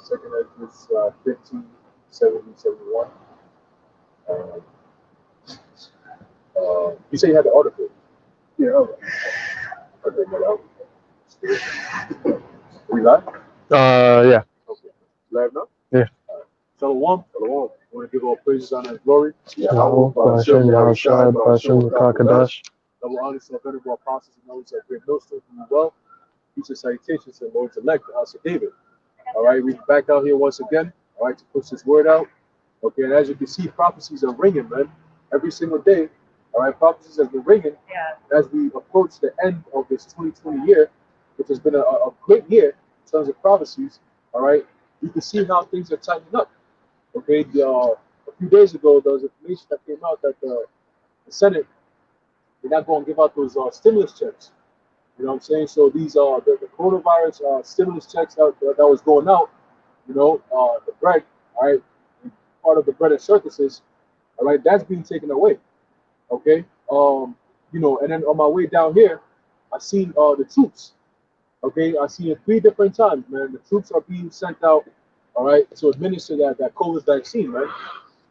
second Esdras 15, 70, 71. Um, you say you had the article. Yeah, okay. Okay, no, we live? Yeah. Okay. Live now? Yeah. Shalom. Shalom. I want to give all praises, honor, and glory. Yahweh, Ba'ashem, Yahushai, Ba'ashem, Kakadash. Double honor to our venerable apostles and those that great millstone from the well. Peace and salutations to the Lord's elect, the house of David. All right, we're back out here once again, all right, to push this word out. Okay, and as you can see, prophecies are ringing, man, every single day. All right, prophecies have been ringing as we approach the end of this 2020 year, which has been a great year in terms of prophecies. All right, you can see how things are tightening up. Okay, a few days ago, there was information that came out that the Senate, they're not going to give out those stimulus checks. You know what I'm saying? So these the coronavirus stimulus checks that was going out, you know, the bread, all right, part of the bread and circuses, all right, that's being taken away. Okay. You know, and then on my way down here, I seen the troops. Okay, I seen it 3 different times, man. The troops are being sent out, all right, to administer that COVID vaccine, man.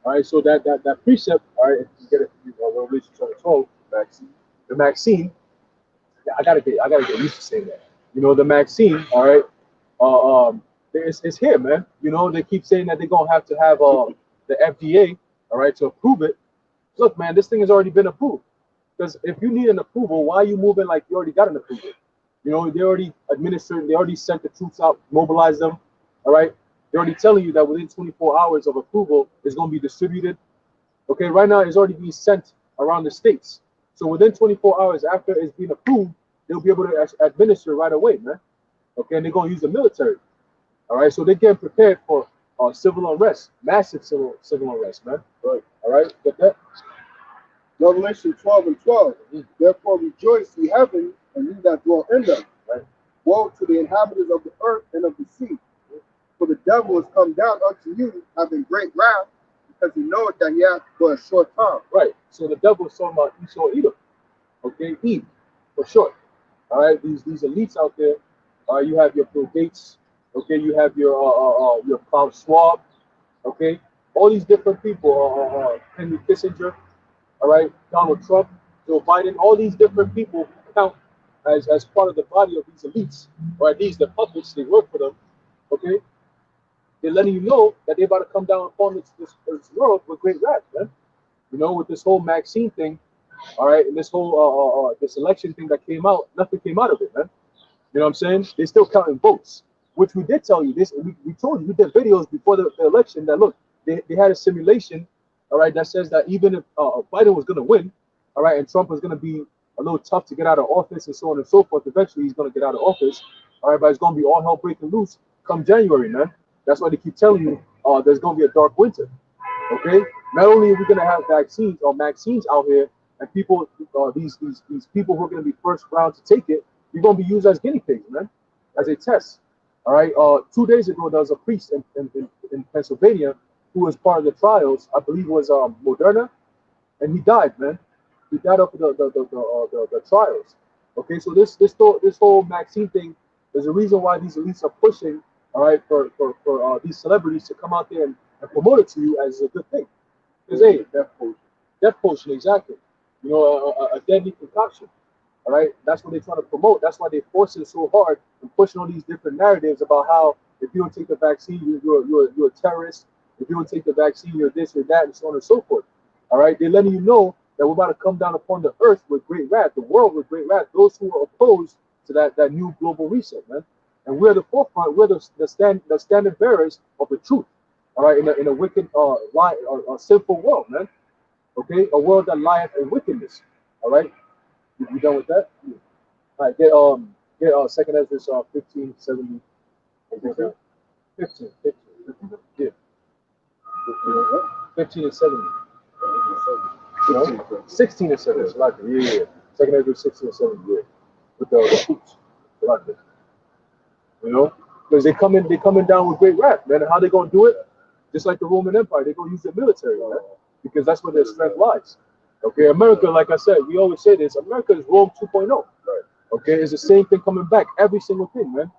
All right, so that precept, all right, if you get it from Revelation chapter 12, vaccine, the vaccine. Yeah, I gotta get used to saying that. You know, the vaccine, all right, it's here, man. You know, they keep saying that they're gonna have to have the FDA, all right, to approve it. Look, man, this thing has already been approved. Because if you need an approval, why are you moving like you already got an approval? You know, they already administered, they already sent the troops out, mobilized them, all right. They're already telling you that within 24 hours of approval, it's gonna be distributed. Okay, right now it's already being sent around the states. So within 24 hours after it's been approved, they'll be able to administer right away, man. Okay, and they're going to use the military. All right, so they're getting prepared for civil unrest, massive civil unrest, man. Right. All right, get that? Revelation 12 and 12. Therefore rejoice, ye heaven, and ye that dwell in them. Right. Woe to the inhabitants of the earth and of the sea. For the devil is come down unto you, having great wrath, because he knoweth that he hath for a short time. Right. So the devil is talking about Esau Edom. Okay, Eve, for short. All right, these elites out there. You have your Bill Gates. Okay, you have your Klaus Schwab. Okay, all these different people. Henry Kissinger. All right, Donald Trump, Joe Biden. All these different people count as part of the body of these elites, or at least the puppets. They work for them. Okay, they're letting you know that they're about to come down upon this world with great wrath, man. You know, with this whole Maxine thing, all right, and this whole this election thing that came out, nothing came out of it, man. You know what I'm saying? They're still counting votes, which we did tell you this. We told you, we did videos before the election that look, they had a simulation, all right, that says that even if Biden was going to win, all right, and Trump was going to be a little tough to get out of office and so on and so forth, eventually he's going to get out of office, all right, but it's going to be all hell breaking loose come January, man. That's why they keep telling you there's going to be a dark winter. Okay, not only are we going to have vaccines or vaccines out here, and people, these people who are going to be first round to take it, you're going to be used as guinea pigs, man, as a test. All right. 2 days ago, there was a priest in Pennsylvania who was part of the trials. I believe it was Moderna, and he died, man. He died of the trials. Okay, so this whole vaccine thing is the reason why these elites are pushing, all right, for these celebrities to come out there and promote it to you as a good thing. Because hey, death potion, exactly. You know, a deadly concoction. All right, that's what they're trying to promote. That's why they're forcing so hard and pushing all these different narratives about how if you don't take the vaccine, you're a terrorist. If you don't take the vaccine, you're this or that, and so on and so forth. All right, they're letting you know that we're about to come down upon the earth with great wrath, the world with great wrath. Those who are opposed to that new global reset, man. And we're the forefront. We're the standard bearers of the truth. All right, in a wicked, sinful world, man. Okay, a world that lieth in wickedness. All right, you done with that? Yeah. All right, get second Ezra's 15, 70. 15, yeah, 15 and 70. You know, 16 and 70. Like yeah. Second Ezra 16 and 70. Yeah, with the hoops, like this. You know, because they coming down with great wrath, man. And how they gonna do it? Just like the Roman Empire, they're gonna use the military, man, because that's where their strength lies. Okay, America, like I said, we always say this, America is Rome 2.0. Right. Okay, it's the same thing coming back, every single thing, man.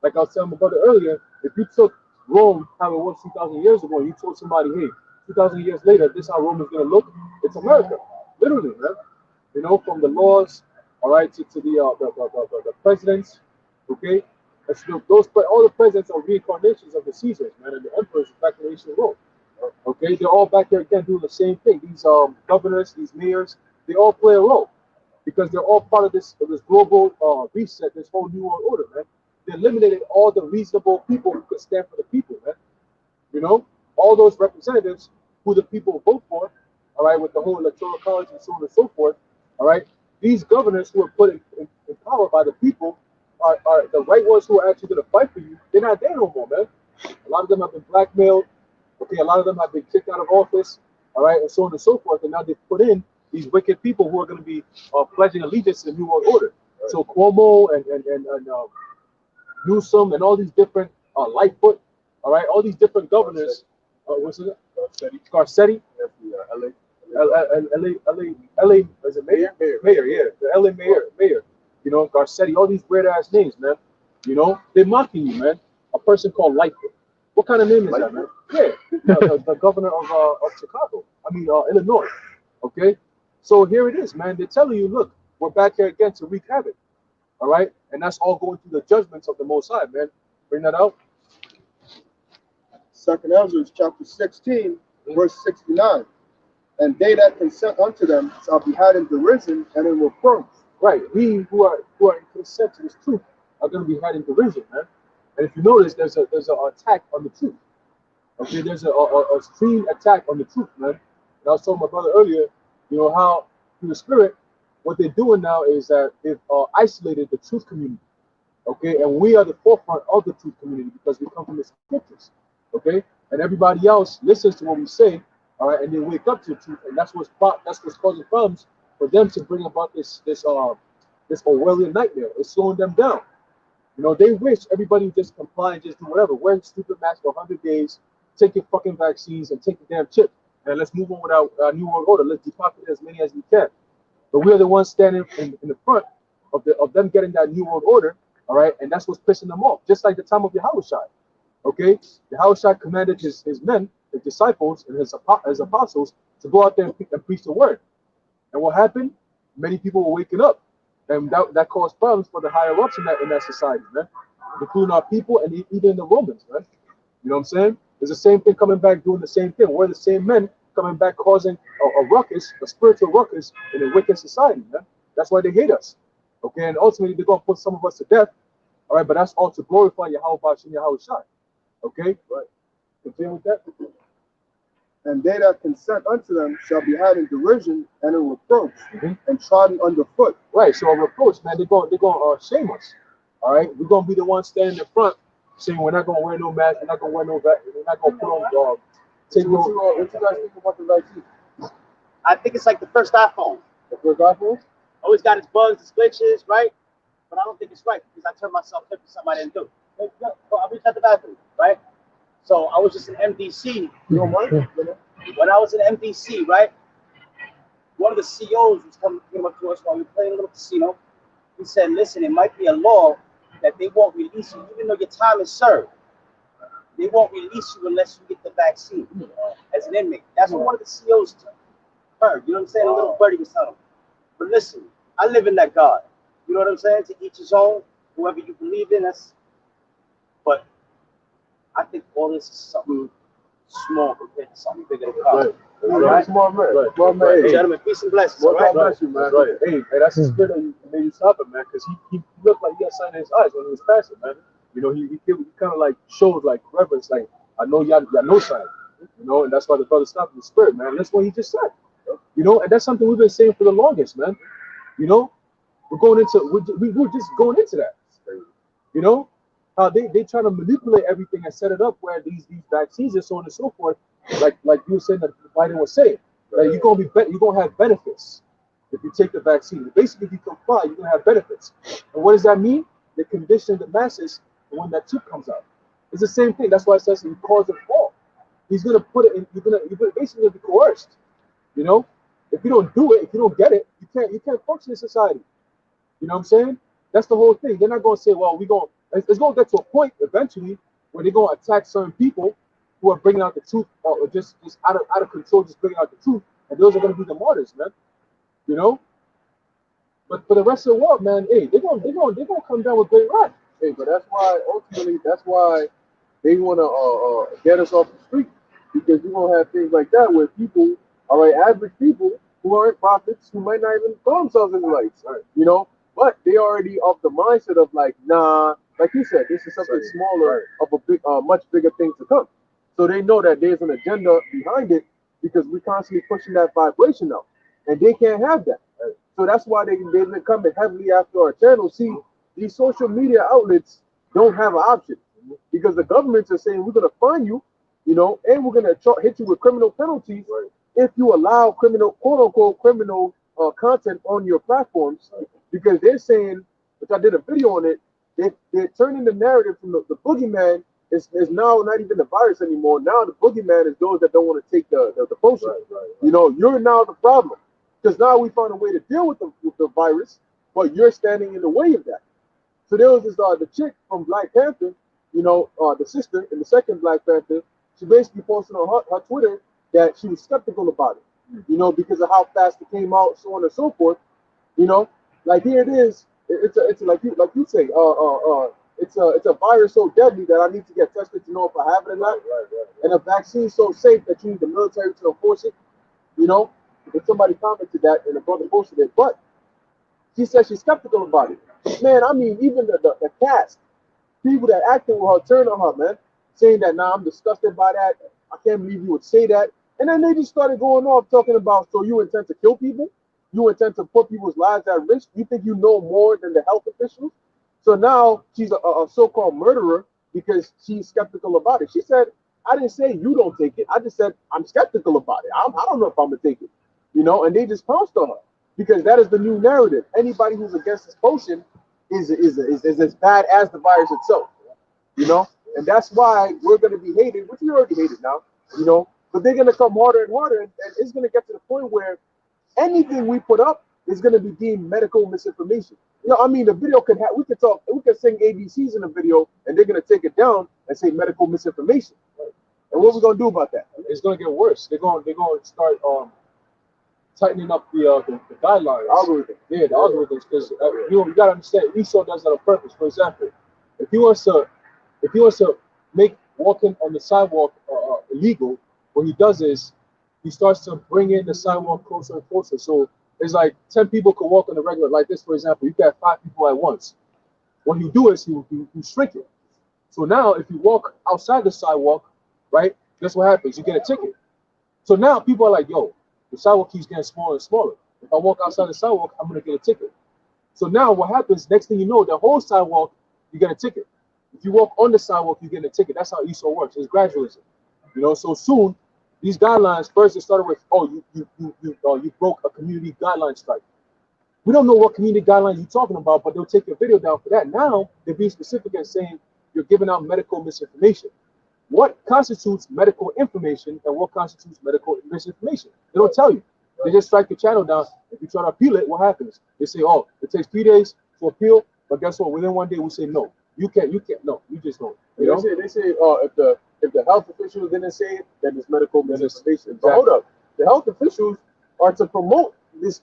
Like I was telling my brother earlier, if you took Rome how it was 2,000 years ago, and you told somebody, hey, 2,000 years later, this is how Rome is going to look, it's America. Literally, man. You know, from the laws, all right, to the presidents, okay? All the presidents are reincarnations of the Caesars, man, and the emperors back in ancient Rome. Okay, they're all back there again doing the same thing. These governors, these mayors, they all play a role because they're all part of this global reset, this whole new world order, man. They eliminated all the reasonable people who could stand for the people, man. You know, all those representatives who the people vote for, all right, with the whole electoral college and so on and so forth, all right. These governors who are put in power by the people are the right ones who are actually going to fight for you. They're not there no more, man. A lot of them have been blackmailed. Okay, a lot of them have been kicked out of office, all right, and so on and so forth. And now they've put in these wicked people who are going to be pledging allegiance to the New World Order. Right. So Cuomo and Newsom and all these different Lightfoot, all right, all these different governors. What's it? Garcetti. LA is it mayor? Mayor, yeah, the LA mayor. You know, Garcetti, all these weird ass names, man. You know, they're mocking you, man. A person called Lightfoot. What kind of name is that, man? Yeah, the governor of Chicago. I mean, Illinois. Okay, so here it is, man. They're telling you, look, we're back here again to wreak havoc. All right, and that's all going through the judgments of the Most High, man. Bring that out. 2nd Ezra chapter 16, verse 69. And they that consent unto them shall be had in derision and in reproach. Right, we who are in consent to this truth are going to be had in derision, man. And if you notice, there's an attack on the truth. Okay, there's a extreme attack on the truth, man. And I was telling my brother earlier, you know, how through the spirit, what they're doing now is that they've isolated the truth community. Okay, and we are the forefront of the truth community because we come from the scriptures. Okay, and everybody else listens to what we say, all right, and they wake up to the truth, and that's what's causing problems for them to bring about this Orwellian nightmare. It's slowing them down. You know, they wish everybody would just comply and just do whatever. Wear a stupid mask for 100 days, take your fucking vaccines, and take the damn chip. And let's move on with our New World Order. Let's depopulate as many as we can. But we're the ones standing in the front of them getting that New World Order, all right? And that's what's pissing them off. Just like the time of Yahushua, okay? Yahushua commanded his men, his disciples, and his apostles to go out there and preach the word. And what happened? Many people were waking up. And that caused problems for the higher ups in that society, man, including our people and even the Romans, man. You know what I'm saying? There's the same thing coming back doing the same thing. We're the same men coming back causing a ruckus, a spiritual ruckus in a wicked society, man. That's why they hate us. Okay, and ultimately they're gonna put some of us to death. All right, but that's all to glorify Yahweh and Yahushua. Okay, right. Continue with that. And they that consent unto them shall be had in derision and in reproach, and trodden underfoot. Right, so a reproach, man, they're gonna shame us. All right, we're gonna be the ones standing in front saying we're not gonna wear no mask, we're not gonna wear no vaccine, we're not gonna put on what you guys think about the vaccine? I think it's like the first iPhone. The first iPhone? Always got its bugs, its glitches, right? But I don't think it's right because I turned myself in for something I didn't do. I'll reach out the bathroom, right? So I was just in MDC. When I was in MDC, right? One of the CEOs came up to us while we were playing a little casino. He said, listen, it might be a law that they won't release you, even though your time is served. They won't release you unless you get the vaccine as an inmate. That's what one of the CEOs heard. You know what I'm saying? A little birdie was telling him. But listen, I live in that God. You know what I'm saying? To each his own. Whoever you believe in, that's. But I think all this is something small compared to something bigger than God. Right. Small man. Right. Small man. Hey, gentlemen, peace and blessings. God Right? bless you, man. Right. Hey, that's the spirit that made you stop him, man, because he looked like he had something in his eyes when he was passing, man. You know, he kind of like showed like reverence, like, I know y'all know something, you know, and that's why the brother stopped in the spirit, man. That's what he just said, you know, and that's something we've been saying for the longest, man. You know, we're just going into that, you know, how they try to manipulate everything and set it up where these vaccines and so on and so forth, like you were saying that Biden was saying, that you're gonna have benefits if you take the vaccine. Basically, if you comply, you're gonna have benefits. And what does that mean? They condition the masses when that chip comes out. It's the same thing. That's why it says he caused it fall. He's gonna put it in. You're basically gonna be coerced. You know, if you don't do it, if you don't get it, you can't function in society. You know what I'm saying? That's the whole thing. They're not gonna say, well, it's gonna get to a point eventually where they're gonna attack certain people who are bringing out the truth, or just out of control, just bringing out the truth, and those are gonna be the martyrs, man. You know. But for the rest of the world, man, hey, they're gonna come down with great wrath. Hey, but that's why ultimately they want to get us off the street, because you're gonna have things like that where people, all right, average people who aren't prophets, who might not even call themselves Israelites, Right. you know, but they already of the mindset of like, nah, like you said, this is something Right. smaller Right. of a big, much bigger thing to come. So they know that there's an agenda behind it, because we're constantly pushing that vibration out, and they can't have that. Right. So that's why they've been coming heavily after our channel. See, these social media outlets don't have an option, because the governments are saying we're going to fine you, you know, and we're going to hit you with criminal penalties Right. if you allow criminal, quote unquote, criminal content on your platforms, because they're saying, which I did a video on it, they're turning the narrative from the boogeyman is now not even the virus anymore. Now the boogeyman is those that don't want to take the potion. Right. You know, you're now the problem, because now we found a way to deal with the virus, but you're standing in the way of that. So there was this the chick from Black Panther, you know, the sister in the second Black Panther. She basically posted on her Twitter that she was skeptical about it, you know, because of how fast it came out, so on and so forth. You know, like here it is. It's like you say, it's a virus so deadly that I need to get tested to know if I have it or not, Right. and a vaccine so safe that you need the military to enforce it. You know, if somebody commented that and the brother posted it, but she said she's skeptical about it. Man, I mean, even the cast, people that acted with her turned on her, man, saying that, nah, I'm disgusted by that. I can't believe you would say that. And then they just started going off talking about, so you intend to kill people? You intend to put people's lives at risk? You think you know more than the health officials? So now she's a so-called murderer because she's skeptical about it. She said, I didn't say you don't take it. I just said I'm skeptical about it. I don't know if I'm going to take it. You know, and they just pounced on her, because that is the new narrative. Anybody who's against this potion is as bad as the virus itself, you know, and that's why we're going to be hated, which we already hated now, you know, but they're going to come harder and harder, and it's going to get to the point where anything we put up is going to be deemed medical misinformation. You know, I mean, the video could have, we could sing ABCs in the video, and they're going to take it down and say medical misinformation. And what are we going to do about that? It's gonna get worse. They're going to start tightening up the guidelines. Algorithm. Yeah, the algorithms, because you gotta understand, Esau does that on purpose. For example, if he wants to make walking on the sidewalk illegal, what he does is he starts to bring in the sidewalk closer and closer. So it's like 10 people could walk on the regular, like this, for example. You got 5 people at once. What you do is you shrink it. So now if you walk outside the sidewalk, right, guess what happens? You get a ticket. So now people are like, yo, the sidewalk keeps getting smaller and smaller. If I walk outside the sidewalk, I'm gonna get a ticket. So now what happens, next thing you know, the whole sidewalk, you get a ticket. If you walk on the sidewalk, you get a ticket. That's how Esau works. It's gradualism. You know, so soon, these guidelines, first it started with, oh, you broke a community guideline strike. We don't know what community guidelines you're talking about, but they'll take your video down for that. Now they're being specific and saying you're giving out medical misinformation. What constitutes medical information and what constitutes medical misinformation? They don't tell you. They just strike the channel down. If you try to appeal it, what happens? They say, oh, it takes 3 days to appeal, but guess what? Within 1 day, we say no. You can't. No, you just don't. You know? They say if the health officials didn't say it, then it's medical misinformation. Exactly. But hold up, the health officials are to promote this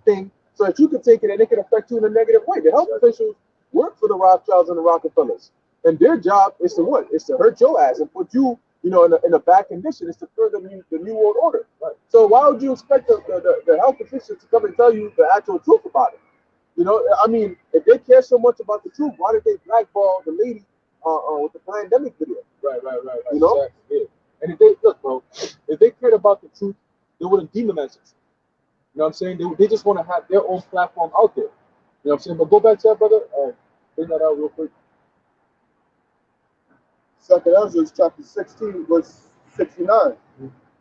thing so that you can take it and it can affect you in a negative way. The health officials work for the Rothschilds and the Rockefellers, and their job is to what? Is to hurt your ass and put you, you know, in a bad condition. It's to further the New World Order. Right. So why would you expect the health officials to come and tell you the actual truth about it? You know, I mean, if they care so much about the truth, why did they blackball the lady with the pandemic video? Right. You know? Exactly. Yeah. And if they look, bro, if they cared about the truth, they wouldn't demonize us. You know what I'm saying? They just want to have their own platform out there. You know what I'm saying? But go back to that, brother. Bring that out real quick. 2 Ezra chapter 16, verse 69.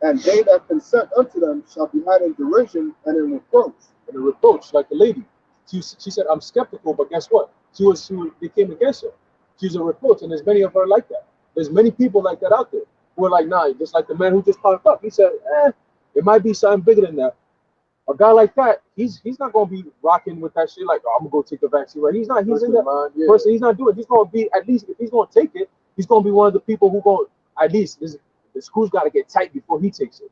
And they that consent unto them shall be had in derision and in reproach. And a reproach, like the lady. She said, I'm skeptical, but guess what? They came against her. She's a reproach, and there's many of her like that. There's many people like that out there who are like, nah, just like the man who just popped up. He said, it might be something bigger than that. A guy like that, he's not gonna be rocking with that shit like, oh, I'm gonna go take the vaccine. Right? He's not. He's in that person. He's not doing it. He's gonna be, at least if he's gonna take it, He's gonna be one of the people who go at least the screws got to get tight before he takes it.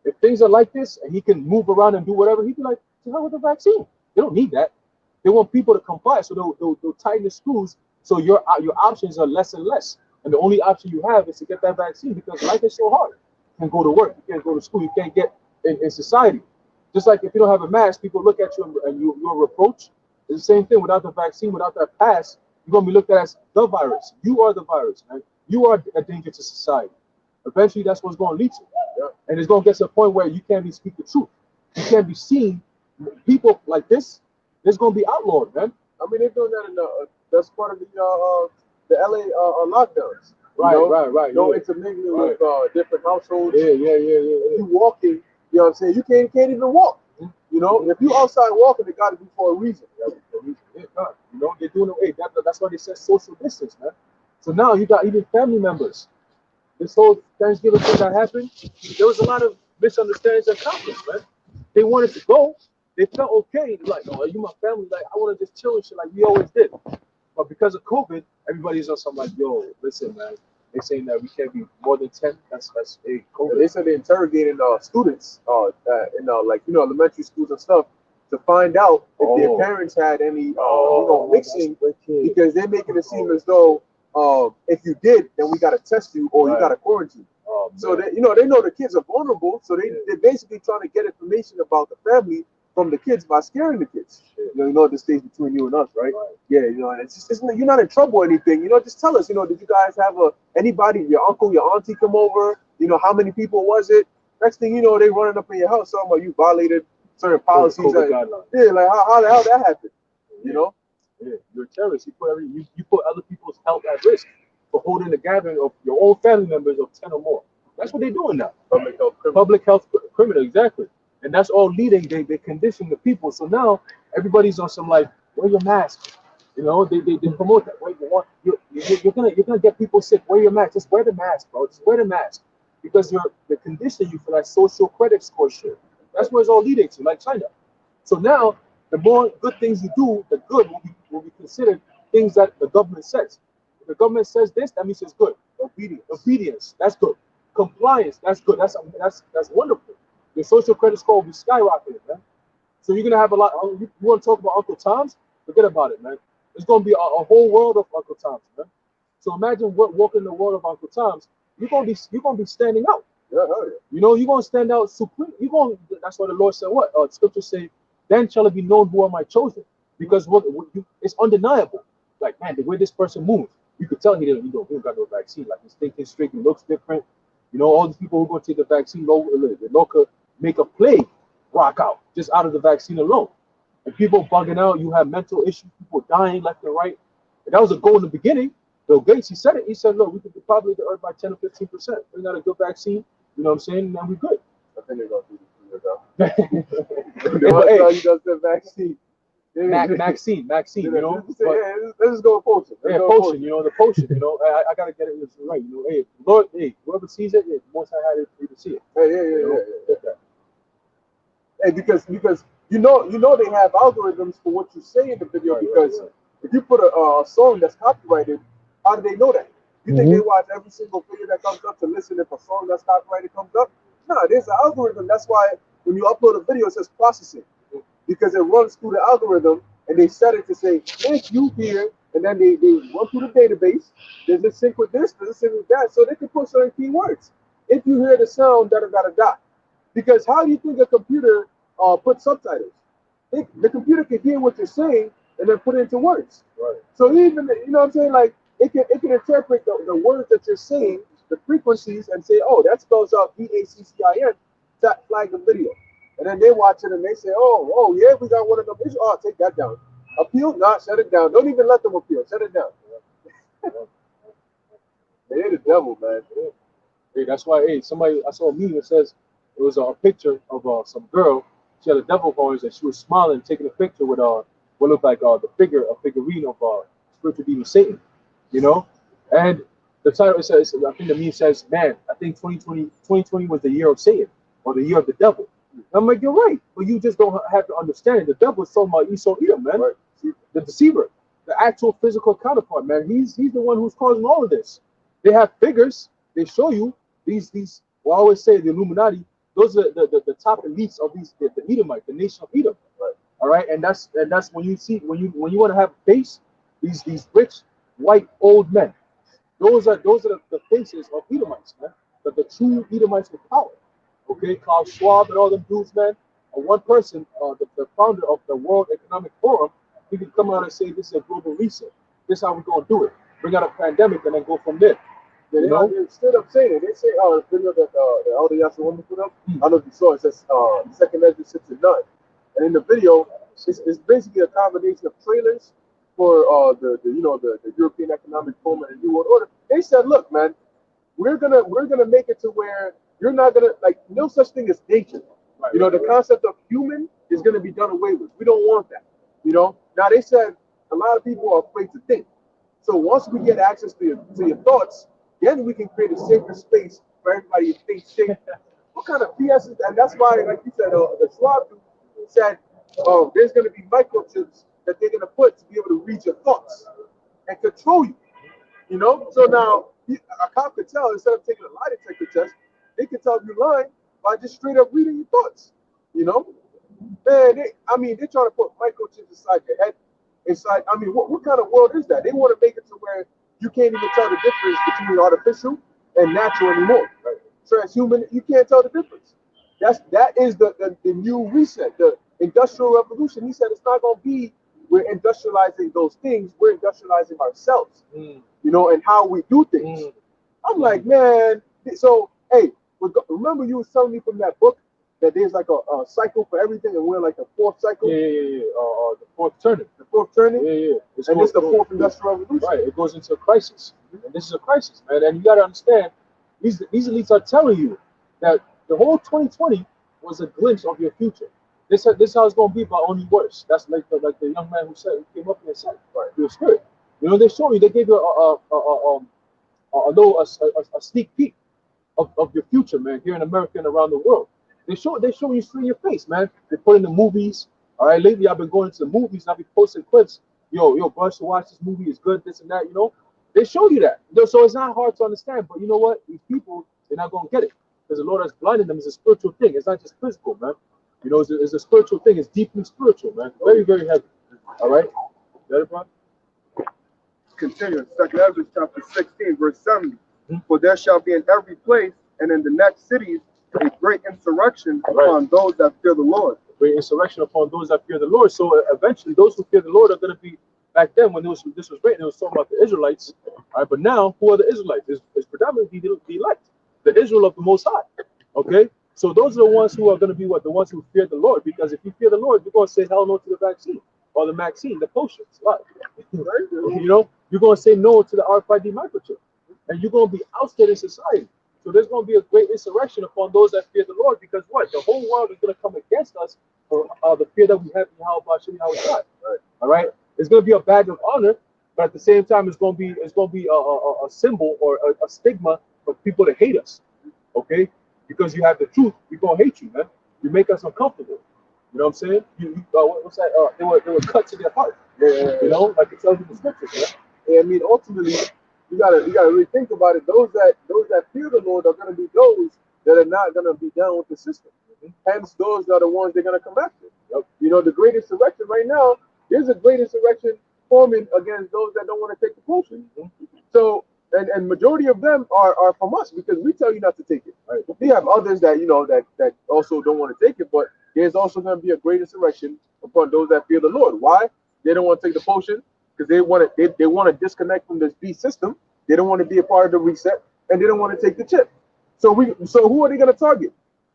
If things are like this and he can move around and do whatever, he'd be like, to hell with the vaccine. They don't need that. They want people to comply, so they'll tighten the screws so your options are less and less. And the only option you have is to get that vaccine because life is so hard. You can't go to work, you can't go to school, you can't get in society. Just like if you don't have a mask, people look at you and you're a reproach. It's the same thing without the vaccine, without that pass, you're going to be looked at as the virus. You are the virus, man. You are a danger to society. Eventually, that's what's going to lead to. Yeah. And it's going to get to a point where you can't even speak the truth. You can't be seen. People like this, there's going to be outlawed, man. I mean, they're doing that in that's part of the LA lockdowns. Right. No intermingling with different households. Yeah. You walking, you know what I'm saying? You can't even walk. Mm-hmm. You know, if you outside walking, it got to be for a reason. Yeah, you know, they're doing it. That's why they said social distance, man. So now you got even family members. This whole Thanksgiving thing that happened, there was a lot of misunderstandings and conflicts, man. They wanted to go. They felt okay. They're like, no, you my family. Like, I want to just chill and shit like we always did. But because of COVID, everybody's on something like, yo, listen, man. They're saying that we can't be more than 10. That's COVID. And they said they're interrogating students in like, you know, elementary schools and stuff to find out if their parents had any mixing, because they're making it seem as though if you did, then we got to test you or you got to quarantine. So they know the kids are vulnerable, so they're basically trying to get information about the family from the kids by scaring the kids. You know this stays between you and us, right? Yeah, you know, and it's you're not in trouble or anything. You know, just tell us. You know, did you guys have anybody, your uncle, your auntie come over? You know, how many people was it? Next thing you know, they running up in your house talking about you violated certain policies. Like, yeah, like how the hell that happened? You know? Yeah, you're a terrorist. You put other people's health at risk for holding a gathering of your own family members of 10 or more. That's what they're doing now. Public health criminal, exactly. And that's all leading. They condition the people. So now everybody's on some like, wear your mask. You know, they promote that. You're gonna get people sick. Wear your mask. Just wear the mask, bro. Just wear the mask. Because they condition you for that social credit score shit. That's where it's all leading to, like China. So now the more good things you do, the good will be considered things that the government says. If the government says this, that means it's good. Obedience, that's good. Compliance, that's good. That's wonderful. Your social credit score will be skyrocketing, man. So you're gonna have a lot. You want to talk about Uncle Tom's? Forget about it, man. There's gonna be a whole world of Uncle Tom's, man. So imagine walking the world of Uncle Tom's. You're gonna be standing out. Yeah. You know, you're gonna stand out supreme. That's why the Lord said what? Scripture say, then shall it be known who are my chosen. Because it's undeniable. Like, man, the way this person moves, you could tell he don't got no vaccine. Like, he's thinking straight, he looks different. You know, all these people who are going to take the vaccine, the local make a plague rock out just out of the vaccine alone. And people bugging out, you have mental issues, people dying left and right. And that was a goal in the beginning. Bill Gates, he said it. He said, look, we could probably the earth by 10 or 15%. Bring out a good vaccine, you know what I'm saying? And then we're good. I think they're going to do this. You the vaccine. Maxine, you know. Let's just go potion. Potion, you know, the potion, you know. I gotta get it right, you know. Hey, Lord, whoever sees it, once I had it for you to see it. Yeah. Hey, because you know they have algorithms for what you say in the video, because if you put a song that's copyrighted, how do they know that? You think they watch every single video that comes up to listen if a song that's copyrighted comes up? No, there's an algorithm. That's why when you upload a video, it says processing. Because it runs through the algorithm and they set it to say, if you hear, and then they run through the database, there's a sync with this, there's a sync with that, so they can put certain keywords. If you hear the sound, da-da-da-da-da. Because how do you think a computer puts subtitles? The computer can hear what you're saying and then put it into words. Right. So even, you know what I'm saying, like, it can interpret the words that you're saying, the frequencies, and say, oh, that spells out VACCIN, flag the video. And then they watch it and they say, oh, yeah, we got one of them issues. Oh, take that down. Appeal? Nah, shut it down. Don't even let them appeal. Shut it down. They're the devil, man. Hey, that's why, I saw a meme that says it was a picture of some girl. She had a devil horns and she was smiling, taking a picture with what looked like a figurine of spiritual demon Satan, you know? And the title, it says, I think the meme says, man, I think 2020 was the year of Satan, or the year of the devil. I'm like, you're right, but you just don't have to understand it. The devil is talking about Esau Edom, man. Right. The deceiver, the actual physical counterpart, man. He's the one who's causing all of this. They have figures. They show you these. Well, I always say the Illuminati. Those are the top elites of these the Edomite, the nation of Edom. Right. All right, and that's when you see when you want to have a face, these rich white old men. Those are the faces of Edomites, man. The true Edomites with power. Okay, Klaus Schwab and all them dudes, man. One person, the founder of the World Economic Forum, he can come out and say this is a global reset. This is how we're gonna do it. Bring out a pandemic and then go from there. They instead of saying it, they say, the video that the Elder Yasser woman put up, I don't know if you saw it, says 2nd Ezra 6 and 9. And in the video, it's basically a combination of trailers for the European Economic Forum and the New World Order. They said, look, man, we're gonna make it to where you're not gonna no such thing as nature. Right, the concept of human is gonna be done away with. We don't want that. Now they said a lot of people are afraid to think. So once we get access to your thoughts, then we can create a safer space for everybody to think safe. What kind of BS is that? And that's why, like you said, the Schwab dude said, there's going to be microchips that they're going to put to be able to read your thoughts and control you. So now a cop could tell, instead of taking a lie detector test, they can tell if you're lying by just straight up reading your thoughts. Man, they're trying to put microchips inside your head. Inside, what kind of world is that? They want to make it to where you can't even tell the difference between artificial and natural anymore. Right? Transhuman, you can't tell the difference. That is the new reset, the industrial revolution. He said it's not going to be we're industrializing those things, we're industrializing ourselves, and how we do things. I'm like, man, so hey, remember you was telling me from that book that there's like a cycle for everything, and we're like the fourth cycle. Yeah. The fourth turning. The fourth turning. Yeah. It's the fourth industrial revolution. Right. It goes into a crisis, and this is a crisis, man. And you got to understand, these elites are telling you that the whole 2020 was a glimpse of your future. This is how it's going to be, but only worse. That's like the young man who came up here and said, right, your spirit. They show you. They gave you a sneak peek of your future, man, here in America and around the world. They show you straight in your face, man. They put in the movies. All right, lately I've been going to the movies and I've been posting clips. Yo, bro, to watch this movie is good, this and that. They show you that. So it's not hard to understand. But you know what? These people, they're not gonna get it because the Lord has blinded them. It's a spiritual thing. It's not just physical, man. It's a spiritual thing. It's deeply spiritual, man. Very, very heavy. All right. Got it, bro? Continue. 2nd Ezra chapter 16, verse 70. For there shall be in every place and in the next cities a great insurrection upon those that fear the Lord. Great insurrection upon those that fear the Lord. So eventually, those who fear the Lord are going to be. Back then, when this was written, it was talking about the Israelites. All right, but now, who are the Israelites? It's predominantly the elect, the Israel of the Most High. Okay, so those are the ones who are going to be the ones who fear the Lord. Because if you fear the Lord, you're going to say hell no to the vaccine or the Maxine, the potions. Right? You're going to say no to the RFID microchip, and you're going to be ousted in society. So there's going to be a great insurrection upon those that fear the Lord, because what? The whole world is going to come against us for the fear that we have in Yahweh Shem Yahweh Shai. All right, it's going to be a badge of honor, but at the same time, it's going to be a symbol or a stigma for people to hate us. Okay, because you have the truth, we're going to hate you, man. You make us uncomfortable. You know what I'm saying? What's that? They were cut to their heart. Like it tells you in the scriptures, man. Yeah, ultimately, you gotta really think about it. Those that fear the Lord are gonna be those that are not gonna be down with the system. Hence, those are the ones they're gonna come after. The great insurrection right now, there's a great insurrection forming against those that don't want to take the potion. So, and majority of them are from us, because we tell you not to take it. Right? We have others that that also don't want to take it, but there's also gonna be a great insurrection upon those that fear the Lord. Why? They don't want to take the potion. Because they want to disconnect from this beast system. They don't want to be a part of the reset, and they don't want to take the chip. So who are they going to target?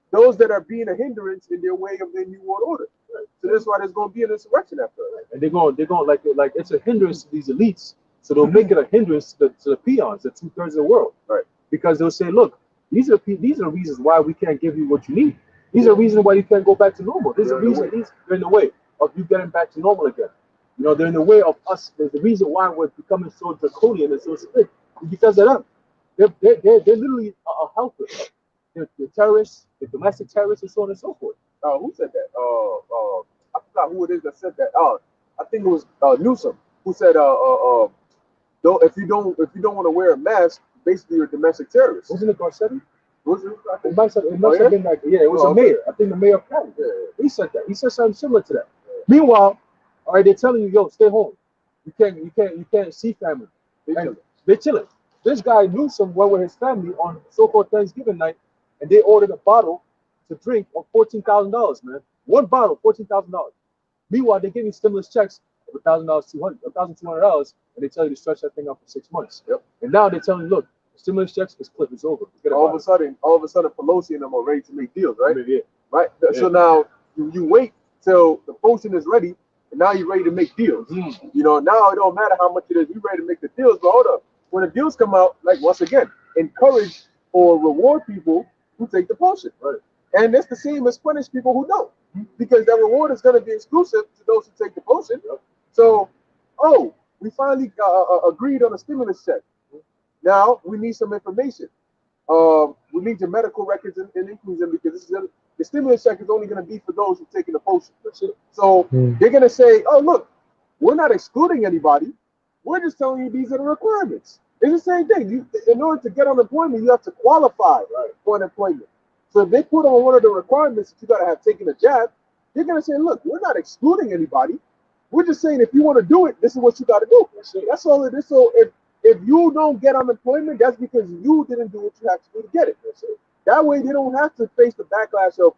Those that are being a hindrance in their way of their new world order. Right. So that's why there's going to be an insurrection after that. And they're going like it's a hindrance to these elites. So they'll make it a hindrance to the peons, the 2/3 of the world. Right. Because they'll say, look, these are reasons why we can't give you what you need. These are reasons why you can't go back to normal. These are reasons they're in the way of you getting back to normal again. They're in the way of us. There's the reason why we're becoming so draconian and so strict. Because of them. They're literally a helper. They're terrorists, they're domestic terrorists, and so on and so forth. Who said that? I forgot who it is that said that. I think it was Newsom who said, if you don't want to wear a mask, basically you're a domestic terrorist. Wasn't it Garcetti? Was it? It must have, yeah? been like, yeah, it was a mayor. I think the mayor of Cali. Yeah. He said that. He said something similar to that. Meanwhile, all right, they're telling you, yo, stay home. You can't see family. They're chilling. This guy Newsom went with his family on so-called Thanksgiving night, and they ordered a bottle to drink of $14,000, man. One bottle, $14,000. Meanwhile, they give you stimulus checks of $1,200, and they tell you to stretch that thing out for 6 months. Yep. And now they're telling you, look, the stimulus checks, this clip is over. All of a sudden, Pelosi and them are ready to make deals, right? Yeah. Right. Yeah. So now you wait till the potion is ready, and now you're ready to make deals. You know, now it don't matter how much it is. You're ready to make the deals, but hold up. When the deals come out, like once again, encourage or reward people who take the potion. Right. And that's the same as punish people who don't, because that reward is going to be exclusive to those who take the potion. Yep. So, we finally agreed on a stimulus check. Now we need some information. We need your medical records and include them, because the stimulus check is only going to be for those who've taken the potion. So they're going to say, oh, look, we're not excluding anybody. We're just telling you these are the requirements. It's the same thing. In order to get unemployment, you have to qualify for unemployment. So if they put on one of the requirements that you got to have taken a jab, they're going to say, look, we're not excluding anybody. We're just saying if you want to do it, this is what you got to do. That's all it is. So if you don't get unemployment, that's because you didn't do what you have to do to get it. That way they don't have to face the backlash of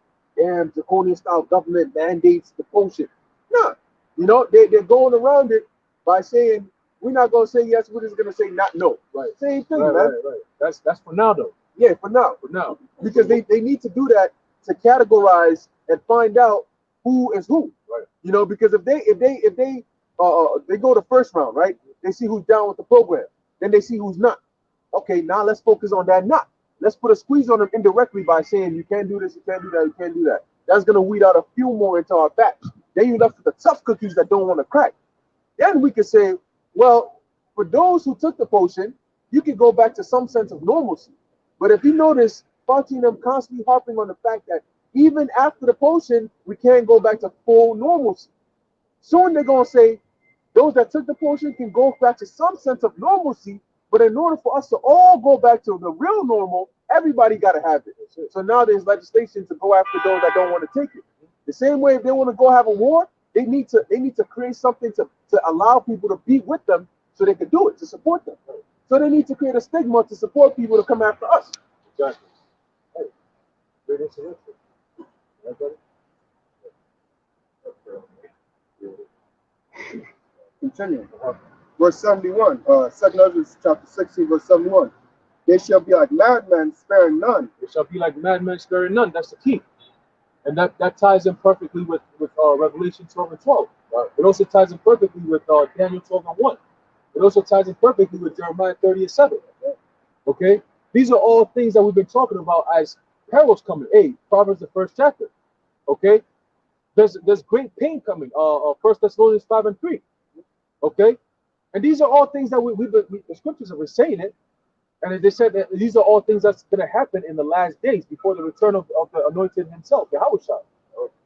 draconian style government mandates the potion. No, you know, they're going around it by saying we're not going to say yes, we're just going to say not no. Right. Same thing, man. Right. That's for now, though. Yeah, for now. Because they need to do that to categorize and find out who is who. Right. You know, because if they go the first round, right? They see who's down with the program. Then they see who's not. Okay, now let's focus on that not. Let's put a squeeze on them indirectly by saying you can't do this, you can't do that, you can't do that. That's gonna weed out a few more into our batch. Then you left with the tough cookies that don't want to crack. Then we could say, well, for those who took the potion, you can go back to some sense of normalcy. But if you notice, Fauci and them constantly harping on the fact that even after the potion, we can't go back to full normalcy. Soon they're gonna say those that took the potion can go back to some sense of normalcy, but in order for us to all go back to the real normal, everybody got to have it. So now there's legislation to go after those that don't want to take it. The same way, if they want to go have a war, they need to create something to allow people to be with them so they can do it, to support them. So they need to create a stigma to support people to come after us. Exactly. Hey, great insurrection. Right, buddy? Continuing. Verse 71, 2 Ezra chapter 16, verse 71. They shall be like madmen, sparing none. They shall be like madmen, sparing none. That's the key. And that ties in perfectly with Revelation 12 and 12. It also ties in perfectly with Daniel 12 and 1. It also ties in perfectly with Jeremiah 30 and 7. Okay? These are all things that we've been talking about as perils coming. Hey, Proverbs the 1st chapter. Okay? There's great pain coming. 1 Thessalonians 5 and 3. Okay? And these are all things that the scriptures have been saying it. And they said that these are all things that's going to happen in the last days before the return of the anointed himself, Yahushua,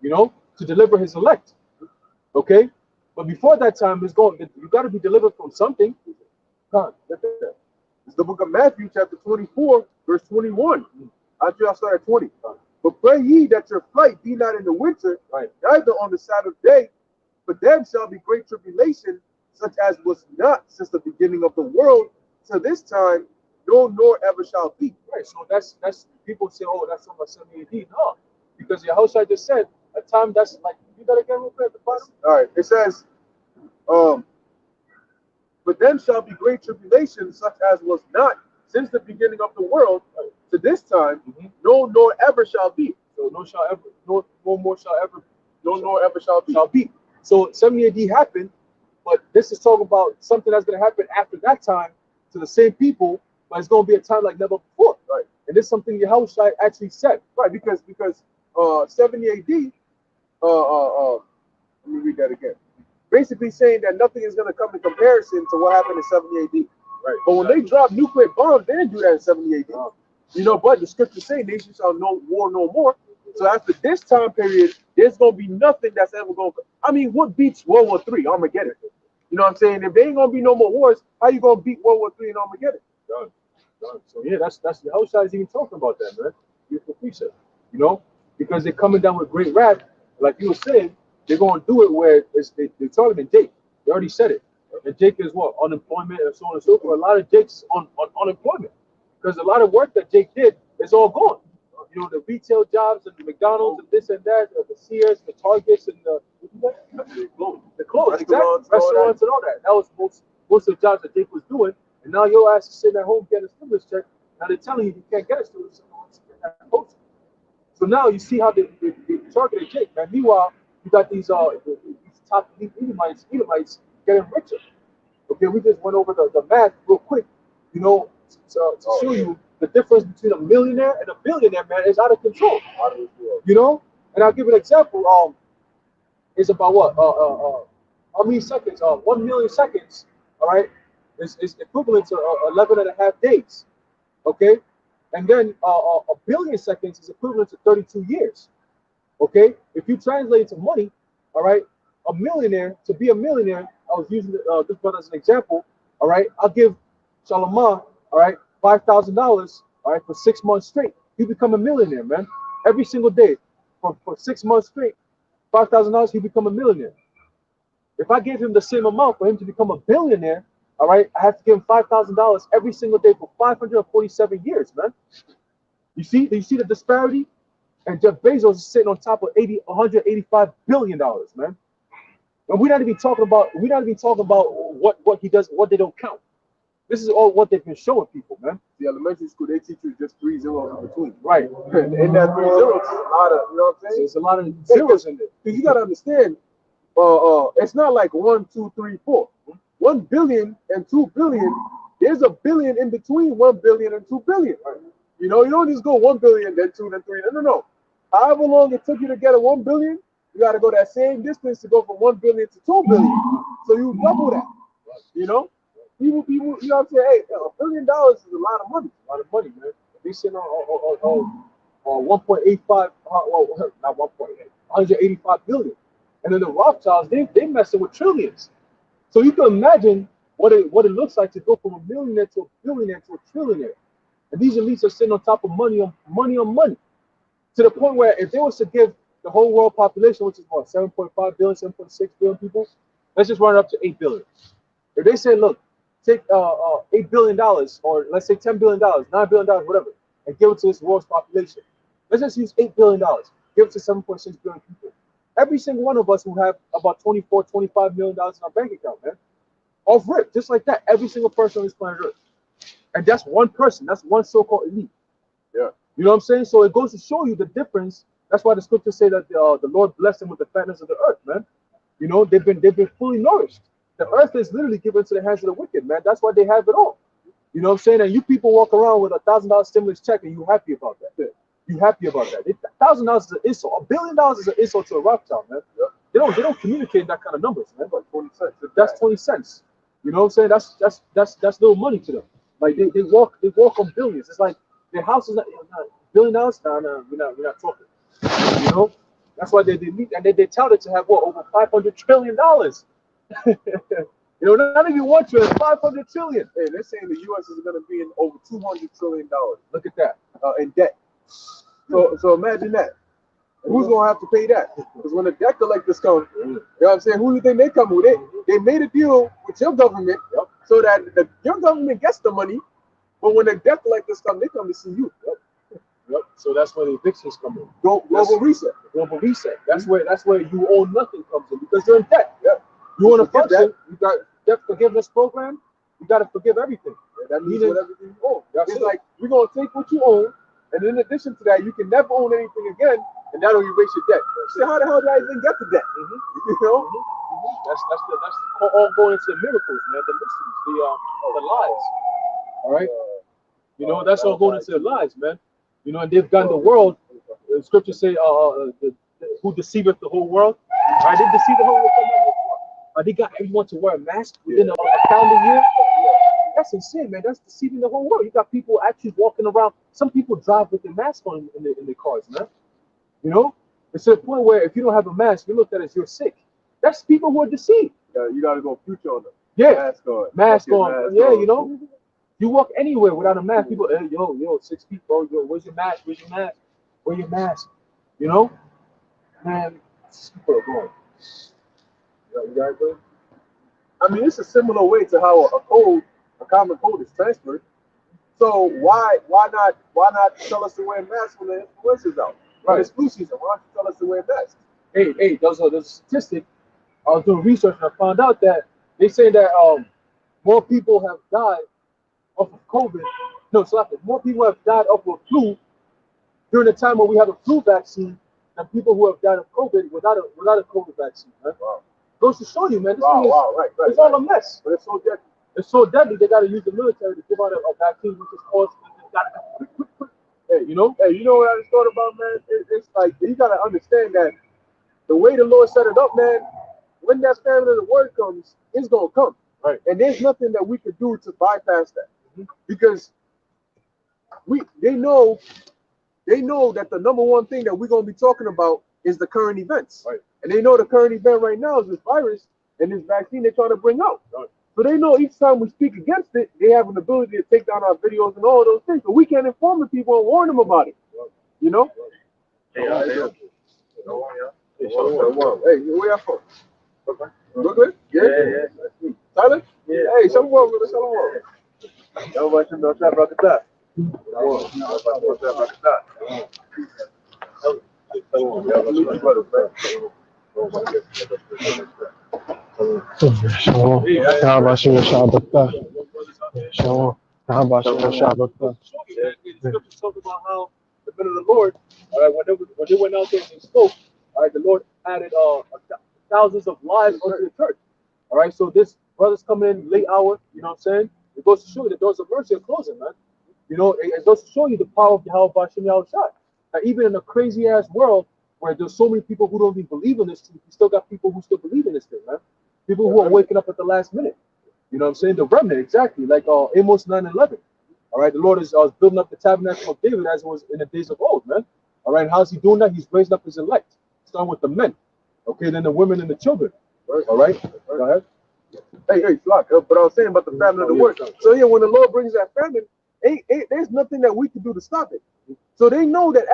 you know, to deliver his elect. Okay? But before that time, you got to be delivered from something. It's the book of Matthew, chapter 24, verse 21. Actually, I'll start at 20. But pray ye that your flight be not in the winter, neither on the Sabbath day, for then shall be great tribulation, such as was not since the beginning of the world to this time, no, nor ever shall be. Right. So that's people say, oh, that's from 70 AD. No, because Yahushua just said a time that's like, you gotta get real quick at the bottom. All right. It says, but then shall be great tribulation, such as was not since the beginning of the world to this time, no, nor ever shall be. So no more shall ever, no, nor ever shall be. So 70 AD happened, but this is talking about something that's going to happen after that time to the same people, but it's going to be a time like never before. Right. And this is something Yahushua actually said. Right, because 70 AD, let me read that again. Basically saying that nothing is going to come in comparison to what happened in 70 AD. Right. But when they dropped nuclear bombs, they didn't do that in 70 AD. You know, but the scriptures say nations shall know war no more. So after this time period, there's going to be nothing that's ever going to... I mean, what beats World War III? Armageddon. You know what I'm saying? If there ain't going to be no more wars, how you going to beat World War III and Armageddon? So yeah, that's the outside is even talking about that, man. Beautiful precept, you know, because they're coming down with great wrath, like you were saying. They're gonna do it where they're targeting Jake. They already said it. And Jake is what unemployment and so on and so forth. A lot of Jake's on unemployment because a lot of work that Jake did is all gone. You know, the retail jobs and the McDonald's and this and that, the Sears, the Targets, and the clothes, exactly, restaurants and all that. That was most of the jobs that Jake was doing. And now your ass is sitting at home getting a stimulus check. Now they're telling you you can't get a stimulus check unless you get that post. So now you see how they targeted Jake, man. Meanwhile, you got these top Edomites getting richer. Okay, we just went over the math real quick, you know, to show you the difference between a millionaire and a billionaire, man, is out of control. You know? And I'll give you an example. It's about what? How many seconds? 1 million seconds, all right, is equivalent to 11 and a half days. Okay? And then a billion seconds is equivalent to 32 years. Okay? If you translate it to money, all right, a millionaire, to be a millionaire, I was using this brother as an example, all right, I'll give Shalomah, all right, $5,000, all right, for 6 months straight. You become a millionaire, man. Every single day for 6 months straight, $5,000, he become a millionaire. If I gave him the same amount for him to become a billionaire, all right, I have to give him $5,000 every single day for 547 years, man. You see the disparity? And Jeff Bezos is sitting on top of $185 billion, man. And we're not even talking about what he does, what they don't count. This is all what they've been showing people, man. The elementary school, they teach you just 3 zeros in between. Right. In that 3 zeros, there's a lot of, you know what I'm saying? There's a lot of zeros in there. Because you gotta understand, it's not like 1, 2, 3, 4. 1 billion and 2 billion, there's a billion in between 1 billion and 2 billion. Right? You know, you don't just go 1 billion, then 2, then 3. No. However long it took you to get a 1 billion, you got to go that same distance to go from 1 billion to 2 billion. So you double that. You know, people, you know what I'm saying? Hey, $1 billion is a lot of money. A lot of money, man. They sitting on 1.85, well, not 1.8, 185 billion. And then the Rothschilds, they messing with trillions. So you can imagine what it looks like to go from a millionaire to a billionaire to a trillionaire. And these elites are sitting on top of money on money. To the point where if they was to give the whole world population, which is what, 7.5 billion, 7.6 billion people, let's just run it up to 8 billion. If they say, look, take $8 billion, or let's say $10 billion, $9 billion, whatever, and give it to this world's population. Let's just use $8 billion, give it to 7.6 billion people. Every single one of us will have about $25 million in our bank account, man. Off rip, just like that. Every single person on this planet Earth. And that's one person. That's one so-called elite. Yeah. You know what I'm saying? So it goes to show you the difference. That's why the scriptures say that the Lord blessed them with the fatness of the earth, man. You know, they've been fully nourished. The earth is literally given to the hands of the wicked, man. That's why they have it all. You know what I'm saying? And you people walk around with $1,000 stimulus check and you happy about that. Yeah. You happy about that. $1,000 is an insult. $1 billion is an insult to a Rothschild, man. Yeah. They don't communicate in that kind of numbers, man. Like 20 cents. That's 20 cents. You know what I'm saying? That's little money to them. Like they walk on billions. It's like their house is not $1 billion. No, we're not talking. You know, that's why they meet and they touted to have what, over $500 trillion. You know, not even 1 trillion, 500 trillion. Hey, they're saying the U.S. is going to be in over $200 trillion. Look at that. In debt. So imagine that. Who's gonna have to pay that? Because when the debt collectors come, you know what I'm saying? Who do you think they come with? They made a deal with your government, so that your government gets the money, but when the debt collectors come, they come to see you. Yep. So that's where the evictions come in. Global reset. Global reset. That's where you own nothing comes in, because you're in debt. Yep. You want to function, you got debt forgiveness program. You got to forgive everything. That means whatever you own. It's like we're gonna take what you own. And in addition to that, you can never own anything again, and that'll erase your debt. So how the hell did I even get to debt? You know, that's all going into the miracles, man. The mysteries, the lies. All right, you know, that's all going into the lies, man. You know, and they've gotten the world. The scriptures say, "Who deceiveth the whole world?" All right, they deceive the whole world. They got everyone to wear a mask within a calendar year. That's insane, man. That's deceiving the whole world. You got people actually walking around. Some people drive with their mask on in their cars, man. You know, it's to the point where if you don't have a mask, you look at it as you're sick. That's people who are deceived. Yeah, you gotta go future on them. Yeah, mask on. Yeah, you know. You walk anywhere without a mask, people, hey, yo, 6 feet, bro. Yo, where's your mask? Where's your mask? Where's your mask? You know, man, people are going. You got it, bro? I mean, it's a similar way to how a common code is transferred. So why not tell us to wear masks when the influenza's out? When it's flu season, why don't you tell us to wear masks? Hey, there's a statistic. I was doing research and I found out that they say that more people have died of COVID. No, it's not. More people have died of a flu during the time when we have a flu vaccine than people who have died of COVID without a COVID vaccine. Right? Wow. Goes to show you, man. This thing is, Right. it's all a mess. But it's so deadly. It's so deadly. They got to use the military to give out a vaccine, which is called. Hey, you know what I just thought about, man? It's like you gotta understand that the way the Lord set it up, man, when that famine of the word comes, it's gonna come. Right. And there's nothing that we could do to bypass that. Because they know that the number one thing that we're gonna be talking about is the current events. Right. And they know the current event right now is this virus and this vaccine they're trying to bring out. Right. So they know each time we speak against it, they have an ability to take down our videos and all those things. So we can inform the people and warn them about it. You know? Hey, Hey, where you from? Brooklyn? Yeah. Tyler? Yeah. Hey, shalom, brother. Shalom. Shalom. How about you, Shabbat? Shalom. How about you, Shabbat? Scriptures talk about how the men of the Lord, all right, when they went out there and they spoke, all right, the Lord added thousands of lives onto the church. All right, so this brother's coming in late hour, you know what I'm saying? It goes to show you the doors of mercy are closing, man. You know, it goes to show you the power of Yahweh Hashem Yahushua. Now, even in a crazy ass world where there's so many people who don't even believe in this truth, you still got people who still believe in this thing, man. People who are waking up at the last minute. You know what I'm saying? The remnant, exactly, like Amos 9:11. All right, the Lord is building up the tabernacle of David as it was in the days of old, man. All right, how's he doing that? He's raising up his elect, starting with the men, okay, then the women and the children. All right, go ahead. Hey, Flock, but I was saying about the famine of the word. So yeah, when the Lord brings that famine, there's nothing that we can do to stop it. So they know that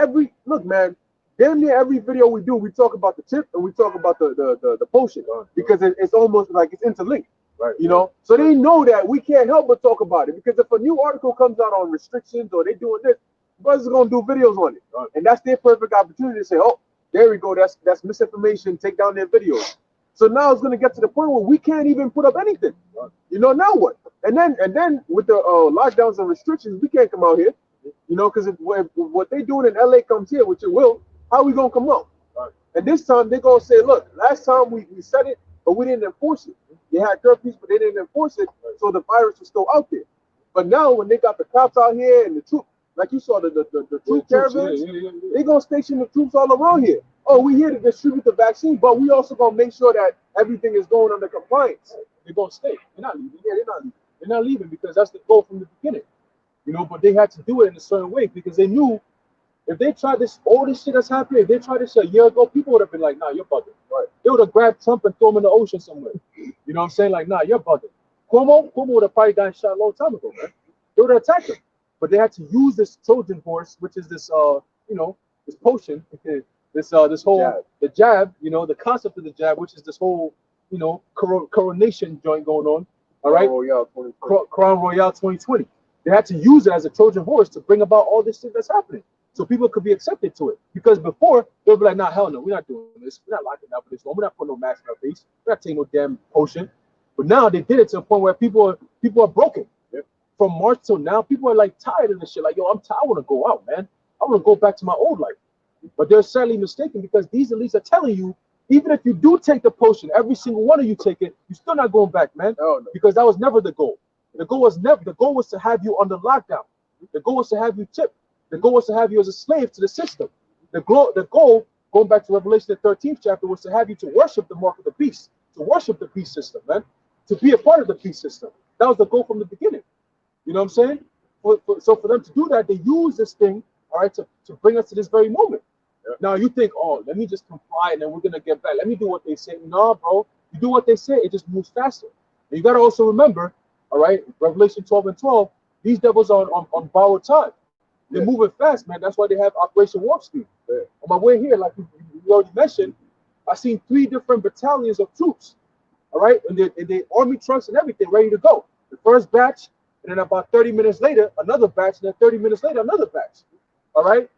look, man, damn near every video we do, we talk about the tip and we talk about the potion because it's almost like it's interlinked. Right. You know, so they know that we can't help but talk about it because if a new article comes out on restrictions or they doing this, brothers are gonna do videos on it, and that's their perfect opportunity to say, oh, there we go, that's misinformation, take down their videos. So now it's gonna get to the point where we can't even put up anything. You know, now what? And then with the lockdowns and restrictions, we can't come out here. You know, because what they doing in LA comes here, which it will, how we gonna come out? And this time they're gonna say, look, last time we said it, but we didn't enforce it. They had curfews, but they didn't enforce it, so the virus was still out there. But now when they got the cops out here and the troops, like you saw the troop caravans, they're gonna station the troops all around here. Oh, we here to distribute the vaccine, but we also gonna make sure that everything is going under compliance. They're gonna stay. They're not leaving. Yeah, they're not leaving. They're not leaving because that's the goal from the beginning. You know, but they had to do it in a certain way because they knew if they tried all this shit that's happening, if they tried this a year ago, people would have been like, nah, you're bugging. Right. They would have grabbed Trump and thrown him in the ocean somewhere. You know what I'm saying? Like, nah, you're bugging. Cuomo would have probably gotten shot a long time ago, man. They would have attacked him. But they had to use this Trojan horse, which is this this potion, this whole the jab, you know, the concept of the jab, which is this whole, you know, coronation joint going on. All right. Crown Royale 2020. They had to use it as a Trojan horse to bring about all this shit that's happening. So people could be accepted to it. Because before, they'll be like, nah, hell no, we're not doing this. We're not locking up for this one. We're not putting no mask on our face. We're not taking no damn potion. But now they did it to a point where people are broken. Yep. From March till now, people are like tired of this shit. Like, yo, I'm tired. I want to go out, man. I want to go back to my old life. But they're sadly mistaken because these elites are telling you, even if you do take the potion, every single one of you take it, you're still not going back, man. Oh, no. Because that was never the goal. The goal was to have you under lockdown. The goal was to have you tipped. The goal was to have you as a slave to the system. The goal, going back to Revelation the 13th chapter, was to have you to worship the mark of the beast, to worship the beast system, man, to be a part of the beast system. That was the goal from the beginning. You know what I'm saying? So for them to do that, they use this thing, all right, to bring us to this very moment. Yeah. Now you think, oh, let me just comply and then we're gonna get back. Let me do what they say. No, bro, you do what they say, it just moves faster. And you gotta also remember, all right, Revelation 12:12, These devils are on borrowed time. They're moving fast, man. That's why they have Operation Warp Speed. On my way here, like you already mentioned, I seen 3 different battalions of troops. All right, and they army trucks and everything ready to go. The first batch, and then about 30 minutes later, another batch, and then 30 minutes later, another batch. All right.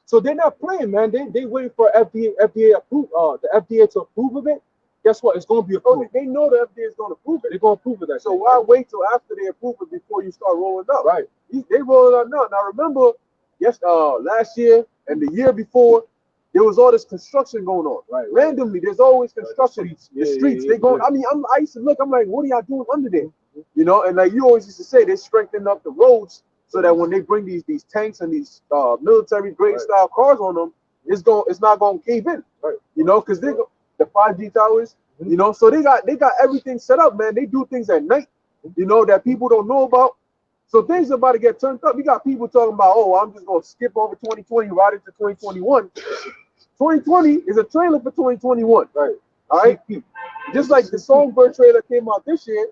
So they're not playing, man. They waiting for FDA approve, the FDA to approve of it. Guess what? It's going to be approved. They know the FDA is going to approve it. They're going to approve of that. So shit, why right? wait till after they approve it before you start rolling up? Right. They rolling up now. Now remember, last year and the year before, there was all this construction going on. Right. Randomly, there's always construction. The streets. The streets, Yeah, they go. yeah. I mean, I used to look. I'm like, what are y'all doing under there? You know, and like you always used to say, they strengthen up the roads so that when they bring these tanks and these military grade style cars on them, it's not going to cave in. Right. You know, because the 5G towers. You know, so they got everything set up, man. They do things at night, you know, that people don't know about. So things are about to get turned up. We got people talking about, oh, I'm just gonna skip over 2020 right into 2021. 2020 is a trailer for 2021. Right. All right. Just like the Songbird trailer came out this year,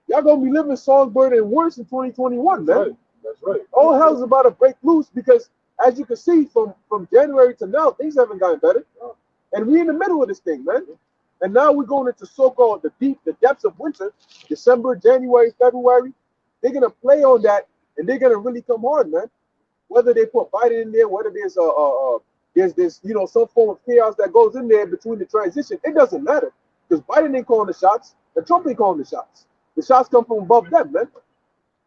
y'all gonna be living Songbird and worse in 2021, man. Right. That's right. All hell's about to break loose because, as you can see, from January to now, things haven't gotten better, and we in the middle of this thing, man. And now we're going into so-called the depths of winter, December, January, February. They're gonna play on that, and they're gonna really come hard, man. Whether they put Biden in there, whether there's this, you know, some form of chaos that goes in there between the transition, it doesn't matter because Biden ain't calling the shots, and Trump ain't calling the shots. The shots come from above them, man.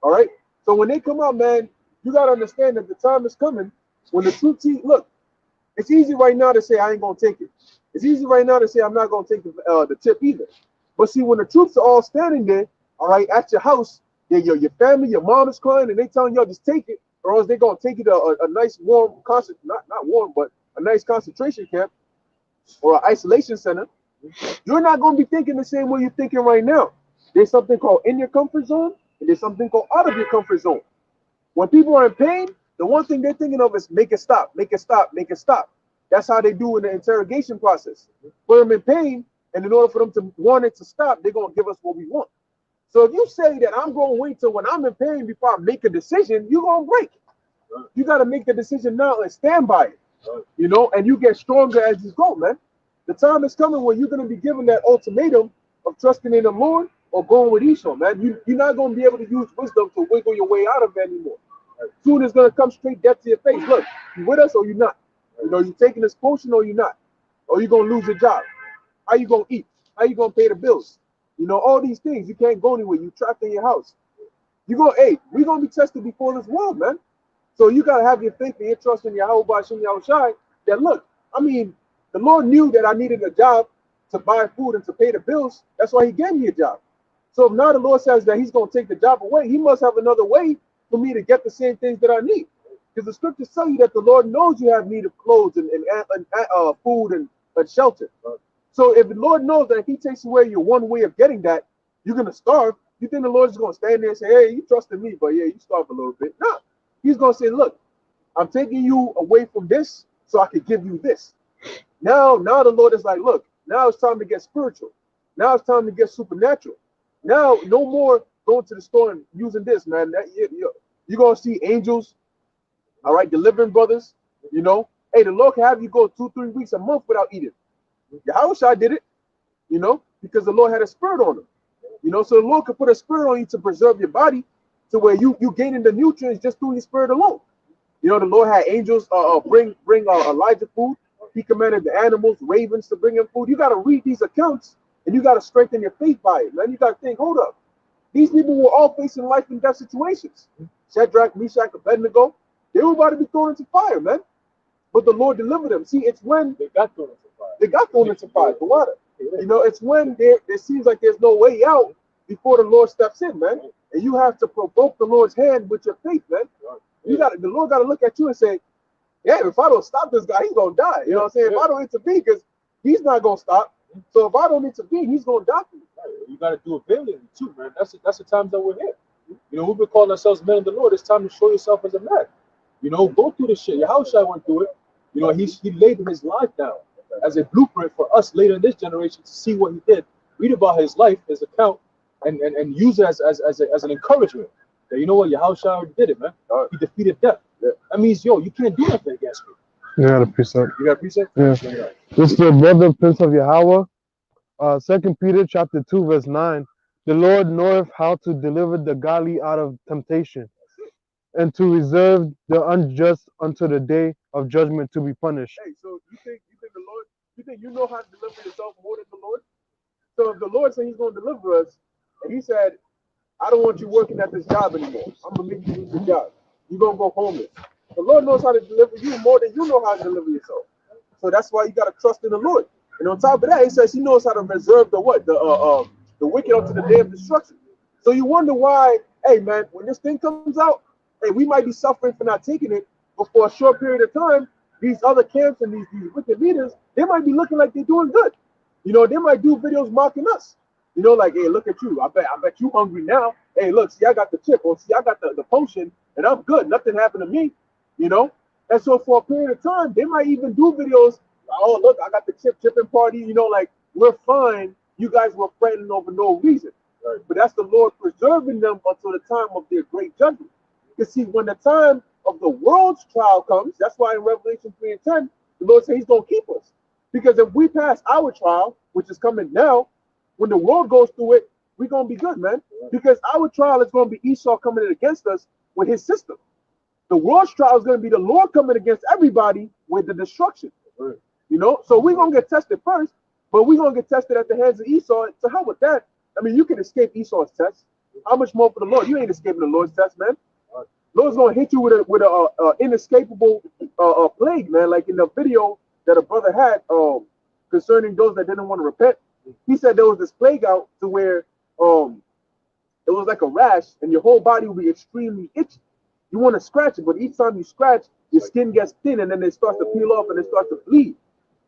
All right. So when they come out, man, you gotta understand that the time is coming when the true team. Look, it's easy right now to say I ain't gonna take it. It's easy right now to say I'm not going to take the tip either. But see, when the troops are all standing there, all right, at your house, your family, your mom is crying, and they telling y'all just take it, or else they're going to take you to a nice warm, not warm, but a nice concentration camp or an isolation center. You're not going to be thinking the same way you're thinking right now. There's something called in your comfort zone, and there's something called out of your comfort zone. When people are in pain, the one thing they're thinking of is make it stop, make it stop, make it stop. That's how they do in the interrogation process. Put them in pain, and in order for them to want it to stop, they're going to give us what we want. So if you say that I'm going to wait till when I'm in pain before I make a decision, you're going to break. You got to make the decision now and stand by it, you know, and you get stronger as you go, man. The time is coming when you're going to be given that ultimatum of trusting in the Lord or going with Esau, man. You're not going to be able to use wisdom to wiggle your way out of it anymore. Soon it's going to come straight death to your face. Look, you with us or you not? You know, you taking this potion or you not? Or you going to lose your job? How you going to eat? How you going to pay the bills? You know, all these things. You can't go anywhere. You trapped in your house. We're going to be tested before this world, man. So you got to have your faith and your trust in Yahweh Shem Yahushai that, look, I mean, the Lord knew that I needed a job to buy food and to pay the bills. That's why he gave me a job. So if now the Lord says that he's going to take the job away, he must have another way for me to get the same things that I need. Because the scriptures tell you that the Lord knows you have need of clothes and food and shelter. So if the Lord knows that if he takes away your one way of getting that, you're going to starve, you think the Lord is going to stand there and say, hey, you trusted me, but yeah, you starve a little bit. No, he's going to say, look, I'm taking you away from this so I can give you this. Now the Lord is like, look, now it's time to get spiritual. Now it's time to get supernatural. Now, no more going to the store and using this, man. You're going to see angels, all right, delivering brothers, you know. Hey, the Lord can have you go 2-3 weeks, a month without eating. Yahushua did it, you know, because the Lord had a spirit on him. You know, so the Lord could put a spirit on you to preserve your body to where you gaining the nutrients just through your spirit alone. You know, the Lord had angels bring Elijah food. He commanded the animals, ravens, to bring him food. You got to read these accounts and you got to strengthen your faith by it, man. You got to think, hold up. These people were all facing life and death situations. Shadrach, Meshach, Abednego, they were about to be thrown into fire, man. But the Lord delivered them. See, it's when They got thrown into fire. they got thrown into fire, the water. You know, it's when it seems like there's no way out before the Lord steps in, man. And you have to provoke the Lord's hand with your faith, man. The Lord got to look at you and say, yeah, if I don't stop this guy, he's going to die. You know what I'm saying? If I don't intervene, because he's not going to stop. So if I don't intervene, he's going to die for me. You got to do it valiantly too, man. That's the times that we're here. You know, we've been calling ourselves men of the Lord. It's time to show yourself as a man. You know, go through this shit. Yahushua went through it. You know, he laid his life down as a blueprint for us later in this generation to see what he did. Read about his life, his account, and use it as an encouragement. that you know what, Yahushua already did it, man. He defeated death. That means, yo, you can't do nothing against me. You got a precept. You got a precept? Yeah. This is the brother Prince of Yahweh. 2 Peter chapter 2 verse 9. The Lord knoweth how to deliver the godly out of temptation, and to reserve the unjust unto the day of judgment to be punished. Hey, so you think the Lord, you think you know how to deliver yourself more than the Lord? So if the Lord said he's going to deliver us, and he said, I don't want you working at this job anymore. I'm going to make you lose your job. You're going to go homeless. The Lord knows how to deliver you more than you know how to deliver yourself. So that's why you got to trust in the Lord. And on top of that, he says he knows how to reserve the what? The wicked unto the day of destruction. So you wonder why, hey man, when this thing comes out, hey, we might be suffering for not taking it, but for a short period of time, these other camps and these wicked leaders, they might be looking like they're doing good. You know, they might do videos mocking us. You know, like, hey, look at you. I bet you hungry now. Hey, look, see, I got the chip, or see, I got the potion, and I'm good. Nothing happened to me. You know? And so for a period of time, they might even do videos. Oh, look, I got the chipping party. You know, like, we're fine. You guys were fretting over no reason. Right? But that's the Lord preserving them until the time of their great judgment. Because see, when the time of the world's trial comes, that's why in Revelation 3 and 10, the Lord says he's going to keep us. Because if we pass our trial, which is coming now, when the world goes through it, we're going to be good, man. Because our trial is going to be Esau coming in against us with his system. The world's trial is going to be the Lord coming against everybody with the destruction. Right. You know, so we're going to get tested first, but we're going to get tested at the hands of Esau. To hell with that. I mean, you can escape Esau's test. How much more for the Lord? You ain't escaping the Lord's test, man. Lord's going to hit you with a inescapable plague, man. Like in the video that a brother had concerning those that didn't want to repent. He said there was this plague out to where it was like a rash and your whole body will be extremely itchy. You want to scratch it, but each time you scratch, your skin gets thin and then it starts to peel off and it starts to bleed.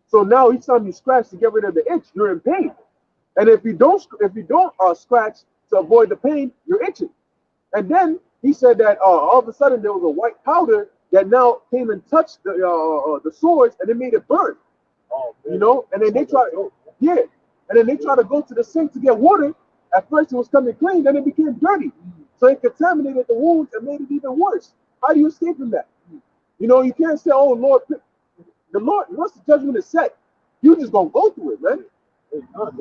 So now each time you scratch to get rid of the itch, you're in pain. And if you don't scratch to avoid the pain, you're itching. And then he said that all of a sudden there was a white powder that now came and touched the sores and it made it burn. Oh, you know, and then they try, and then they try to go to the sink to get water. At first it was coming clean, then it became dirty. So it contaminated the wounds and made it even worse. How do you escape from that? You know, you can't say, oh Lord, the Lord, once the judgment is set, you just gonna go through it, man.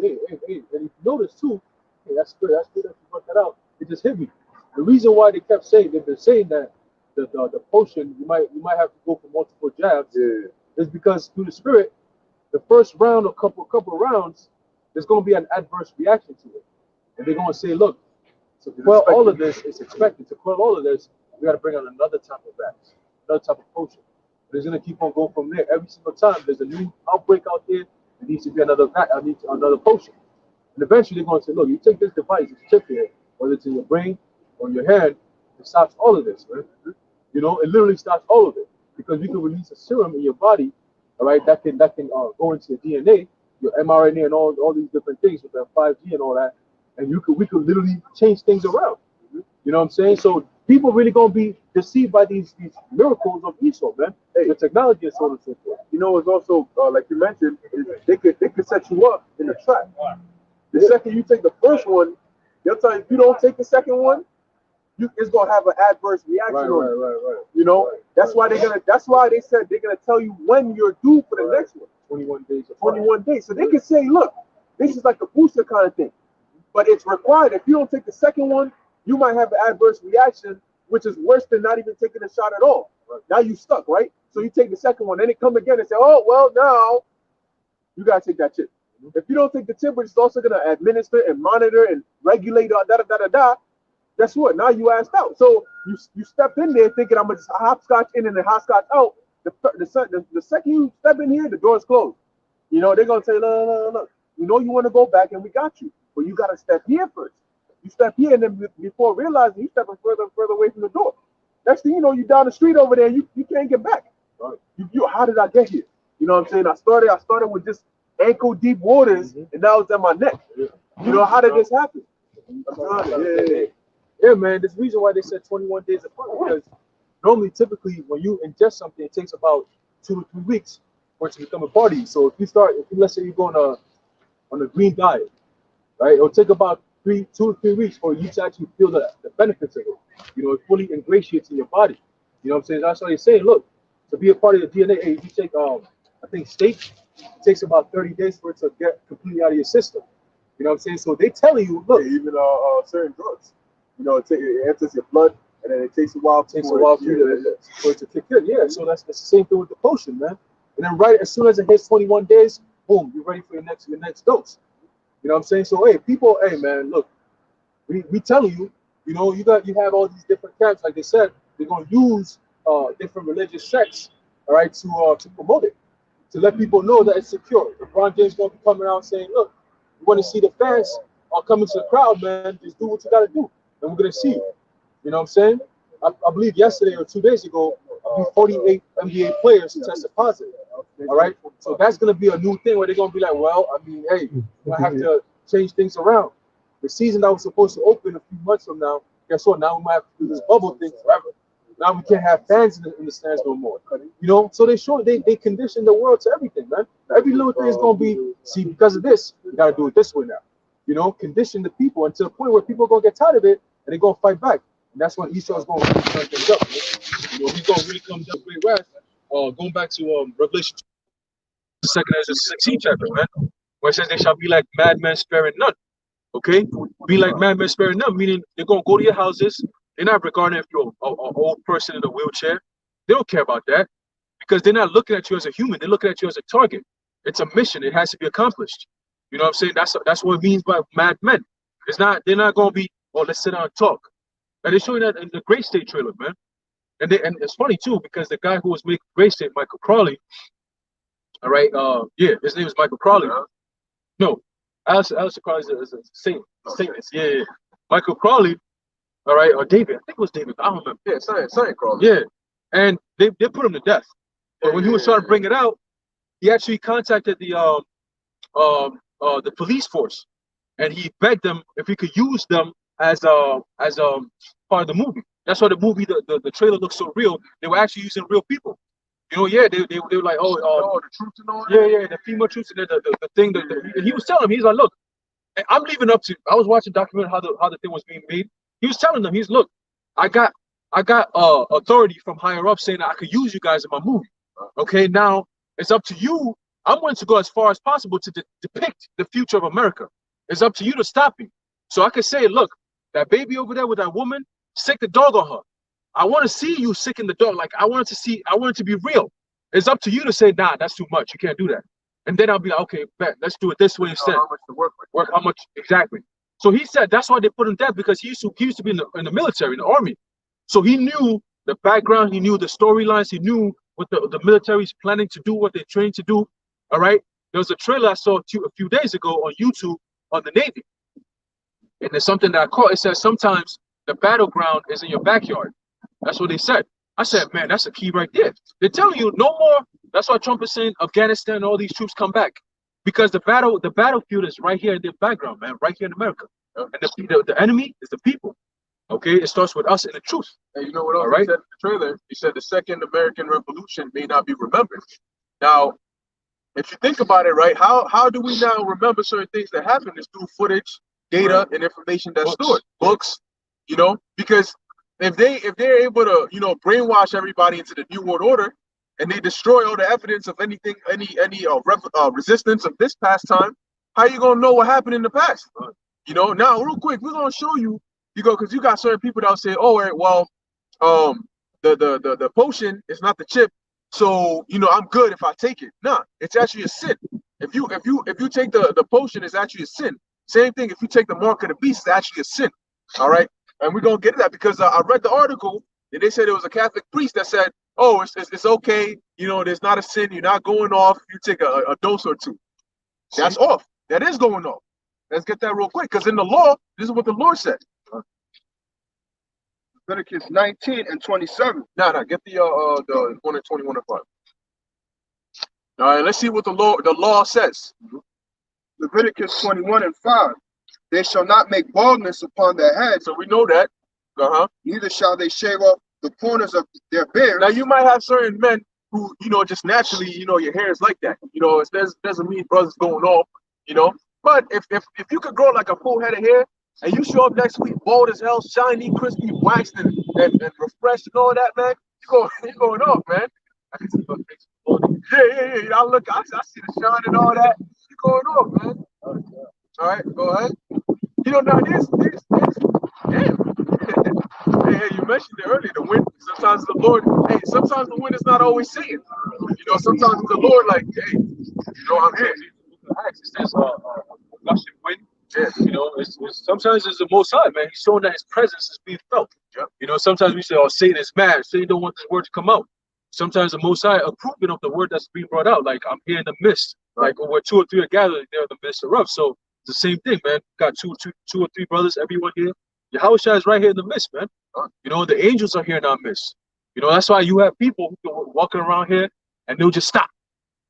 Hey, and if you notice too, hey, that's good that you brought that out. It just hit me. The reason why they've been saying that the potion you might have to go for multiple jabs is because through the spirit, the first round or couple rounds, there's going to be an adverse reaction to it, and they're going to say, look, to quell all of this, it's expected to quell all of this. We got to bring out another type of vax, another type of potion. But it's going to keep on going from there. Every single time there's a new outbreak out there, there needs to be another potion. And eventually they're going to say, look, you take this device, this chip here, whether it's in your brain or in your hand, it stops all of this, man. You know, it literally stops all of it because we can release a serum in your body, all right, that can go into your DNA, your mRNA, and all these different things with that 5G and all that, and we could literally change things around. You know what I'm saying? So people really gonna be deceived by these miracles of Esau, man. Hey, the technology and so on and so forth. You know, it's also like you mentioned, they could set you up in a trap. The second you take the first one, they'll tell you if you don't take the second one, it's gonna have an adverse reaction on it. Right. You know, that's why they said they're gonna tell you when you're due for the next one. 21 days. 21 days. So they can say, look, this is like a booster kind of thing. But it's required. If you don't take the second one, you might have an adverse reaction, which is worse than not even taking a shot at all. Right. Now you stuck, right? So you take the second one, then it come again and say, oh, well, now you gotta take that chip. If you don't take the chip, it's also gonna administer and monitor and regulate, guess what? Now you asked out. So you stepped in there thinking I'm gonna just hopscotch in and then hopscotch out. The second you step in here, the door's closed. You know, they're gonna say, look, you know you want to go back and we got you. But you gotta step here first. You step here and then before realizing you stepping further and further away from the door. Next thing you know, you down the street over there, you can't get back. Right. How did I get here? You know what I'm saying? I started with just ankle deep waters and now it's at my neck. You know, how did this happen? Yeah, man. There's a reason why they said 21 days apart, because normally, typically, when you ingest something, it takes about 2 to 3 weeks for it to become a part of you. So if let's say you go on a green diet, right? It'll take about 2 to 3 weeks for you to actually feel the benefits of it. You know, it fully ingratiates in your body. You know what I'm saying? That's why they say, look, to be a part of the DNA, hey, if you take I think steak, it takes about 30 days for it to get completely out of your system. You know what I'm saying? So they telling you, look, even certain drugs. You know, it enters your blood, and then it takes a while. For it to kick in. Yeah, so that's the same thing with the potion, man. And then right as soon as it hits 21 days, boom, you're ready for your next dose. You know what I'm saying? So hey, people, hey man, look, we telling you, you know, you have all these different camps, like they said, they're gonna use different religious sects, all right, to promote it, to let people know that it's secure. LeBron James gonna be coming out saying, look, you want to see the fans all coming to the crowd, man, just do what you gotta do, and we're gonna see you. You know what I'm saying? I believe yesterday or 2 days ago, 48 NBA players tested positive. All right, so that's gonna be a new thing where they're gonna be like, well, I mean, hey, I have to change things around. The season that was supposed to open a few months from now, guess what? Now we might have to do this bubble thing forever. Now we can't have fans in the stands no more. You know, so they condition the world to everything, man. Every little thing is gonna be, see, because of this, we gotta do it this way now. You know, condition the people until the point where people are gonna get tired of it and they're gonna fight back. And that's when Esau's gonna really turn things up. Man. You know, he's gonna really come down great wrath. Going back to Revelation, the second Ezra 16 chapter, man, where it says they shall be like madmen sparing none. Okay, be like madmen sparing none, meaning they're gonna go to your houses. They're not regarding if you're an old person in a wheelchair. They don't care about that because they're not looking at you as a human. They're looking at you as a target. It's a mission. It has to be accomplished. You know what I'm saying? That's what it means by madmen. It's not. They're not gonna be. Oh, let's sit down and talk. And they're showing that in the Great State trailer, man. And it's funny too because the guy who was making Great State, Michael Crawley. All right. Yeah, his name is Michael Crawley. No, Alistair Crawley is a Satanist. Yeah. Michael Crawley. All right, or David. I think it was David. I don't remember. Yeah, Science Crawley. Yeah, and they put him to death. But when he was trying to bring it out, he actually contacted the police force, and he begged them if he could use them as part of the movie. That's why the movie, the trailer looks so real. They were actually using real people. You know, yeah, they were like, the troops and all that. Yeah, the female troops and the thing that he was telling them. He's like, look, I'm leaving up to. I was watching a documentary how the thing was being made. He was telling them, look, I got authority from higher up saying that I could use you guys in my movie. Okay, now it's up to you. I'm going to go as far as possible to depict the future of America. It's up to you to stop me. So I could say, look, that baby over there with that woman, sick the dog on her. I want to see you sicking the dog. Like I want it to be real. It's up to you to say, nah, that's too much. You can't do that. And then I'll be like, okay, bet, let's do it this way instead. How much to work with? How much exactly? So he said that's why they put him dead because he used to be in the military, in the army. So he knew the background, he knew the storylines, he knew what the military is planning to do, what they're trained to do. All right. There was a trailer I saw a few days ago on YouTube on the Navy. And there's something that I caught. It says sometimes the battleground is in your backyard. That's what they said. I said, man, that's a key right there. They're telling you no more. That's why Trump is saying Afghanistan and all these troops come back. Because the battlefield is right here in their background, man, right here in America. And the enemy is the people. Okay, it starts with us and the truth. And you know what else he said in the trailer? He said the Second American Revolution may not be remembered. Now, if you think about it, right, how do we now remember certain things that happened? Is through footage, data, and information that's stored. Books, you know, because if they're able to, you know, brainwash everybody into the New World Order, and they destroy all the evidence of anything, any resistance of this past time, how you gonna know what happened in the past? You know, now real quick, we're gonna show you, because you got certain people that'll say, oh, well, the potion is not the chip, so you know I'm good if I take it. Nah, it's actually a sin. If you take the potion, it's actually a sin. Same thing if you take the mark of the beast, it's actually a sin. All right, and we're gonna get to that because I read the article and they said it was a Catholic priest that said, oh, it's okay, you know, there's not a sin, you're not going off, you take a dose or two. That's off. That is going off. Let's get that real quick, because in the law, this is what the Lord said. Leviticus 19 and 27. Nah, get the 1 and 21 and 5. All right, let's see what the law says. Leviticus 21 and 5. They shall not make baldness upon their heads. So we know that. Neither shall they shave off the corners of their beards. Now you might have certain men who, you know, just naturally, you know, your hair is like that. You know, it doesn't mean brothers going off, you know. But if you could grow like a full head of hair, and you show up next week bald as hell, shiny, crispy, waxed, and refreshed and all that, man, you going off, man. I can see my face. Yeah. I look, I see the shine and all that. You going off, man. All right, go ahead. You know, now this, damn. Hey, you mentioned it earlier, the wind. Sometimes the Lord, sometimes the wind is not always saying. You know, sometimes the Lord, like, hey, you know, I'm here. It says, rushing wind. Yeah. You know, sometimes it's the Most High, man. He's showing that His presence is being felt. Yep. You know, sometimes we say, oh, Satan is mad. Satan don't want this word to come out. Sometimes the Most High approving of the word that's being brought out. Like, I'm here in the midst. Right. Like, where 2 or 3 are gathered, they're in the midst of. So it's the same thing, man. Got two or three brothers, everyone here. Yahushua is right here in the midst, man. You know, the angels are here in our midst. You know, that's why you have people walking around here and they'll just stop.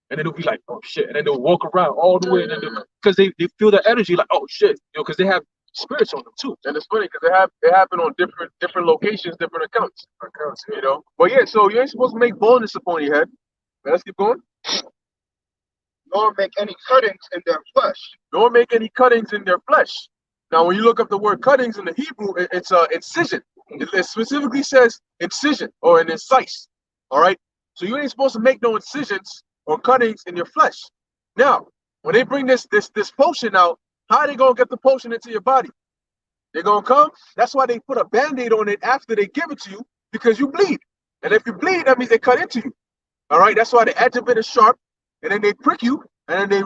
And then they'll be like, oh shit. And then they'll walk around all the way. And then because they feel the energy like, oh shit. You know, because they have spirits on them too. And it's funny because they happen on different locations, different accounts. You know. But yeah, so you ain't supposed to make boldness upon your head. Let's keep going. Nor make any cuttings in their flesh. Nor make any cuttings in their flesh. Now, when you look up the word cuttings in the Hebrew, it's incision. It specifically says incision or an incise. All right. So you ain't supposed to make no incisions or cuttings in your flesh. Now, when they bring this potion out, how are they gonna get the potion into your body? They're gonna come. That's why they put a band-aid on it after they give it to you, because you bleed. And if you bleed, that means they cut into you. All right. That's why the edge of it is sharp, and then they prick you, and then they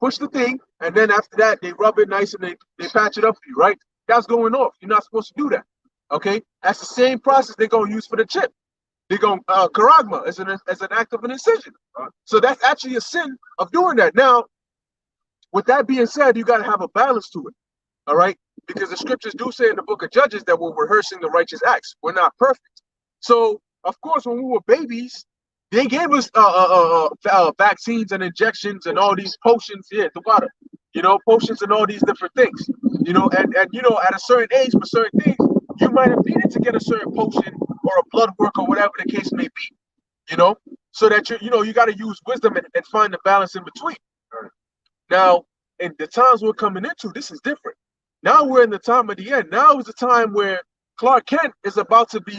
push the thing, and then after that they rub it nice and they patch it up for you, right? That's going off. You're not supposed to do that. Okay, that's the same process they're gonna use for the chip. They're gonna charagma as an act of an incision. So that's actually a sin of doing that. Now, with that being said, you gotta have a balance to it. All right, because the scriptures do say in the book of Judges that we're rehearsing the righteous acts. We're not perfect. So of course, when we were babies, they gave us vaccines and injections and all these potions. Yeah, the water, you know, potions and all these different things. You know, and you know, at a certain age for certain things, you might have needed to get a certain potion or a blood work or whatever the case may be. You know, so that you got to use wisdom and find the balance in between. Now, in the times we're coming into, this is different. Now we're in the time of the end. Now is the time where Clark Kent is about to be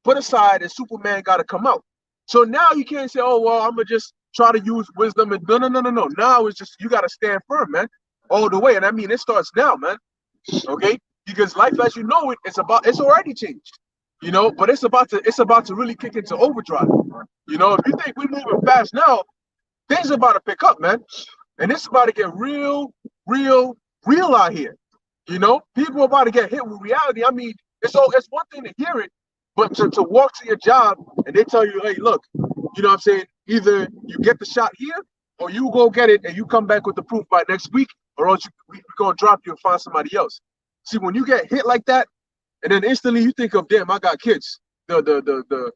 put aside and Superman got to come out. So now you can't say, oh, well, I'm going to just try to use wisdom. And no. Now it's just, you got to stand firm, man, all the way. And I mean, it starts now, man. Okay? Because life as you know it, it's already changed, you know, but it's about to really kick into overdrive. You know, if you think we're moving fast now, things are about to pick up, man. And it's about to get real out here. You know, people are about to get hit with reality. I mean, it's one thing to hear it, but to walk to your job and they tell you, hey, look, you know what I'm saying? Either you get the shot here or you go get it and you come back with the proof by next week, or else we're going to drop you and find somebody else. See, when you get hit like that, and then instantly you think of, damn, I got kids. The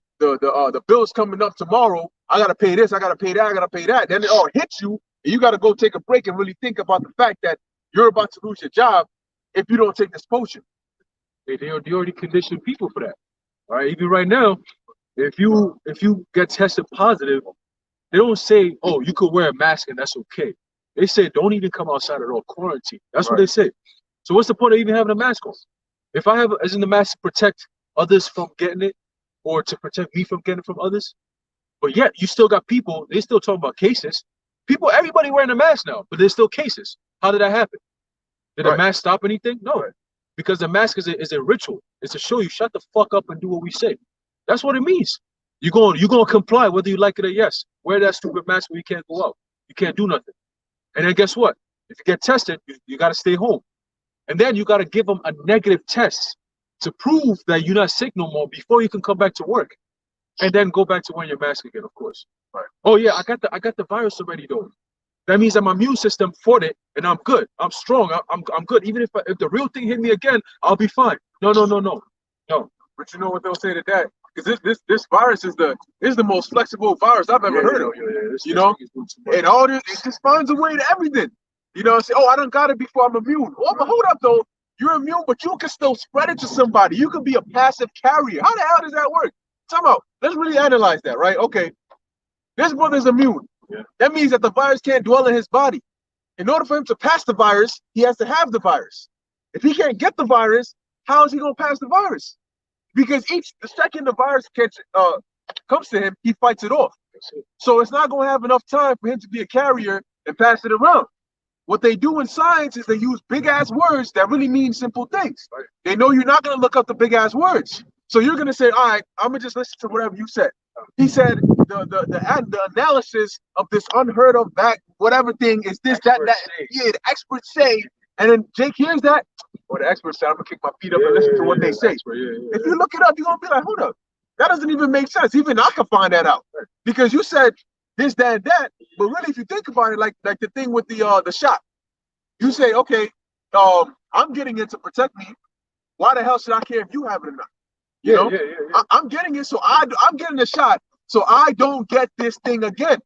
bill's coming up tomorrow. I got to pay this. I got to pay that. I got to pay that. Then it all hits you and you got to go take a break and really think about the fact that you're about to lose your job if you don't take this potion. They already conditioned people for that. All right, even right now, if you get tested positive, they don't say, oh, you could wear a mask and that's okay. They say don't even come outside at all, quarantine. That's right. What they say. So what's the point of even having a mask on? If I have, as in the mask to protect others from getting it, or to protect me from getting it from others, but yet you still got people, they still talking about cases. Everybody wearing a mask now, but there's still cases. How did that happen? Did the mask stop anything? No. Because the mask is a ritual. It's to show you, shut the fuck up and do what we say. That's what it means. You're gonna comply whether you like it or yes. Wear that stupid mask where you can't go out. You can't do nothing. And then guess what? If you get tested, you got to stay home. And then you got to give them a negative test to prove that you're not sick no more before you can come back to work. And then go back to wearing your mask again, of course. Right. Oh yeah, I got the virus already though. That means that my immune system fought it and I'm good. I'm strong. I'm good. Even if the real thing hit me again, I'll be fine. No. But you know what they'll say to that? Because this virus is the most flexible virus I've ever heard of. You know, and all this, it just finds a way to everything. You know, say, oh, I done got it before I'm immune. Oh, but hold up though, you're immune, but you can still spread it to somebody. You could be a passive carrier. How the hell does that work? Time out. Let's really analyze that, right? Okay, this brother's immune. Yeah. That means that the virus can't dwell in his body. In order for him to pass the virus, he has to have the virus. If he can't get the virus, how is he gonna pass the virus? Because the second the virus comes to him, he fights it off. So it's not gonna have enough time for him to be a carrier and pass it around. What they do in science is they use big ass words that really mean simple things. Right. They know you're not gonna look up the big ass words. So you're gonna say, all right, I'm gonna just listen to whatever you said. He said the analysis of this unheard of whatever thing is this, that. Yeah, the experts say, and then Jake hears that, or the experts say, I'm gonna kick my feet up and listen to what they say. If you look it up, you're gonna be like, hold up, that doesn't even make sense. Even I can find that out. Because you said this, that, and that, but really if you think about it, like the thing with the shot, you say, okay, I'm getting it to protect me. Why the hell should I care if you have it or not? You know, I'm getting it, so I'm getting the shot, so I don't get this thing again,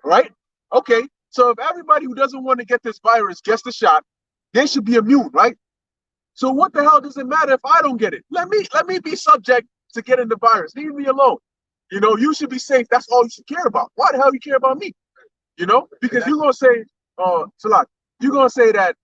right? Okay, so if everybody who doesn't want to get this virus gets the shot, they should be immune, right? So what the hell does it matter if I don't get it? Let me be subject to getting the virus. Leave me alone. You know, you should be safe. That's all you should care about. Why the hell you care about me? You know, because you're gonna say, Salat, you're gonna say that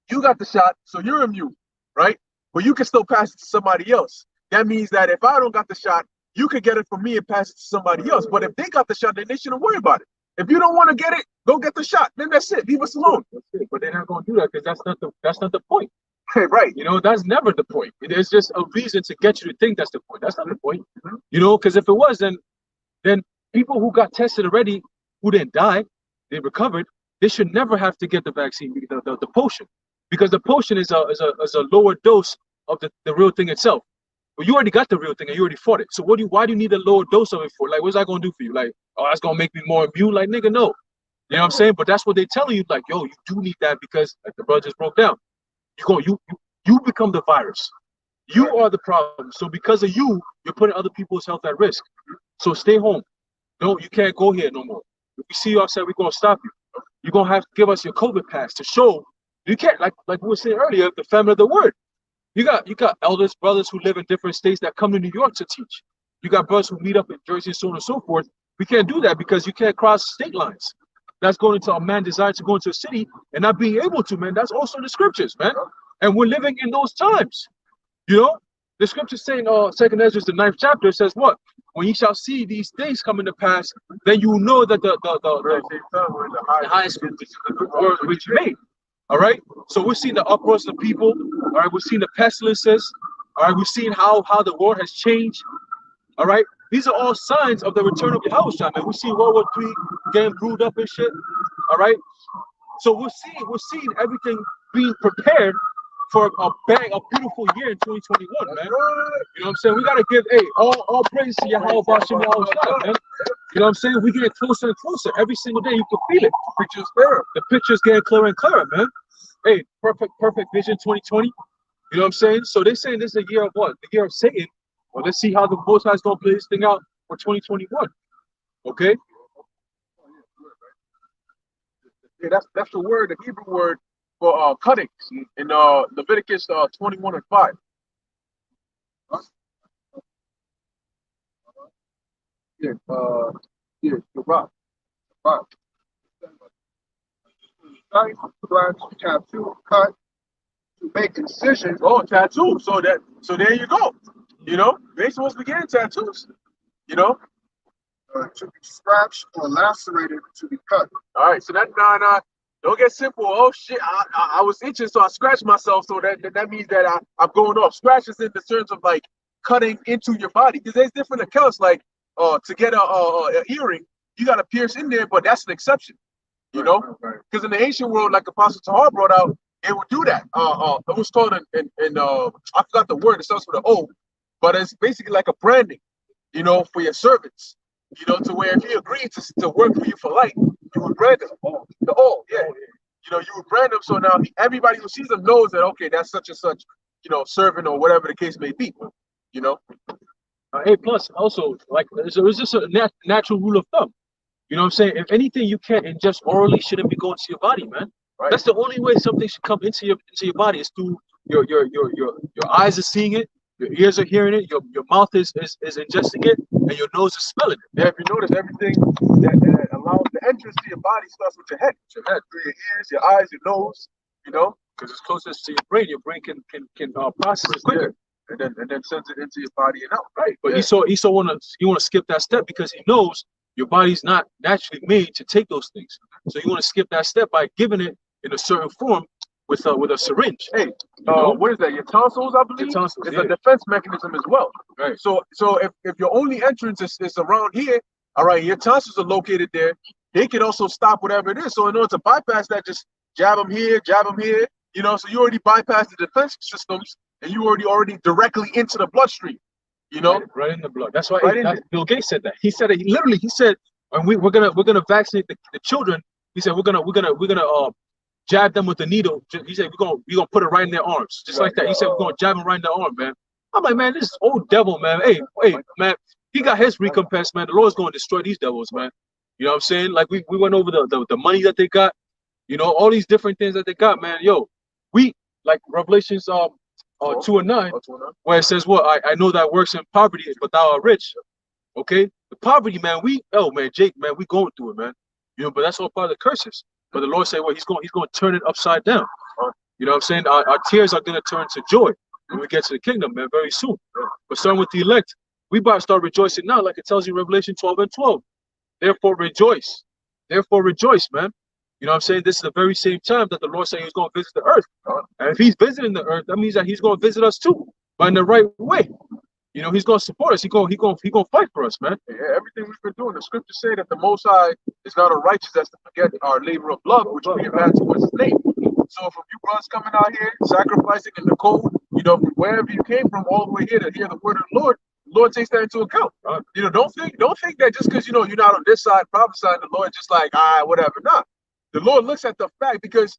you got the shot, so you're immune, right? But you can still pass it to somebody else. That means that if I don't got the shot, you could get it from me and pass it to somebody else. But if they got the shot, then they shouldn't worry about it. If you don't want to get it, go get the shot. Then that's it. Leave us alone. But they're not going to do that because that's not the point. Right. You know, that's never the point. There's just a reason to get you to think that's the point. That's not the point. You know, because if it was, then people who got tested already, who didn't die, they recovered, they should never have to get the vaccine, the potion. Because the potion is a lower dose of the real thing itself. But you already got the real thing and you already fought it. So why do you need a lower dose of it for? Like, what's that gonna do for you? Like, oh, that's gonna make me more immune? Like, nigga, no. You know what I'm saying? But that's what they telling you, like, yo, you do need that because like the brother just broke down. You become the virus. You are the problem. So because of you, you're putting other people's health at risk. So stay home. No, you can't go here no more. If we see you outside, we're gonna stop you. You're gonna have to give us your COVID pass to show you can't, like we were saying earlier, the family of the word. You got elders, brothers who live in different states that come to New York to teach. You got brothers who meet up in Jersey and so on and so forth. We can't do that because you can't cross state lines. That's going into a man's desire to go into a city and not being able to, man. That's also the scriptures, man. And we're living in those times. You know, the scripture saying, 2nd Ezra, the 9th chapter, says what? When you shall see these things coming to pass, then you will know that the highest word which you made. All right, so we're seeing the uproars of the people. All right, we're seeing the pestilences. All right, we're seeing how the world has changed. All right, these are all signs of the return of Yahushua, man. We're seeing World War III getting brewed up and shit. All right, so we're seeing everything being prepared for a beautiful year in 2021, man. You know what I'm saying? We gotta give all praise to Yahweh Bashem Yahushua, man. You know what I'm saying? We get closer and closer every single day. You can feel it. The picture's clearer. The picture's getting clearer and clearer, man. Hey, perfect vision 2020. You know what I'm saying? So they're saying this is a year of what? The year of Satan. Well, let's see how the Most High is gonna play this thing out for 2021. Okay? Yeah, that's the word, the Hebrew word for cutting in Leviticus 21 and 5. You're right. Right. Tattoo, cut, to make incisions. Oh, tattoo. So there you go. You know, they supposed to be getting tattoos. You know, To be scratched or lacerated, to be cut. all right. So that don't get simple. Oh shit, I was itching, so I scratched myself. So that means that I'm going off. Scratches in the terms of like cutting into your body, because there's different accounts. Like to get a earring, you got to pierce in there, but that's an exception. You know, because in the ancient world, like Apostle Tahar brought out, it would do that. It was called in I forgot the word. It starts with an O, but it's basically like a branding. You know, for your servants. You know, to where if he agreed to work for you for life, you would brand them. The O, yeah. You know, you would brand them, so now everybody who sees them knows that okay, that's such and such, you know, servant or whatever the case may be. You know. Hey, plus also like it's just a natural rule of thumb. You know what I'm saying? If anything you can't ingest orally, shouldn't be going to your body, man. Right. That's the only way something should come into your body is through your eyes are seeing it, your ears are hearing it, your mouth is ingesting it, and your nose is smelling it. Yeah, if you notice, everything that allows the entrance to your body starts with your head. Your head, through your ears, your eyes, your nose. You know, because it's closest to your brain. Your brain can process it quicker, and then sends it into your body and out. right? But Esau wanna skip that step because he knows your body's not naturally made to take those things. So you want to skip that step by giving it in a certain form with a syringe. Hey, what is that? Your tonsils, I believe. Your tonsils, it's a defense mechanism as well. Right. So if your only entrance is around here, all right, your tonsils are located there. They can also stop whatever it is. So in order to bypass that, just jab them here. You know, so you already bypassed the defense systems, and you already directly into the bloodstream. You know, right in the blood. That's why Bill Gates said that. He said it. He said, and we're gonna vaccinate the children. He said we're gonna jab them with the needle. He said we're gonna put it right in their arms, just like that. He said we're gonna jab them right in their arm, man. I'm like, man, this old devil, man. Hey, man, he got his recompense, man. The Lord's gonna destroy these devils, man. You know what I'm saying? Like we went over the money that they got, you know, all these different things that they got, man. Yo, we like Revelations 2:9, where it says what? I know that works in poverty, but thou art rich. Okay? The poverty, man, Jake, man, we going through it, man. You know, but that's all part of the curses. But the Lord said, well, he's going to turn it upside down. You know what I'm saying? Our tears are going to turn to joy when we get to the kingdom, man, very soon. But starting with the elect, we about to start rejoicing now, like it tells you in Revelation 12:12. Therefore rejoice, man. You know what I'm saying? This is the very same time that the Lord said he's going to visit the earth. And if he's visiting the earth, that means that he's going to visit us too, but in the right way. You know, he's going to support us. He's going to fight for us, man. Yeah, everything we've been doing. The scriptures say that the Most High is not unrighteous as to forget our labor of love, which we have had towards his name. So from you brothers coming out here, sacrificing in the cold, you know, from wherever you came from all the way here to hear the word of the Lord takes that into account. You know, don't think that just because, you know, you're not on this side prophesying, the Lord just like, whatever. Nah. The Lord looks at the fact, because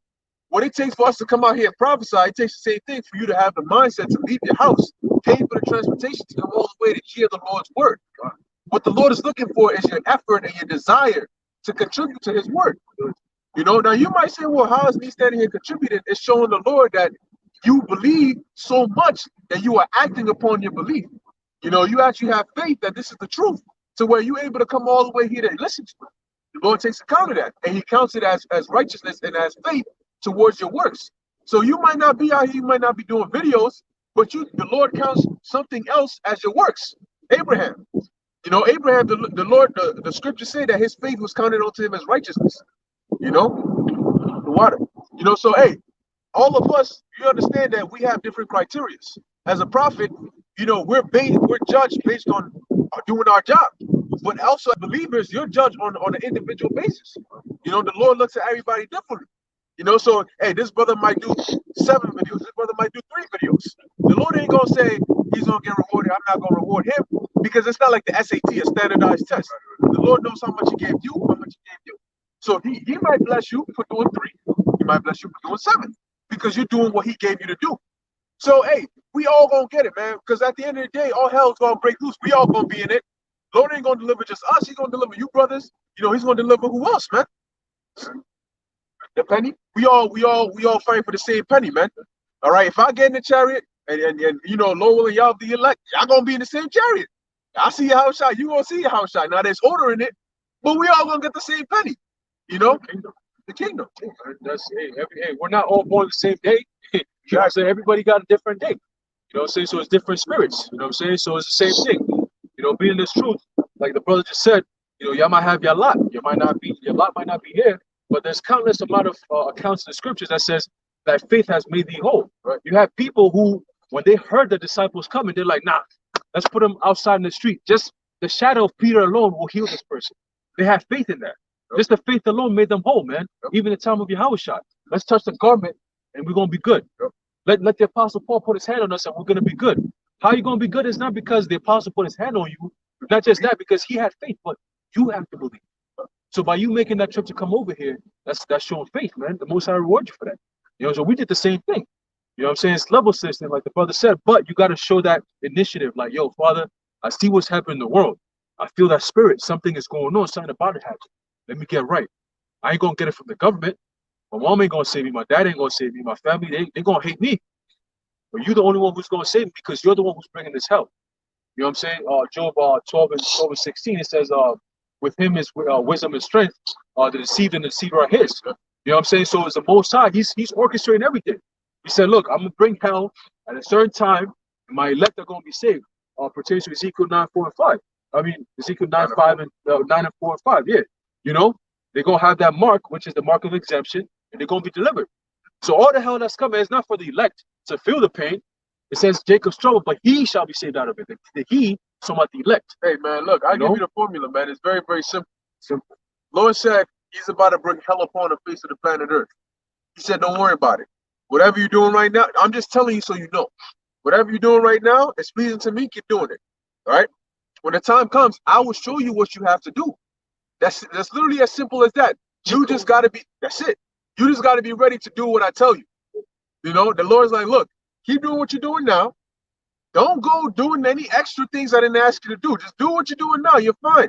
what it takes for us to come out here and prophesy, it takes the same thing for you to have the mindset to leave your house, pay for the transportation to come all the way to hear the Lord's word. What the Lord is looking for is your effort and your desire to contribute to his word. You know, now you might say, well, how is me standing here contributing? It's showing the Lord that you believe so much that you are acting upon your belief. You know, you actually have faith that this is the truth, to where you're able to come all the way here to listen to it. The Lord takes account of that, and he counts it as righteousness and as faith towards your works. So you might not be out here, you might not be doing videos, but the Lord counts something else as your works. Abraham, you know, Abraham, the Lord, the scriptures say that his faith was counted onto him as righteousness. You know, the water. You know, so hey, all of us, you understand that we have different criteria. As a prophet, you know, we're judged based on doing our job. But also as believers, you're judged on an individual basis. You know, the Lord looks at everybody differently. You know, so hey, this brother might do 7 videos, this brother might do 3 videos. The Lord ain't gonna say he's gonna get rewarded, I'm not gonna reward him, because it's not like the SAT, a standardized test. The Lord knows how much he gave you, how much he gave you. So he might bless you for doing 3, he might bless you for doing 7, because you're doing what he gave you to do. So hey, we all gonna get it, man, because at the end of the day, all hell's gonna break loose. We all gonna be in it. Lord ain't gonna deliver just us, he's gonna deliver you brothers. You know, he's gonna deliver who else, man? The penny. We all fighting for the same penny, man. All right. If I get in the chariot and you know, Lowell and y'all the elect, y'all gonna be in the same chariot. I see your house shot, you gonna see your house shot. Now there's order in it, but we all gonna get the same penny. You know, the kingdom. That's we're not all born the same day. You know what I'm saying? Everybody got a different day. You know what I'm saying? So it's different spirits. You know what I'm saying? So it's the same thing. You know, being this truth, like the brother just said, you know, y'all might have your lot. Your lot might not be here, but there's countless amount of accounts in the scriptures that says that faith has made thee whole. Right? You have people who, when they heard the disciples coming, they're like, nah, let's put them outside in the street. Just the shadow of Peter alone will heal this person. They have faith in that. Yep. Just the faith alone made them whole, man. Yep. Even the time of Yahushua. Let's touch the garment and we're going to be good. Yep. Let the apostle Paul put his hand on us and we're going to be good. How you going to be good is not because the apostle put his hand on you. Not just that, because he had faith, but you have to believe. So by you making that trip to come over here, that's showing faith, man. The Most High reward you for that. You know, so we did the same thing. You know what I'm saying? It's level system, like the brother said, but you got to show that initiative. Like, yo, Father, I see what's happening in the world. I feel that spirit. Something is going on. Something about it happened. Let me get right. I ain't going to get it from the government. My mom ain't going to save me. My dad ain't going to save me. My family, they going to hate me. But you're the only one who's going to save me, because you're the one who's bringing this help. You know what I'm saying? Job 12:16, it says, with him is wisdom and strength. The deceived and the deceiver are his. You know what I'm saying? So it's the Most High. He's orchestrating everything. He said, look, I'm gonna bring hell at a certain time, and my elect are gonna be saved. Pertains to Ezekiel 9, 4, and 5. I mean Ezekiel 9, 5 and 9 and 4 and 5. Yeah. You know, they're gonna have that mark, which is the mark of exemption, and they're gonna be delivered. So all the hell that's coming is not for the elect to feel the pain. It says Jacob's trouble, but he shall be saved out of it. The he, so about the elect. Hey man, look, I give you the formula, man. It's very, very simple. Lord said he's about to bring hell upon the face of the planet Earth. He said, don't worry about it. Whatever you're doing right now, I'm just telling you so you know. Whatever you're doing right now, it's pleasing to me, keep doing it. All right? When the time comes, I will show you what you have to do. That's literally as simple as that. You just got to be, that's it. You just got to be ready to do what I tell you. You know, the Lord's like, look, keep doing what you're doing now. Don't go doing any extra things I didn't ask you to do. Just do what you're doing now. You're fine.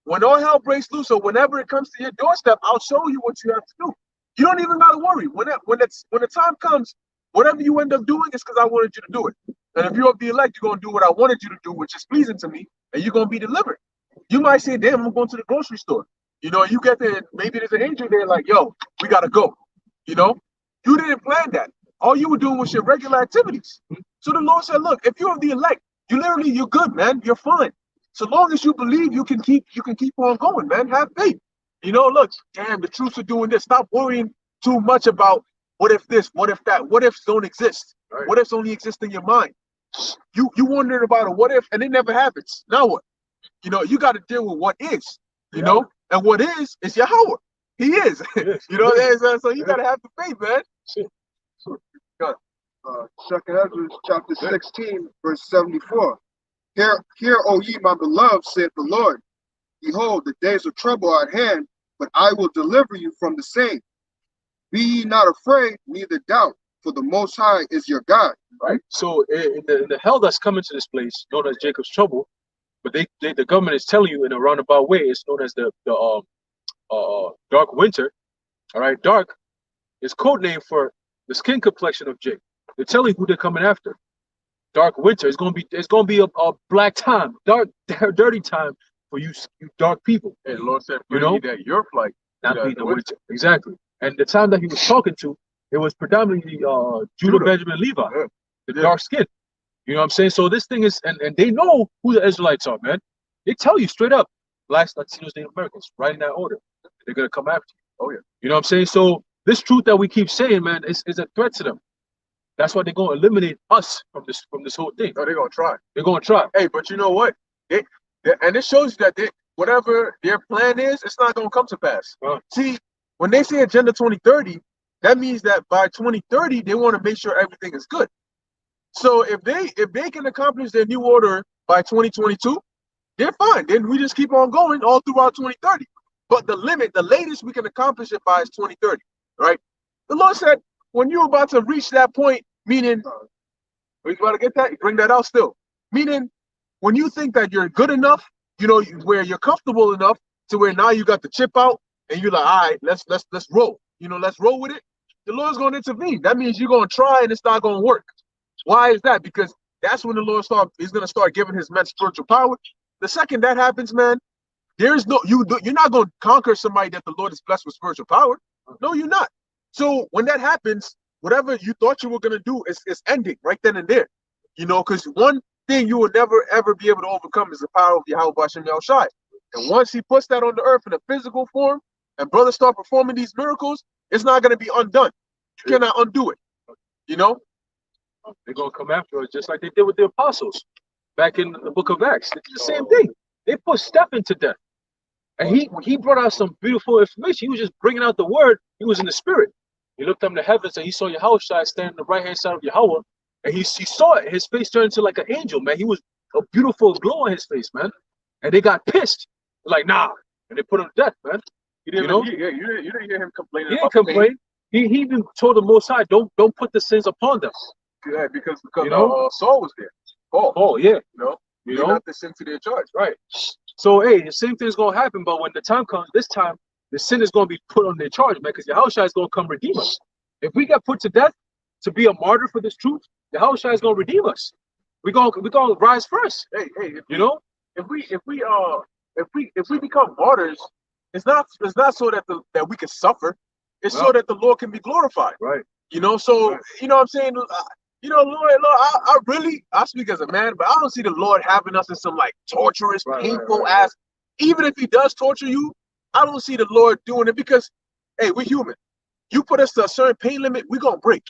When all hell breaks loose or whenever it comes to your doorstep, I'll show you what you have to do. You don't even got to worry. When the time comes, whatever you end up doing is because I wanted you to do it. And if you're of the elect, you're going to do what I wanted you to do, which is pleasing to me, and you're going to be delivered. You might say, damn, I'm going to the grocery store. You know, you get there, and maybe there's an angel there like, yo, we got to go. You know, you didn't plan that. All you were doing was your regular activities. So the Lord said, look, if you're of the elect, you're good, man. You're fine. So long as you believe, you can keep on going, man. Have faith. You know, look, damn, the troops are doing this. Stop worrying too much about what if this, what if that, what ifs don't exist. Right. What ifs only exist in your mind. You wondering about a what if, and it never happens. Now what? You know, you got to deal with what is. You know, and what is Yahweh. He is. You know, so you got to have the faith, man. Second Ezra chapter 16, verse 74. Hear, O ye my beloved, saith the Lord. Behold, the days of trouble are at hand, but I will deliver you from the same. Be ye not afraid, neither doubt, for the Most High is your God. Right. So in the hell that's coming to this place, known as Jacob's trouble, but the government is telling you in a roundabout way, it's known as the dark winter. All right, dark is code name for the skin complexion of Jacob. They're telling you who they're coming after. Dark winter is gonna be a black time, dark, dirty time for you dark people. And the Lord said, you know, that your flight, not be the winter. Exactly. And the time that he was talking to, it was predominantly Judah, Benjamin, Levi, the dark skin. You know what I'm saying? So this thing is, and they know who the Israelites are, man. They tell you straight up, blacks, Latinos, Native Americans, right in that order. They're gonna come after you. Oh yeah. You know what I'm saying? So this truth that we keep saying, man, is a threat to them. That's why they're gonna eliminate us from this whole thing. Oh, they're gonna try. They're gonna try. Hey, but you know what? And it shows you that whatever their plan is, it's not gonna come to pass. See, when they say Agenda 2030, that means that by 2030 they want to make sure everything is good. So if they can accomplish their new order by 2022, they're fine. Then we just keep on going all throughout 2030. But the latest we can accomplish it by is 2030, right? The Lord said, when you're about to reach that point, meaning, we about to get that, bring that out still. Meaning, when you think that you're good enough, you know, where you're comfortable enough to where now you got the chip out and you're like, all right, let's roll. You know, let's roll with it. The Lord's going to intervene. That means you're going to try and it's not going to work. Why is that? Because that's when the Lord is going to start giving his men spiritual power. The second that happens, man, you're not going to conquer somebody that the Lord is blessed with spiritual power. No, you're not. So when that happens, whatever you thought you were going to do is ending right then and there. You know, because one thing you will never, ever be able to overcome is the power of Yahweh Bashem Yahushai. And once he puts that on the earth in a physical form and brothers start performing these miracles, it's not going to be undone. You cannot undo it. You know? They're going to come after us just like they did with the apostles back in the book of Acts. They did the same thing. They put Stephen to death. And he brought out some beautiful information. He was just bringing out the word. He was in the spirit. He looked up in the heavens and he saw Yahweh standing on the right-hand side of Yahweh. And he saw it. His face turned into like an angel, man. He was a beautiful glow on his face, man. And they got pissed. They're like, nah. And they put him to death, man. You didn't hear him complaining. He didn't complain. He even told the Most High, don't put the sins upon them. Yeah, because you know, Saul was there. Paul, yeah. You know, not the sin to their charge. Right. So, hey, the same thing is going to happen, but when the time comes, this time, the sin is going to be put on their charge, man, because Yahushua is going to come redeem us. If we get put to death to be a martyr for this truth, Yahushua is going to redeem us. We're going to rise first. Hey, if we become martyrs, it's not so that we can suffer. It's so that the Lord can be glorified. Right. You know, so you know what I'm saying? You know, Lord, I speak as a man, but I don't see the Lord having us in some like torturous, painful ass. Even if he does torture you, I don't see the Lord doing it because, hey, we're human. You put us to a certain pain limit, we're gonna break.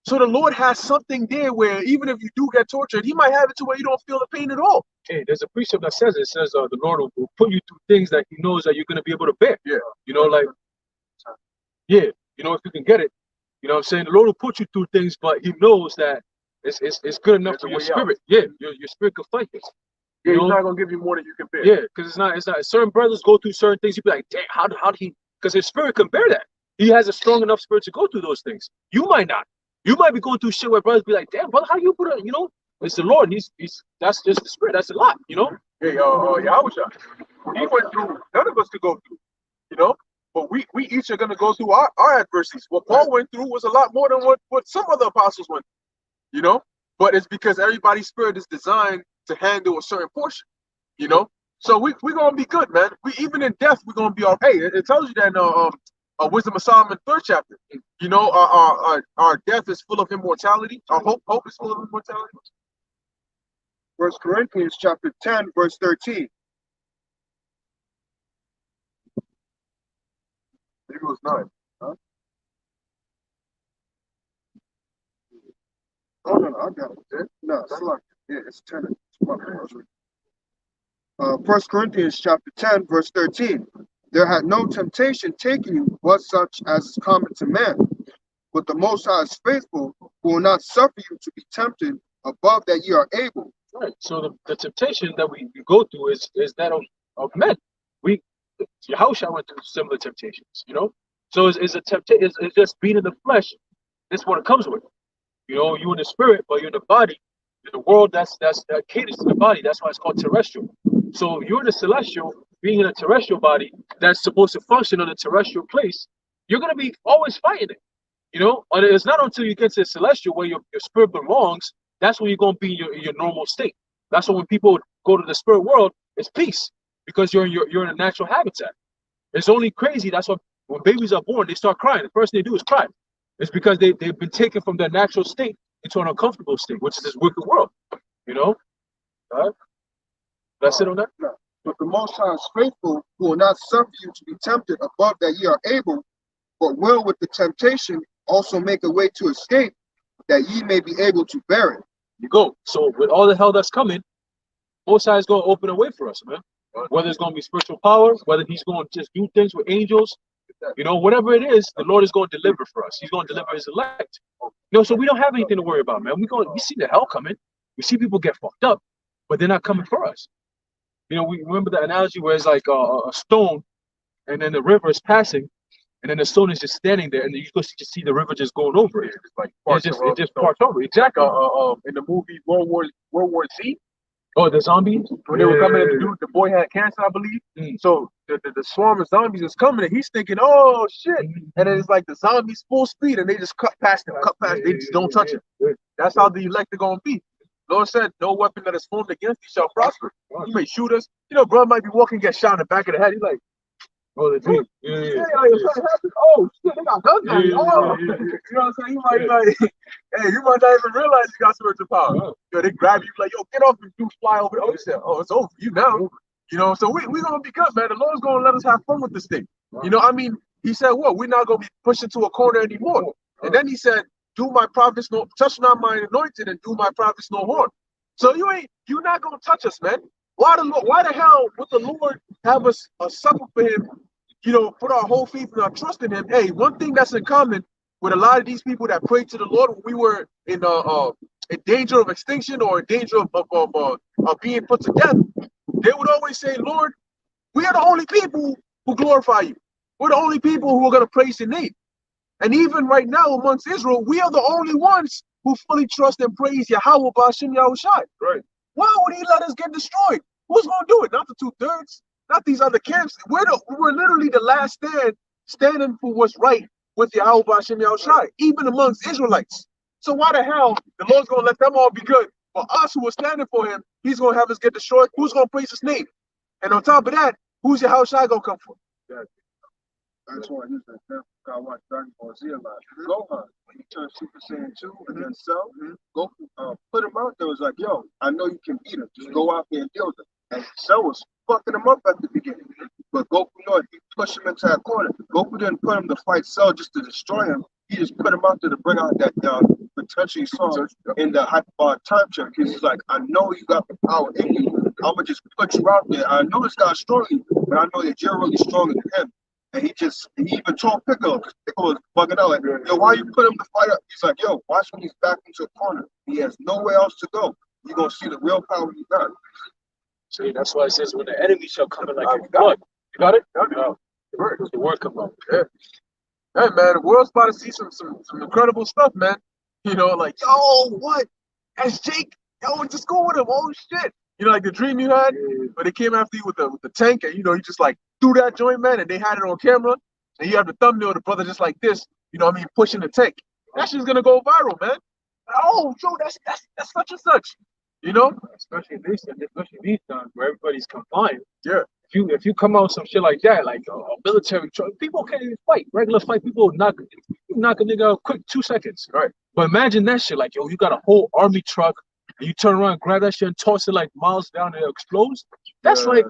So the Lord has something there where even if you do get tortured, he might have it to where you don't feel the pain at all. Hey, there's a precept that says the Lord will put you through things that he knows that you're gonna be able to bear. Yeah. You know, like if you can get it. You know what I'm saying? The Lord will put you through things, but he knows that it's good enough for your spirit. Yeah, your spirit can fight this. Yeah, he's not gonna give you more than you can bear. Yeah, because it's not certain brothers go through certain things, you be like, damn, how did he, because his spirit can bear that. He has a strong enough spirit to go through those things. You might not. You might be going through shit where brothers be like, damn, brother, how you put it, it's the Lord. That's just the spirit, that's a lot, Yeah, Yahweh, he went through, none of us could go through, but we each are gonna go through our adversities. What Paul went through was a lot more than what some other apostles went through, but it's because everybody's spirit is designed to handle a certain portion, so we're gonna be good, man. We even in death we're gonna be all right. Hey, it tells you that in Wisdom of Solomon 3rd chapter, our death is full of immortality, our hope is full of immortality. 1 Corinthians chapter 10, verse 13. Maybe it was 9. Huh? Oh, no, I got it. No, it's like, it's 10. It's 1 Corinthians chapter 10, verse 13. There had no temptation taken you but such as is common to man. But the Most High is faithful, who will not suffer you to be tempted above that ye are able. Right. So the temptation that we go through is that of men. Yahushua went through similar temptations, So it's a temptation. It's just being in the flesh. That's what it comes with. You in the spirit, but you're in the body. In the world, that caters to the body. That's why it's called terrestrial. So you're in a celestial, being in a terrestrial body that's supposed to function on a terrestrial place. You're gonna be always fighting it. And it's not until you get to the celestial where your spirit belongs. That's when you're gonna be in your normal state. That's when people go to the spirit world, it's peace because you're in a natural habitat. It's only crazy. That's why when babies are born, they start crying. The first thing they do is cry. It's because they've been taken from their natural state into an uncomfortable state, which is this wicked world. Right? That's it on that. No. But the Most High is faithful, who will not suffer you to be tempted above that ye are able, but will with the temptation also make a way to escape, that ye may be able to bear it. You go. So with all the hell that's coming, Most High is going to open a way for us, man. Whether it's going to be spiritual power, whether he's going to just do things with angels, whatever it is, the Lord is going to deliver for us. He's going to deliver his elect. So we don't have anything to worry about, man. We see the hell coming. We see people get fucked up, but they're not coming for us. We remember the analogy where it's like a stone, and then the river is passing, and then the stone is just standing there, and then you just see the river just going over it. It's like it just parts over. Exactly. In the movie World War Z. Oh, the zombies? When they were coming at the dude, the boy had cancer, I believe. So the swarm of zombies is coming, and he's thinking, oh shit. And then it's like the zombies full speed, and they just cut past him, they just don't touch him. That's how the elect are going to be. Lord said, no weapon that is formed against you shall prosper. You may shoot us. Brother might be walking, get shot in the back of the head. He's like, oh, the dream. Oh shit, they got guns on you. Oh, you know what I'm saying? You might not even realize you got spiritual power. They grab you like, yo, get off and you fly over. Oh, it's over for you now. So we're gonna be good, man. The Lord's gonna let us have fun with this thing. He said, what? We're not gonna be pushed into a corner anymore. And then he said, do my prophets no, touch not my anointed, and do my prophets no harm. So you're not gonna touch us, man. Why the hell would the Lord have us suffer for him? Put our whole faith and our trust in him. Hey, one thing that's in common with a lot of these people that prayed to the Lord when we were in danger of extinction or in danger of being put to death, they would always say, Lord, we are the only people who glorify you. We're the only people who are going to praise your name. And even right now amongst Israel, we are the only ones who fully trust and praise Yahweh B'Ashem Yahushai. Right. Why would he let us get destroyed? Who's going to do it? Not the 2/3, not these other camps. We're literally the last standing for what's right with Yahweh B'Ashem Yahushai, even amongst Israelites. So why the hell the Lord's going to let them all be good? For us who are standing for him, he's going to have us get destroyed. Who's going to praise his name? And on top of that, who's Yahushai going to come for? That's why he's the example. I watched Dragon Ball Z a lot. Gohan, when he turned Super Saiyan 2 and then Cell, Goku put him out there, was like, yo, I know you can beat him. Just go out there and deal with him. And Cell was fucking him up at the beginning. But Goku, no, he pushed him into that corner. Goku didn't put him to fight Cell just to destroy him. He just put him out there to bring out that potential he saw in the hyperbolic time check. He's like, I know you got the power in you. I'm going to just put you out there. I know this guy's stronger than you, but I know that you're really stronger than him. And he even told Piccolo, because Piccolo was bugging out, like, yo, why you put him to fight up? He's like, yo, watch when he's back into a corner. He has nowhere else to go. You're going to see the real power he got. See, that's why it says when the enemy shall come in like a flood. You got it? No. The word come up. Yeah. Hey, man, the world's about to see some incredible stuff, man. You know, like, yo, what? That's Jake. Yo, just go with him. Oh, shit. You know, like the dream you had, where they came after you with the tank, and, you know, you just, like, threw that joint, man, and they had it on camera, and you have the thumbnail of the brother just like this, you know what I mean, pushing the tank. That shit's gonna go viral, man. Oh, yo, that's such and such. You know? Especially these times where everybody's confined. Yeah. If you come out with some shit like that, like a military people can't even fight. Regular fight, people knock a nigga out quick 2 seconds. Right. But imagine that shit, like, yo, you got a whole army truck, and you turn around, grab that shit, and toss it like miles down, and it explodes. That's like,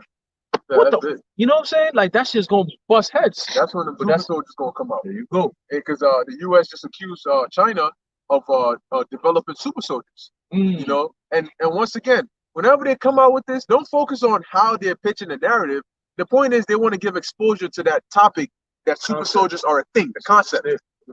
what the? You know what I'm saying? Like, that shit's gonna bust heads. That's when the super soldiers gonna come out. There you go. Because the U.S. just accused China of developing super soldiers. You know, and once again, whenever they come out with this, don't focus on how they're pitching the narrative. The point is they want to give exposure to that topic that super soldiers are a thing, the concept.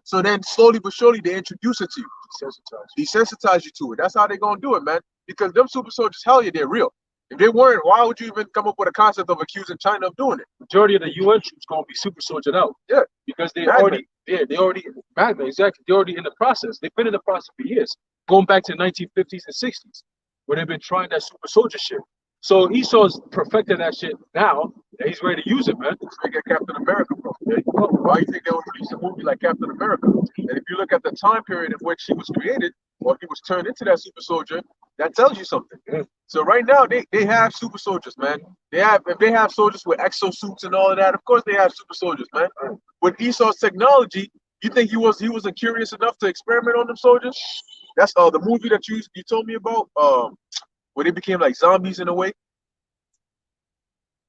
So then slowly but surely they introduce it to you, desensitize you to it. That's how they're gonna do it, man. Because them super soldiers, hell yeah, they're real. If they weren't, why would you even come up with a concept of accusing China of doing it? Majority of the UN troops gonna be super soldiered out. Yeah, because they already exactly. They're already in the process. They've been in the process for years, going back to the 1950s and 60s, where they've been trying that super soldier shit. So Esau's perfected that shit now, and he's ready to use it, man. They get Captain America, bro. Why do you think they would release a movie like Captain America? And if you look at the time period in which he was created, or he was turned into that super soldier, that tells you something. So right now they have super soldiers, man. If they have soldiers with exosuits and all of that, of course they have super soldiers, man. With Esau's technology, you think he wasn't curious enough to experiment on them soldiers? That's the movie that you told me about, where they became like zombies in a way.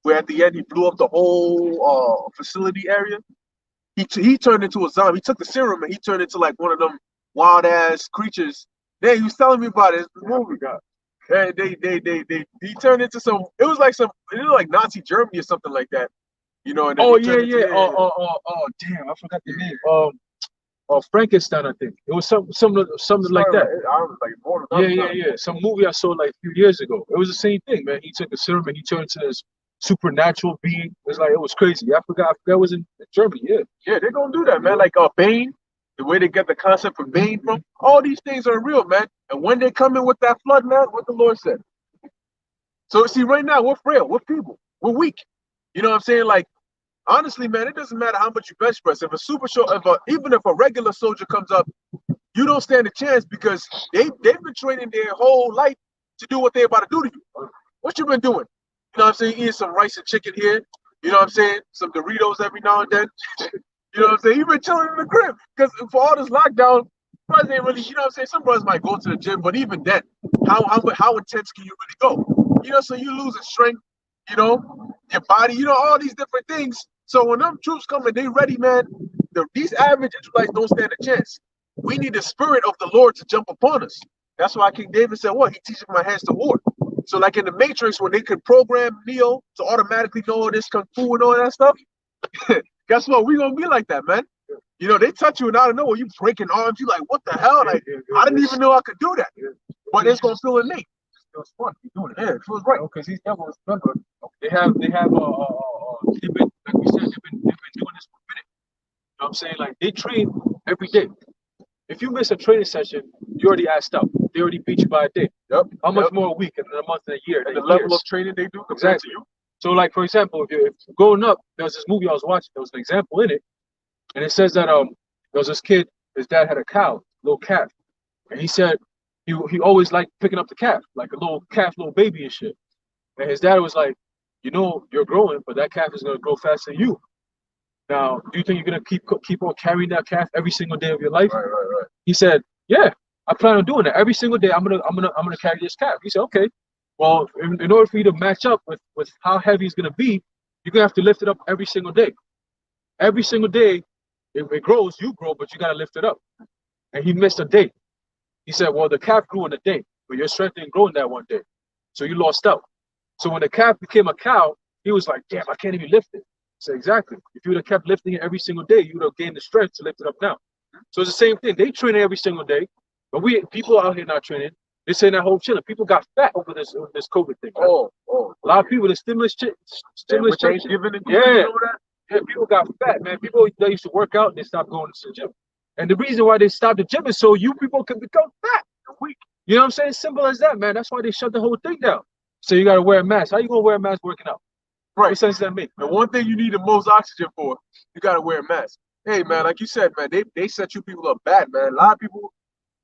Where at the end he blew up the whole facility area. He turned into a zombie. He took the serum and he turned into like one of them wild ass creatures. He was telling me about it. It's the movie, God. He turned into some. It was like Nazi Germany or something like that, you know. And oh yeah. Damn, I forgot the name. Frankenstein, I think. It was something like that. I was like, yeah. Some movie I saw like a few years ago. It was the same thing, man. He took a serum and he turned into this supernatural being. It was crazy. I forgot it was in Germany. Yeah, they're gonna do that, man. Like Bane. The way they get the concept from Bane from, all these things are real, man. And when they come in with that flood, man, what the Lord said. So see, right now we're frail, we're feeble, we're weak. You know what I'm saying? Like, honestly, man, it doesn't matter how much you bench press. If even if a regular soldier comes up, you don't stand a chance because they've been training their whole life to do what they're about to do to you. What you been doing? You know what I'm saying? Eating some rice and chicken here. You know what I'm saying? Some Doritos every now and then. You know what I'm saying? You've been chilling in the crib because for all this lockdown, brothers ain't really, you know what I'm saying? Some brothers might go to the gym, but even then, how intense can you really go? You know, so you losing strength, you know, your body, you know, all these different things. So when them troops come and they ready, man, these average Israelites don't stand a chance. We need the spirit of the Lord to jump upon us. That's why King David said, what? He teaches my hands to war. So like in the Matrix, when they could program Neo to automatically know all this Kung Fu and all that stuff, guess what? We gonna be like that, man. You know, they touch you and I don't know, you breaking arms. You like, what the hell? Like, I didn't even know I could do that. But it's gonna feel innate. It feels fun. You're doing it. Yeah, it feels right. Because these devils, remember, they have they've been, like we said, they've been doing this for a minute. You know what I'm saying? Like, they train every day. If you miss a training session, you already asked out. They already beat you by a day. Yep. How much more a week and a month and a year? And the level of training they do compared to you. So, like, for example, if growing up, there was this movie I was watching, there was an example in it, and it says that there was this kid, his dad had a cow, little calf, and he said he always liked picking up the calf, like a little calf, little baby and shit. And his dad was like, you know, you're growing, but that calf is gonna grow faster than you. Now, do you think you're gonna keep on carrying that calf every single day of your life? Right. He said, yeah, I plan on doing that every single day. I'm gonna carry this calf. He said, okay. Well, in order for you to match up with how heavy it's gonna be, you're gonna have to lift it up every single day. Every single day, it grows, you grow, but you gotta lift it up. And he missed a day. He said, well, the calf grew in a day, but your strength didn't grow in that one day. So you lost out. So when the calf became a cow, he was like, damn, I can't even lift it. So exactly. If you would have kept lifting it every single day, you would have gained the strength to lift it up now. So it's the same thing. They train every single day, but people out here not training. They're saying that whole chilling. People got fat over this COVID thing. Right? A lot of people, the stimulus change. Yeah, people got fat, man. People that used to work out, they stopped going to the gym. And the reason why they stopped the gym is so you people can become fat and weak. You know what I'm saying? Simple as that, man. That's why they shut the whole thing down. So you got to wear a mask. How you going to wear a mask working out? Right. What sense does that make? The one thing you need the most oxygen for, you got to wear a mask. Hey, man, like you said, man, they set you people up bad, man. A lot of people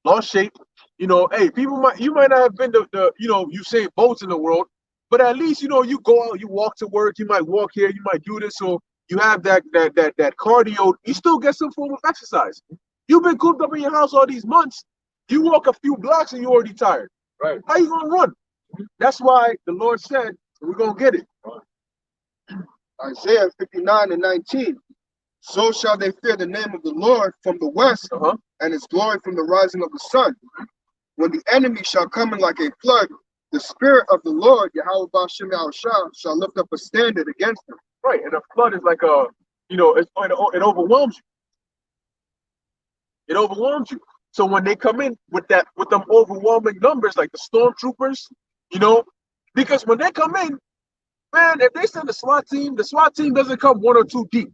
lost shape. You know, hey, you might not have been Usain Bolts in the world, but at least, you go out, you walk to work, you might walk here, you might do this, so you have that cardio. You still get some form of exercise. You've been cooped up in your house all these months. You walk a few blocks and you're already tired. Right. How you gonna run? That's why the Lord said we're gonna get it. Isaiah 59:19. So shall they fear the name of the Lord from the west, and his glory from the rising of the sun. When the enemy shall come in like a flood, the spirit of the Lord, Yahweh Ba'ashem Yahushua, shall lift up a standard against them. Right, and a flood is like it overwhelms you. It overwhelms you. So when they come in with them overwhelming numbers, like the stormtroopers, because when they come in, man, if they send the SWAT team doesn't come one or two deep.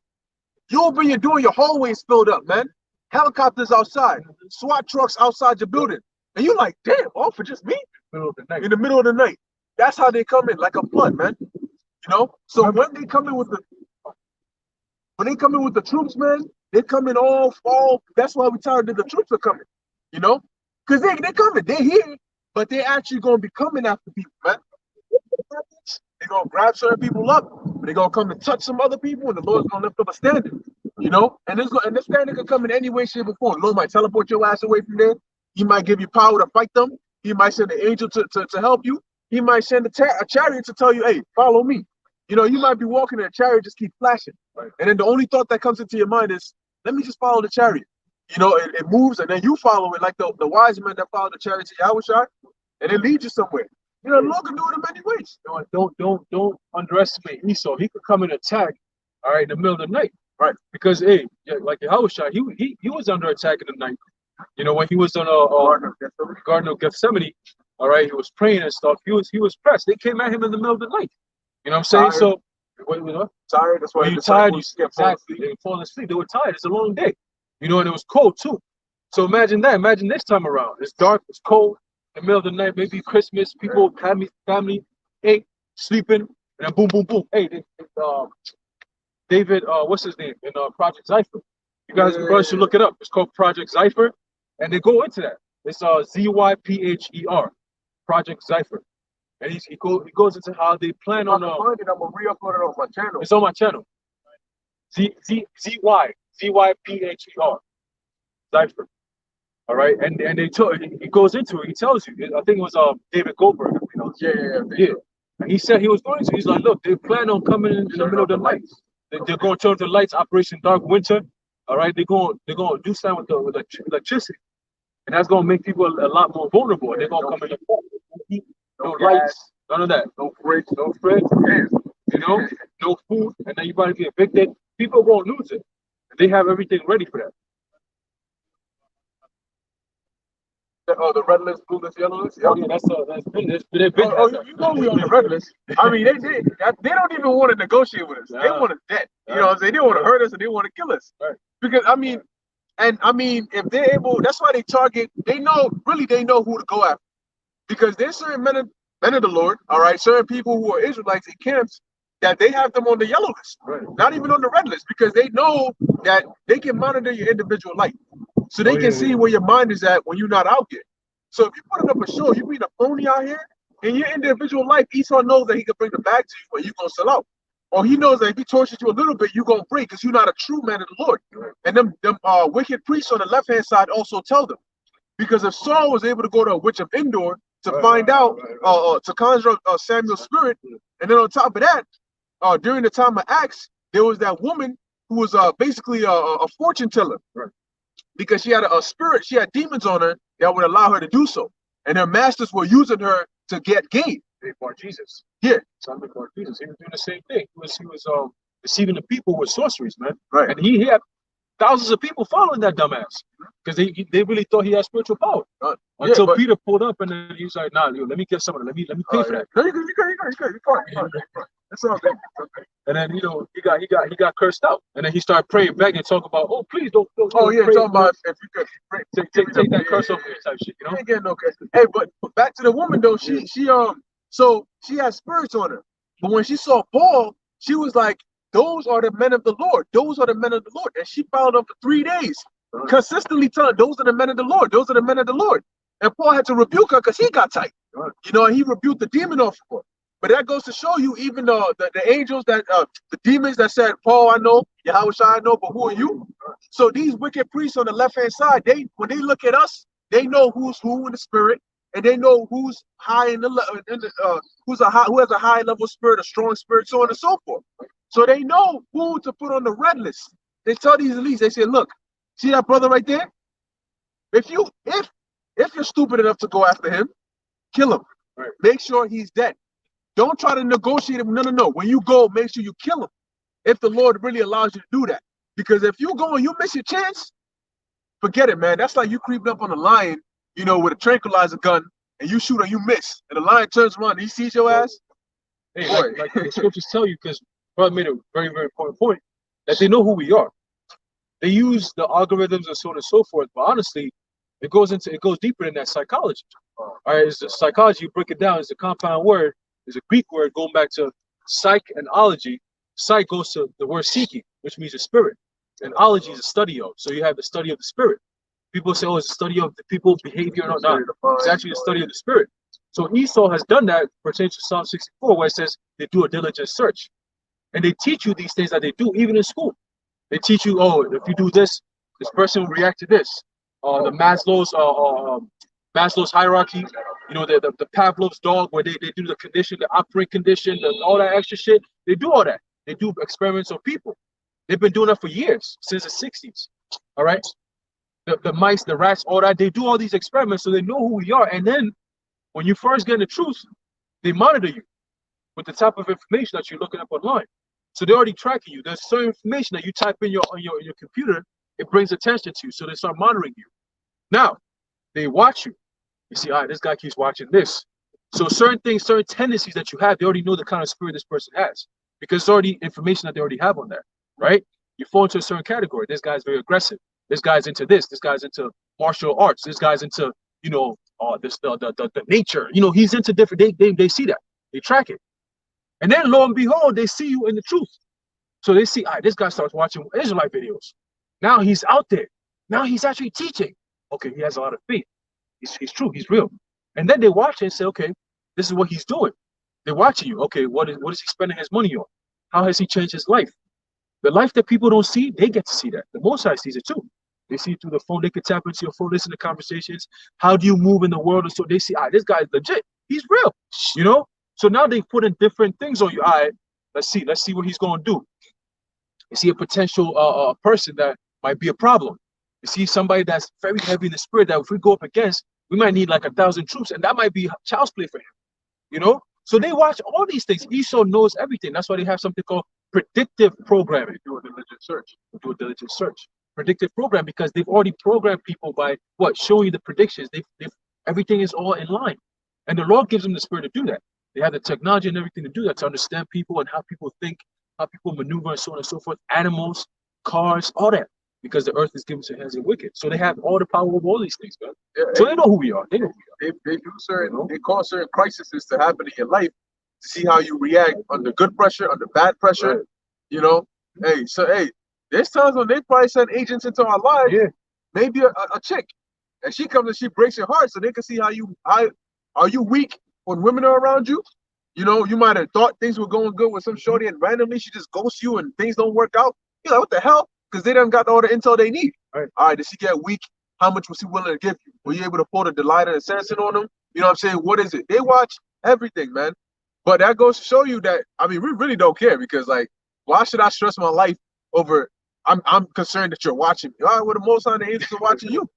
You'll be doing your hallways filled up, man. Helicopters outside, SWAT trucks outside your building. And you're like, damn, all for just me? In the middle of the night. That's how they come in, like a flood, man. So when they come in with the troops, man, they come in all. That's why we're tired that the troops are coming, because they're coming, they're here, but they're actually gonna be coming after people, man. They're gonna grab certain people up, but they're gonna come and touch some other people, and the Lord's gonna lift up a standard, And this standard can come in any way, shape, or form. The Lord might teleport your ass away from there. He might give you power to fight them. He might send an angel to help you. He might send a chariot to tell you, hey, follow me. You might be walking and a chariot just keep flashing. Right. And then the only thought that comes into your mind is, let me just follow the chariot. It moves and then you follow it, like the wise men that followed the chariot to Yahushua, and it leads you somewhere. The Lord can do it in many ways. Don't underestimate Esau. He could come and attack, all right, in the middle of the night. Right. Because like Yahushua, he was under attack in the night. When he was on a Garden of Gethsemane, all right, he was praying and stuff. He was pressed. They came at him in the middle of the night. You know what I'm saying? Tired. So tired. That's why when you're tired, they fall asleep. They were tired. It's a long day. And it was cold too. So imagine that. Imagine this time around. It's dark, it's cold, in the middle of the night, maybe Christmas, people, family, sleeping, and then boom, boom, boom. Hey, David, what's his name? In Project Zypher. You guys should look it up. It's called Project Zypher. And they go into that. It's Zypher, Project Zypher. And he goes into how they plan on. I'm gonna re-upload it on my channel. It's on my channel. Zypher, Zypher. All right, and he goes into it. He tells you. I think it was David Goldberg. Yeah. And he said he was going to. He's like, look, they plan on coming in the middle of the night. They're going to turn the lights. Operation Dark Winter. All right, they're going to do something with electricity, and that's going to make people a lot more vulnerable. They're going to come in the fall. No lights, none of that. No fridge, no food, and then you about to be evicted. People won't lose it. They have everything ready for that. The red list, blue list, yellow list. Oh yeah, that's been. We on the red list. I mean, they don't even want to negotiate with us. They want us dead. You know what I'm saying? They want to hurt us and they want to kill us. Right. Because if they're able, that's why they target. They know who to go after. Because there's certain men of the Lord, all right, certain people who are Israelites in camps, that they have them on the yellow list, right, not even on the red list, because they know that they can monitor your individual life. So they can see where your mind is at when you're not out there. So if you put it up a show, you being a phony out here, in your individual life, Esau knows that he can bring the bag to you, but you're going to sell out. or he knows that if he tortures you a little bit, you're gonna break because you're not a true man of the Lord. And them wicked priests on the left hand side also tell them, because if Saul was able to go to a witch of Endor to find out, to conjure up Samuel's spirit, and then on top of that, during the time of Acts, there was that woman who was basically a fortune teller, because she had a spirit, she had demons on her that would allow her to do so, and her masters were using her to get gain. Bar Jesus. Yeah. Son of Bar Jesus. He was doing the same thing. He was deceiving the people with sorceries, man. Right. And he had thousands of people following that dumbass because they really thought he had spiritual power. Until Peter pulled up and then he was like, "Nah, yo, let me get some of it. Let me pay for that." No, you good. That's all good. And then he got cursed out, and then he started praying, begging, talking about, "Oh, please don't." Oh yeah, pray, talking about if you could take that curse off me type shit, you know. Ain't getting no curse. Hey, but back to the woman though. So she had spirits on her, but when she saw Paul, she was like, "Those are the men of the Lord. Those are the men of the Lord." And she followed them for 3 days, consistently telling, "Those are the men of the Lord. Those are the men of the Lord." And Paul had to rebuke her because he got tight. You know, he rebuked the demon off of her. But that goes to show you, even the angels that the demons that said, "Paul, I know, Yahweh, I know, but who are you?" So these wicked priests on the left hand side, when they look at us, they know who's who in the spirit, and they know who's high who has a high level spirit, a strong spirit, so on and so forth. So they know who to put on the red list. They tell these elites, they say, "Look, see that brother right there? If you're stupid enough to go after him, kill him. Right. Make sure he's dead. Don't try to negotiate him. No. When you go, make sure you kill him. If the Lord really allows you to do that. Because if you go and you miss your chance, forget it, man. That's like you creeping up on a lion, you know, with a tranquilizer gun, and you shoot and you miss, and the lion turns around and he sees your ass. Hey, like the scriptures tell you, because brother made a very, very important point, that they know who we are. They use the algorithms and so on and so forth, but honestly, it goes deeper than that psychology. All right, it's the psychology. You break it down. It's a compound word. It's a Greek word going back to psych and ology. Psych goes to the word seeking, which means a spirit, and ology is a study of. So you have the study of the spirit. People say, "Oh, it's a study of the people's behavior." No, it's actually a study of the spirit. So Esau has done that, pertaining to Psalm 64, where it says they do a diligent search, and they teach you these things that they do even in school. They teach you, "Oh, if you do this, this person will react to this." The Maslow's hierarchy, you know, the Pavlov's dog, where they do the condition, the operant condition, all that extra shit. They do all that. They do experiments on people. They've been doing that for years, since the 60s. All right. The mice, the rats, all that. They do all these experiments so they know who we are. And then when you first get the truth, they monitor you with the type of information that you're looking up online. So they're already tracking you. There's certain information that you type in on your computer, it brings attention to you. So they start monitoring you. Now, they watch you. You see, all right, this guy keeps watching this. So certain things, certain tendencies that you have, they already know the kind of spirit this person has, because it's already information that they already have on there, right? You fall into a certain category. This guy's very aggressive. This guy's into this. This guy's into martial arts. This guy's into, you know, the nature. You know, he's into different. They see that. They track it, and then lo and behold, they see you in the truth. So they see, all right, this guy starts watching Israelite videos. Now he's out there. Now he's actually teaching. Okay, he has a lot of faith. He's true. He's real. And then they watch it and say, okay, this is what he's doing. They're watching you. Okay, what is he spending his money on? How has he changed his life? The life that people don't see, they get to see that. The Most High sees it too. They see it through the phone. They can tap into your phone, listen to conversations. How do you move in the world? And so they see, all right, this guy is legit. He's real. You know? So now they put in different things on you. All right, let's see what he's going to do. You see a potential person that might be a problem. You see somebody that's very heavy in the spirit that if we go up against, we might need like 1,000 troops, and that might be child's play for him. You know? So they watch all these things. Esau knows everything. That's why they have something called predictive programming. Do a diligent search. Do a diligent search. Predictive program, because they've already programmed people by what? Showing you the predictions. Everything is all in line. And the Lord gives them the spirit to do that. They have the technology and everything to do that, to understand people and how people think, how people maneuver, and so on and so forth. Animals, cars, all that. Because the earth is given to hands of wicked. So they have all the power of all these things, man. Yeah, so they know who we are. They know who we are. They do certain, they cause certain crises to happen in your life to see how you react under good pressure, under bad pressure. Right. You know, there's times when they probably send agents into our lives. Yeah. Maybe a chick, and she comes and she breaks your heart, so they can see how you are you weak when women are around you. You know, you might have thought things were going good with some shorty, and randomly she just ghosts you, and things don't work out. You're like, what the hell? Because they done got all the intel they need. Right. All right, did she get weak? How much was he willing to give you? Were you able to pull the Delilah and Samson on them? You know what I'm saying? What is it? They watch everything, man. But that goes to show you that, I mean, we really don't care, because, like, why should I stress my life over, I'm concerned that you're watching me. All right, well, the Most High, the angels are watching you.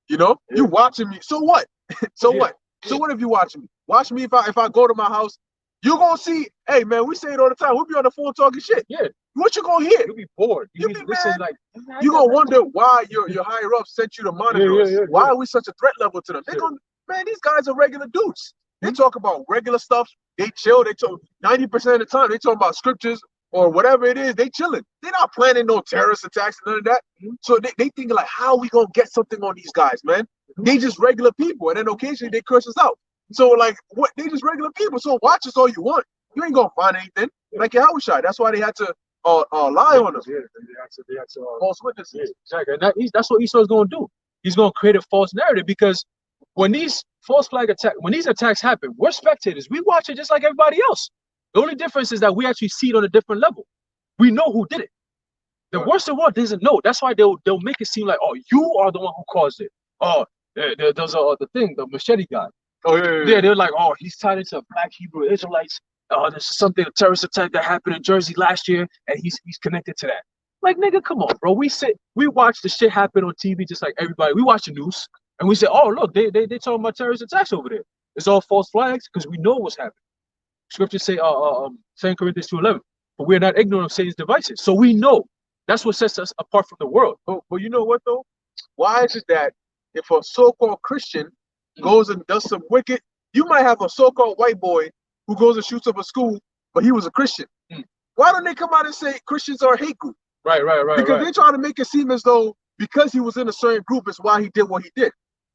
You know? Yeah. You watching me. So what? So Yeah. what? So what if you watching me? Watch me if I go to my house. You're going to see, hey, man, we say it all the time. We'll be on the phone talking shit. Yeah. What you going to hear? You'll be bored. You'll You be listen mad. like You're going to wonder why your higher up sent you to monitor us. yeah, Why yeah. are we such a threat level to them? They're Yeah. going, man, these guys are regular dudes. They talk about regular stuff. They chill. They talk 90% of the time. They talk about scriptures or whatever it is. They chilling. They're not planning no terrorist attacks and none of that. So they think like, how are we going to get something on these guys, man? They just regular people. And then occasionally they curse us out. So like, what? They just regular people. So watch us all you want. You ain't going to find anything. Like Yahweh Shai. That's why they had to lie on us. Yeah, they had to False witnesses. yeah, exactly. And that's what Esau's going to do. He's going to create a false narrative, because when these false flag attacks, when these attacks happen, we're spectators. We watch it just like everybody else. The only difference is that we actually see it on a different level. We know who did it. The worst of what doesn't know. That's why they'll make it seem like, oh, you are the one who caused it. Oh, there's the machete guy. Oh yeah. Yeah, they're like, oh, he's tied into Black Hebrew Israelites. There's a terrorist attack that happened in Jersey last year, and he's connected to that. Like, nigga, come on, bro. We watch the shit happen on TV just like everybody. We watch the news, and we say, oh, look, they talking about terrorist attacks over there. It's all false flags because we know what's happening. Scriptures say, 2 Corinthians 2:11, but we're not ignorant of Satan's devices. So we know. That's what sets us apart from the world. But you know what though? Why is it that if a so-called Christian goes and does some wicked, you might have a so-called white boy who goes and shoots up a school, but he was a Christian. Why don't they come out and say Christians are a hate group? Right. Because they try to make it seem as though because he was in a certain group is why he did what he did.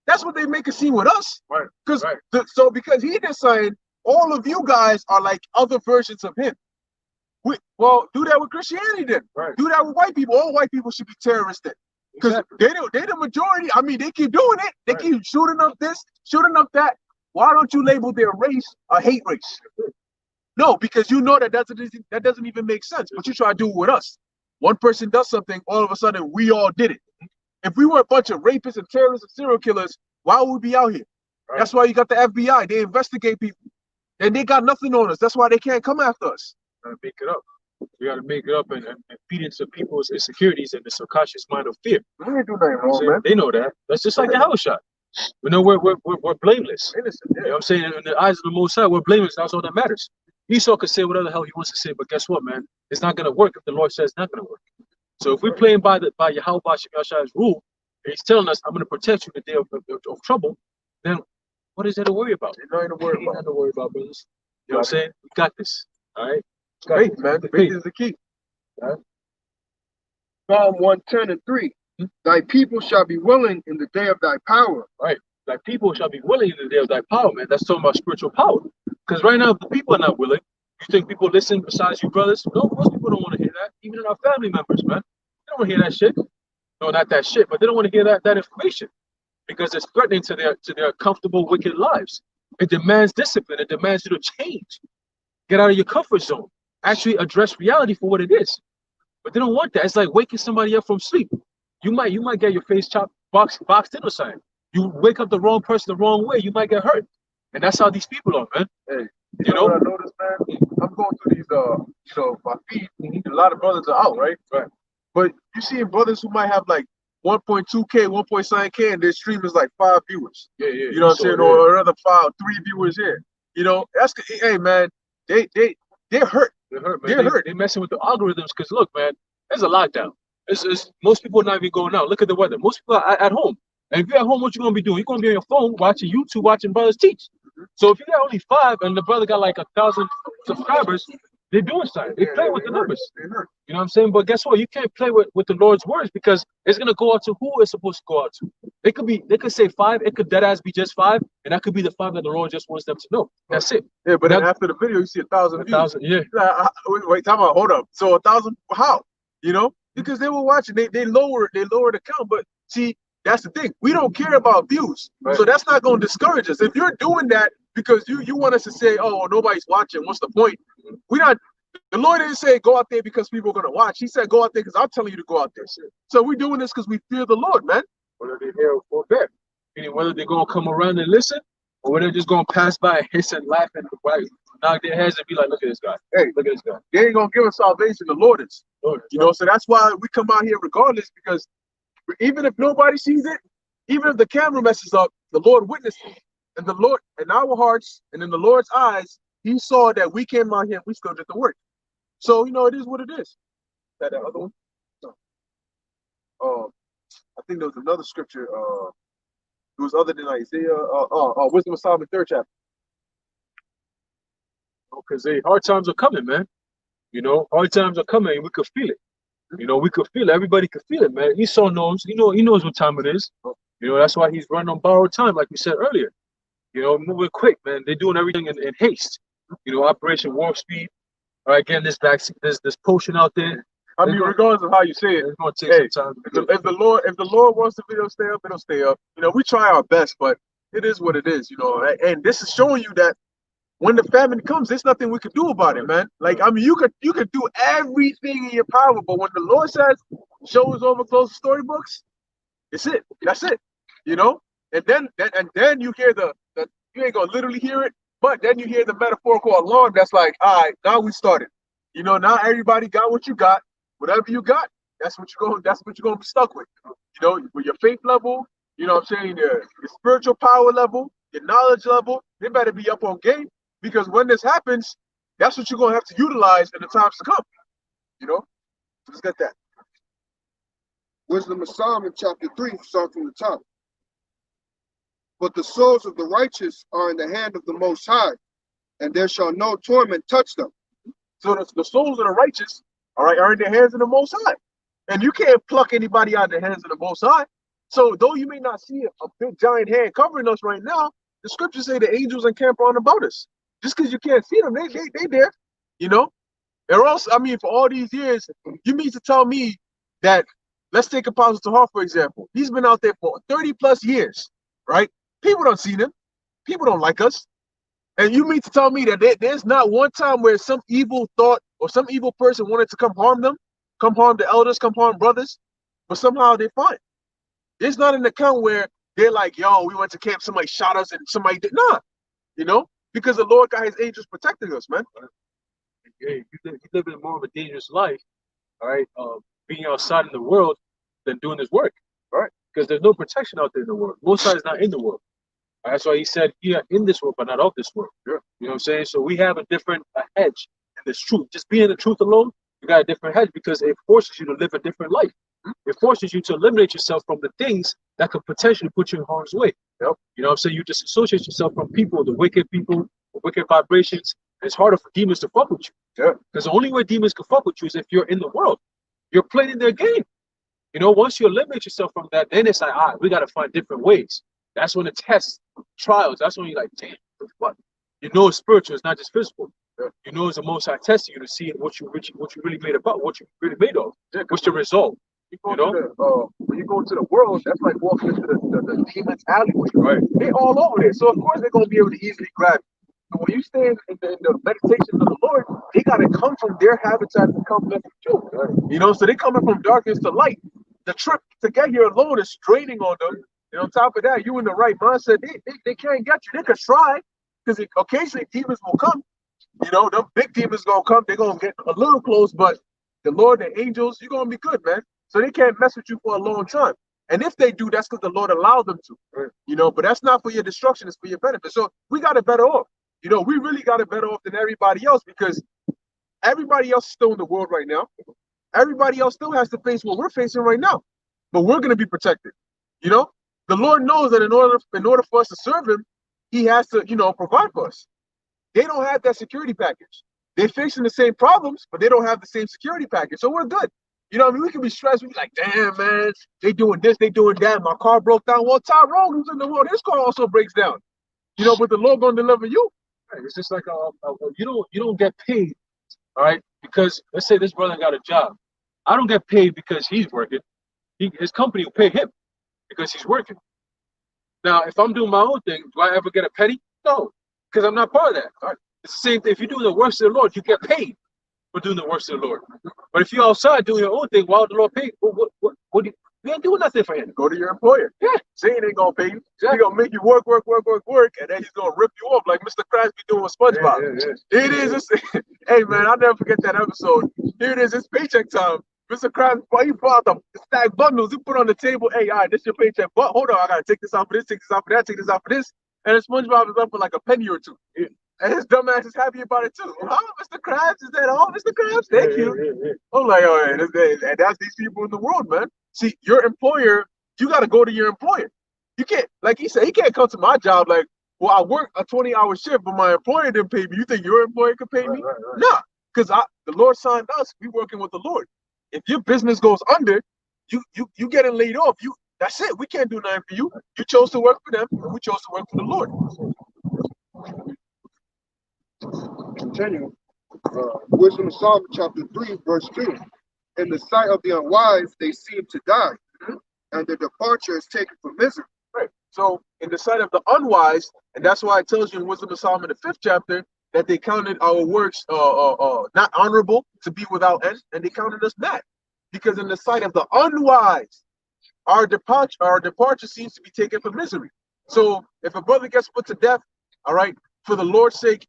That's what they make it seem with us. Right. Because Right. so because he did something, all of you guys are like other versions of him. Well, do that with Christianity then. Right. Do that with white people. All white people should be terrorists then. Because Exactly. they the majority. I mean, they keep doing it. They Right. keep shooting up this, shooting up that. Why don't you label their race a hate race? No, because you know that doesn't even make sense. But you try to do it with us. One person does something, all of a sudden we all did it. If we were a bunch of rapists and terrorists and serial killers, why would we be out here? Right. That's why you got the FBI. They investigate people. And they got nothing on us. That's why they can't come after us. Gotta make it up. We gotta make it up and feed into people's insecurities and the subconscious mind of fear. We ain't do nothing You know what I'm wrong, saying? man. They know that. That's just like the house shot. We know we're blameless. Innocent, You know what I'm saying? In the eyes of the Most High, we're blameless. That's all that matters. Esau could say whatever the hell he wants to say, but guess what, man? It's not gonna work if the Lord says it's not gonna work. So if we're playing by Yahweh Shemashai's rule, and he's telling us, I'm gonna protect you in the day of trouble, then what is there to worry about? Ain't nothing to worry Ain't about. nothing to worry about, brothers. You know what I'm saying? We got this. All right? Got Faith, this. man. The Faith is the key. Psalm 110:3. Thy people shall be willing in the day of thy power. Thy people shall be willing in the day of thy power, man. That's talking about spiritual power. Because right now, the people are not willing. You think people listen besides you brothers? No, most people don't want to hear that. Even in our family members, man. They don't want to hear that shit. No, not that shit, but they don't want to hear that information. Because it's threatening to their comfortable, wicked lives. It demands discipline. It demands you to change. Get out of your comfort zone. Actually address reality for what it is. But they don't want that. It's like waking somebody up from sleep. You might get your face chopped, boxed in or something. You wake up the wrong person the wrong way, you might get hurt. And that's how these people are, man. Hey, You know? what I noticed, man? I'm going through these, my feed. A lot of brothers are out, right? Right. But you see brothers who might have like 1.2K, 1.7K, and their stream is like 5 viewers. Yeah. You know what I'm saying? Or another 3 viewers here. You know, hey, man, they're hurt. They're hurt, man. They're hurt. They're messing with the algorithms because look, man, there's a lockdown. It's most people are not even going out. Look at the weather. Most people are at home. And if you're at home, what you gonna be doing? You're gonna be on your phone watching YouTube, watching brothers teach. So if you got only 5 and the brother got like 1,000 subscribers, they're doing something. They play with the numbers. They hurt. You know what I'm saying? But guess what? You can't play with the Lord's words because it's gonna go out to who it's supposed to go out to. They could say 5, it could deadass be just 5, and that could be the 5 that the Lord just wants them to know. That's it. Yeah, but then That- after the video, you see 1,000 views. 1,000, yeah. Wait, time out. Hold up. So 1,000? How? You know, because they were watching. They lowered the count. But see, that's the thing. We don't care about views, Right. so that's not going to discourage us. If you're doing that because you want us to say, oh, well, nobody's watching. What's the point? We not. The Lord didn't say go out there because people are gonna watch. He said go out there because I'm telling you to go out there. So we're doing this because we fear the Lord, man. Whether they're here or there. Meaning whether they're gonna come around and listen, or whether they're just gonna pass by and hiss and laugh and knock their heads and be like, look at this guy. Hey, Look at this guy. they ain't gonna give us salvation. The Lord is. Lord, You know, so that's why we come out here regardless, because even if nobody sees it, even if the camera messes up, the Lord witnesses. And the Lord, in our hearts and in the Lord's eyes, he saw that we came out here and we still did the work. So, you know, it is what it is. That other one? No. I think there was another scripture. It was other than Isaiah. Wisdom of Solomon, 3rd chapter. because hard times are coming, man. You know, hard times are coming and we could feel it. You know, we could feel it. Everybody could feel it, man. Esau knows, he knows what time it is. You know, that's why he's running on borrowed time, like we said earlier. You know, moving quick, man. They're doing everything in haste. You know, Operation Warp Speed. All right, getting this vaccine, this potion out there. I mean, regardless of how you say it, it's gonna take some time. If the Lord wants the video to stay up, it'll stay up. You know, we try our best, but it is what it is. You know, and this is showing you that when the famine comes, there's nothing we could do about it, man. Like, I mean, you could do everything in your power, but when the Lord says, "Show is over, close the storybooks," it's it. That's it. You know, and then you hear the you ain't gonna literally hear it, but then you hear the metaphorical alarm. That's like, all right, now we started. You know, now everybody got what you got. Whatever you got, that's what you're gonna be stuck with. You know, with your faith level, you know what I'm saying, your spiritual power level, your knowledge level, they better be up on game, because when this happens, that's what you're gonna have to utilize in the times to come. You know? Let's get that. Wisdom of Solomon, chapter 3, start from the top. But the souls of the righteous are in the hand of the Most High, and there shall no torment touch them. So the souls of the righteous, all right, are in the hands of the Most High. And you can't pluck anybody out of the hands of the Most High. So though you may not see a big giant hand covering us right now, the scriptures say the angels encamp round about us. Just because you can't see them, they there. You know? And also, I mean, for all these years, you mean to tell me that, let's take Apostle Tahar, for example. He's been out there for 30 plus years, right? People don't see him. People don't like us. And you mean to tell me that there's not one time where some evil thought or some evil person wanted to come harm them, come harm the elders, come harm brothers, but somehow they're fine. There's not an account where they're like, yo, we went to camp, somebody shot us and somebody did not, you know, because the Lord got his angels protecting us, man. Hey, you live in more of a dangerous life, all right, being outside in the world than doing this work, right? Because there's no protection out there in the world. Most High is not in the world. That's why he said, yeah, in this world, but not of this world. Yeah. You know what I'm saying? So we have a different hedge in this truth. Just being the truth alone, you got a different hedge because it forces you to live a different life. It forces you to eliminate yourself from the things that could potentially put you in harm's way. Yep. You know what I'm saying? You disassociate yourself from people, the wicked vibrations. It's harder for demons to fuck with you. Yeah. Because the only way demons can fuck with you is if you're in the world. You're playing their game. You know, once you eliminate yourself from that, then it's like, all right, we got to find different ways. That's when the tests, trials, that's when you're like, damn, what? You know it's spiritual, it's not just physical. Yeah. You know it's the Most High testing you to see what you really made about, what you really made of. Yeah, what's the result? When you go to the world, that's like walking into the demon's alleyway. Right. They all over there. So of course they're gonna be able to easily grab you. But when you stay in the meditation of the Lord, they gotta come from their habitat to come with you. Right. You know, so they're coming from darkness to light. The trip to get here alone is draining on them. And on top of that, you in the right mindset, they can't get you. They could try, because occasionally demons will come. You know, the big demons gonna come. They're gonna get a little close, but the Lord, the angels, you're gonna be good, man. So they can't mess with you for a long time. And if they do, that's because the Lord allowed them to. Right. You know, but that's not for your destruction, it's for your benefit. So we got it better off. You know, we really got it better off than everybody else, because everybody else is still in the world right now. Everybody else still has to face what we're facing right now. But we're gonna be protected. You know? The Lord knows that in order for us to serve him, he has to, you know, provide for us. They don't have that security package. They're facing the same problems, but they don't have the same security package. So we're good. You know what I mean? We can be stressed. We be like, damn, man, they doing this, they doing that. My car broke down. Well, Tyrone, who's in the world, his car also breaks down. You know, but the Lord gonna deliver you. Right. It's just like you don't get paid, all right? Because let's say this brother got a job. I don't get paid because he's working. His company will pay him because he's working. Now, if I'm doing my own thing, do I ever get a penny? No. because I'm not part of that. All right? It's the same thing. If you're doing the works of the Lord, you get paid for doing the works of the Lord. But if you're outside doing your own thing, why would the Lord pay you? What do you ain't doing nothing for him? Go to your employer. Yeah. Satan ain't gonna pay you. Exactly. He gonna make you work, and then he's gonna rip you off like Mr. Krabs be doing with SpongeBob. Here it is. Hey man, I'll never forget that episode. Here it is. It's paycheck time. Mr. Krabs, he brought the stack bundles. He put on the table. Hey, all right, this your paycheck. But hold on, I gotta take this out for this, take this out for that, take this out for this. And then SpongeBob is up for like a penny or two. Yeah. And his dumb ass is happy about it too. Oh, Mr. Krabs, is that all, Mr. Krabs? Thank you. I'm like, all right, and that's these people in the world, man. See, your employer, you got to go to your employer. You can't, like he said, he can't come to my job like, well, I work a 20-hour shift, but my employer didn't pay me. You think your employer could pay me? Right. Nah, because the Lord signed us. We working with the Lord. If your business goes under, you getting laid off. That's it. We can't do nothing for you. You chose to work for them, and we chose to work for the Lord. Continue. Wisdom of Solomon, chapter 3, verse 2. In the sight of the unwise, they seem to die, and their departure is taken for misery. Right. So, in the sight of the unwise, and that's why it tells you in Wisdom of Solomon, the 5th chapter, that they counted our works not honorable to be without end, and they counted us bad. Because in the sight of the unwise, our departure seems to be taken for misery. So, if a brother gets put to death, all right, for the Lord's sake,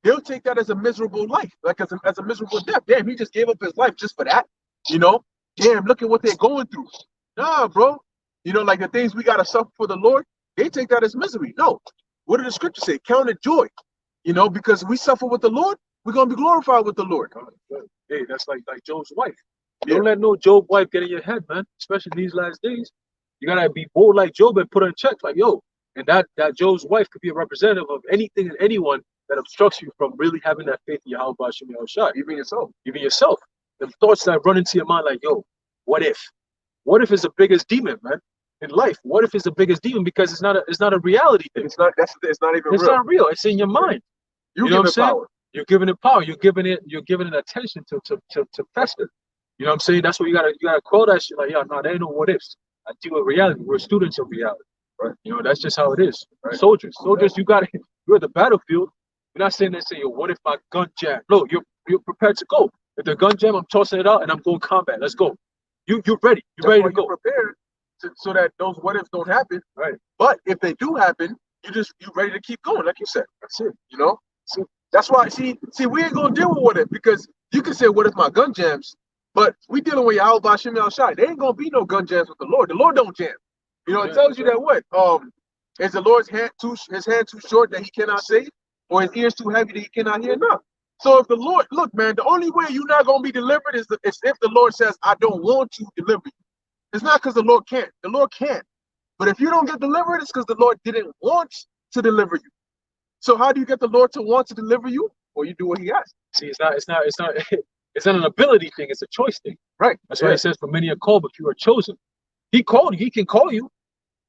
he'll take that as a miserable life, like as a miserable death. Damn, he just gave up his life just for that. You know, damn, look at what they're going through. Nah, bro. You know, like the things we got to suffer for the Lord, they take that as misery. No. What did the scripture say? Count it joy. You know, because we suffer with the Lord, we're going to be glorified with the Lord. Hey, that's like Job's wife. Don't let no Job wife get in your head, man, especially these last days. You got to be bold like Job and put her in check like, yo, and that Job's wife could be a representative of anything and anyone that obstructs you from really having that faith in Yahweh Hashem Yahushua. Even yourself. Even yourself. The thoughts that run into your mind like, yo, what if? What if it's the biggest demon, man? In life, what if it's the biggest demon? Because it's not a reality thing. It's not even real. It's not real. It's in your mind. You know what I'm saying? Power. You're giving it power. You're giving it attention to fester. You know what I'm saying? That's what you gotta call that shit. Like, yeah, no, there ain't no what ifs. I deal with reality. We're students of reality. Right? You know, that's just how it is. Right? Soldiers, you're at the battlefield. You're not saying yo, what if my gun jam? No, you're prepared to go. If the gun jam, I'm tossing it out and I'm going combat. Let's go. You're ready. You're ready to go. You're prepared so that those what ifs don't happen. Right. But if they do happen, you're ready to keep going, like you said. That's it. You know. So that's why. See, we ain't gonna deal with what if, because you can say what if my gun jams, but we dealing with Yahweh Hashem Yahushua. There ain't gonna be no gun jams with the Lord. The Lord don't jam. You know, it tells you that what is the Lord's hand too short that he cannot save, or his ears too heavy that he cannot hear? No. So if the Lord, look, man, the only way you're not going to be delivered is if the Lord says, I don't want to deliver you. It's not because the Lord can't. The Lord can. But if you don't get delivered, it's because the Lord didn't want to deliver you. So how do you get the Lord to want to deliver you? Well, you do what he asks. See, it's not an ability thing. It's a choice thing. Right. That's why he says, for many are called, but few are chosen. He called you. He can call you.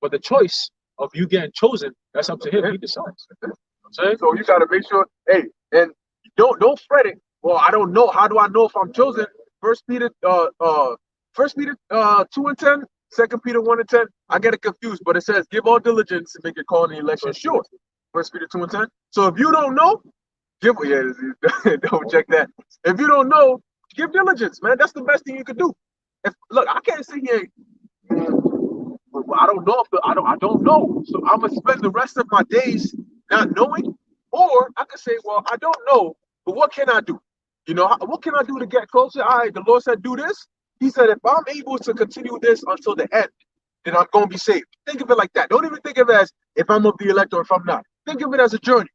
But the choice of you getting chosen, that's up to him. He decides. You know what I'm saying? So you got to make sure, hey, and don't fret it. Well, I don't know. How do I know if I'm chosen? First Peter 2:10, 2 Peter 1:10. I get it confused, but it says, give all diligence to make your calling and election sure. First Peter 2:10. So if you don't know, double check that. If you don't know, give diligence, man. That's the best thing you could do. Look, I can't sit here. I don't know I don't know. So I'm gonna spend the rest of my days not knowing, or I could say, well, I don't know, but what can I do? You know, what can I do to get closer? All right, the Lord said do this. He said if I'm able to continue this until the end, then I'm gonna be saved. Think of it like that. Don't even think of it as if I'm of the elect or if I'm not. Think of it as a journey.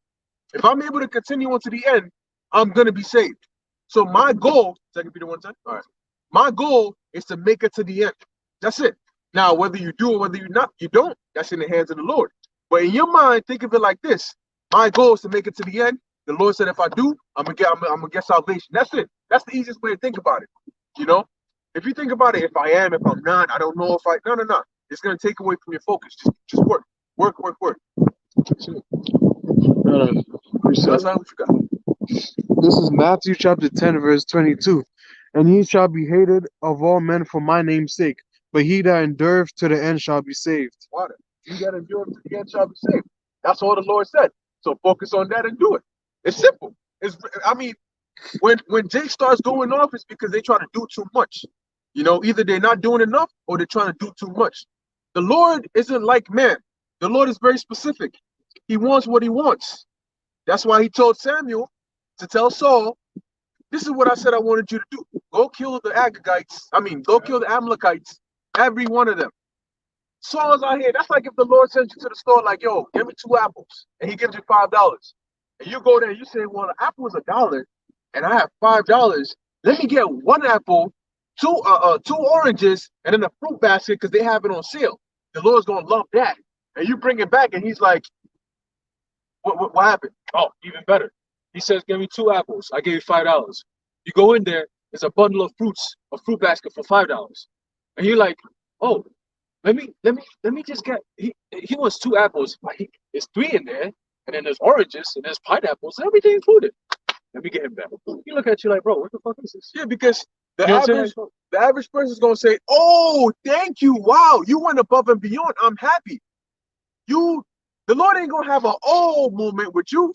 If I'm able to continue until the end, I'm gonna be saved. So my goal, 2 Peter 1:10. All right, my goal is to make it to the end. That's it. Now, whether you do or whether you don't, that's in the hands of the Lord. But in your mind, think of it like this. My goal is to make it to the end. The Lord said, if I do, I'm gonna get salvation. That's it. That's the easiest way to think about it. You know, if you think about it, if I am, if I'm not, I don't know if I. No. It's gonna take away from your focus. Just work. That's not what you got. This is Matthew chapter 10, verse 22. And he shall be hated of all men for my name's sake, but he that endureth to the end shall be saved. Water. He that endureth to the end shall be saved. That's all the Lord said. So focus on that and do it. It's simple. I mean, when Jake starts going off, it's because they try to do too much. You know, either they're not doing enough or they're trying to do too much. The Lord isn't like man. The Lord is very specific. He wants what he wants. That's why he told Samuel to tell Saul, this is what I said I wanted you to do. Go kill the Agagites. Go kill the Amalekites. Every one of them. Saul's out here. That's like if the Lord sends you to the store, like, yo, give me 2 apples. And he gives you $5. And you go there and you say, well, the apple is $1 and I have $5. Let me get 1 apple, 2 oranges, and then a fruit basket because they have it on sale. The Lord's gonna love that. And you bring it back and he's like, what happened? Oh, even better. He says, give me 2 apples. I gave you $5. You go in there, there's a bundle of fruits, a fruit basket for $5. And you're like, oh, let me just get, he wants 2 apples. There's 3 in there, and then there's oranges, and there's pineapples, and everything included. Let me get him back. He look at you like, bro, what the fuck is this? Yeah, because the You know what I'm average the average person is gonna say, oh, thank you. Wow, you went above and beyond. I'm happy. The Lord ain't gonna have an oh moment with you.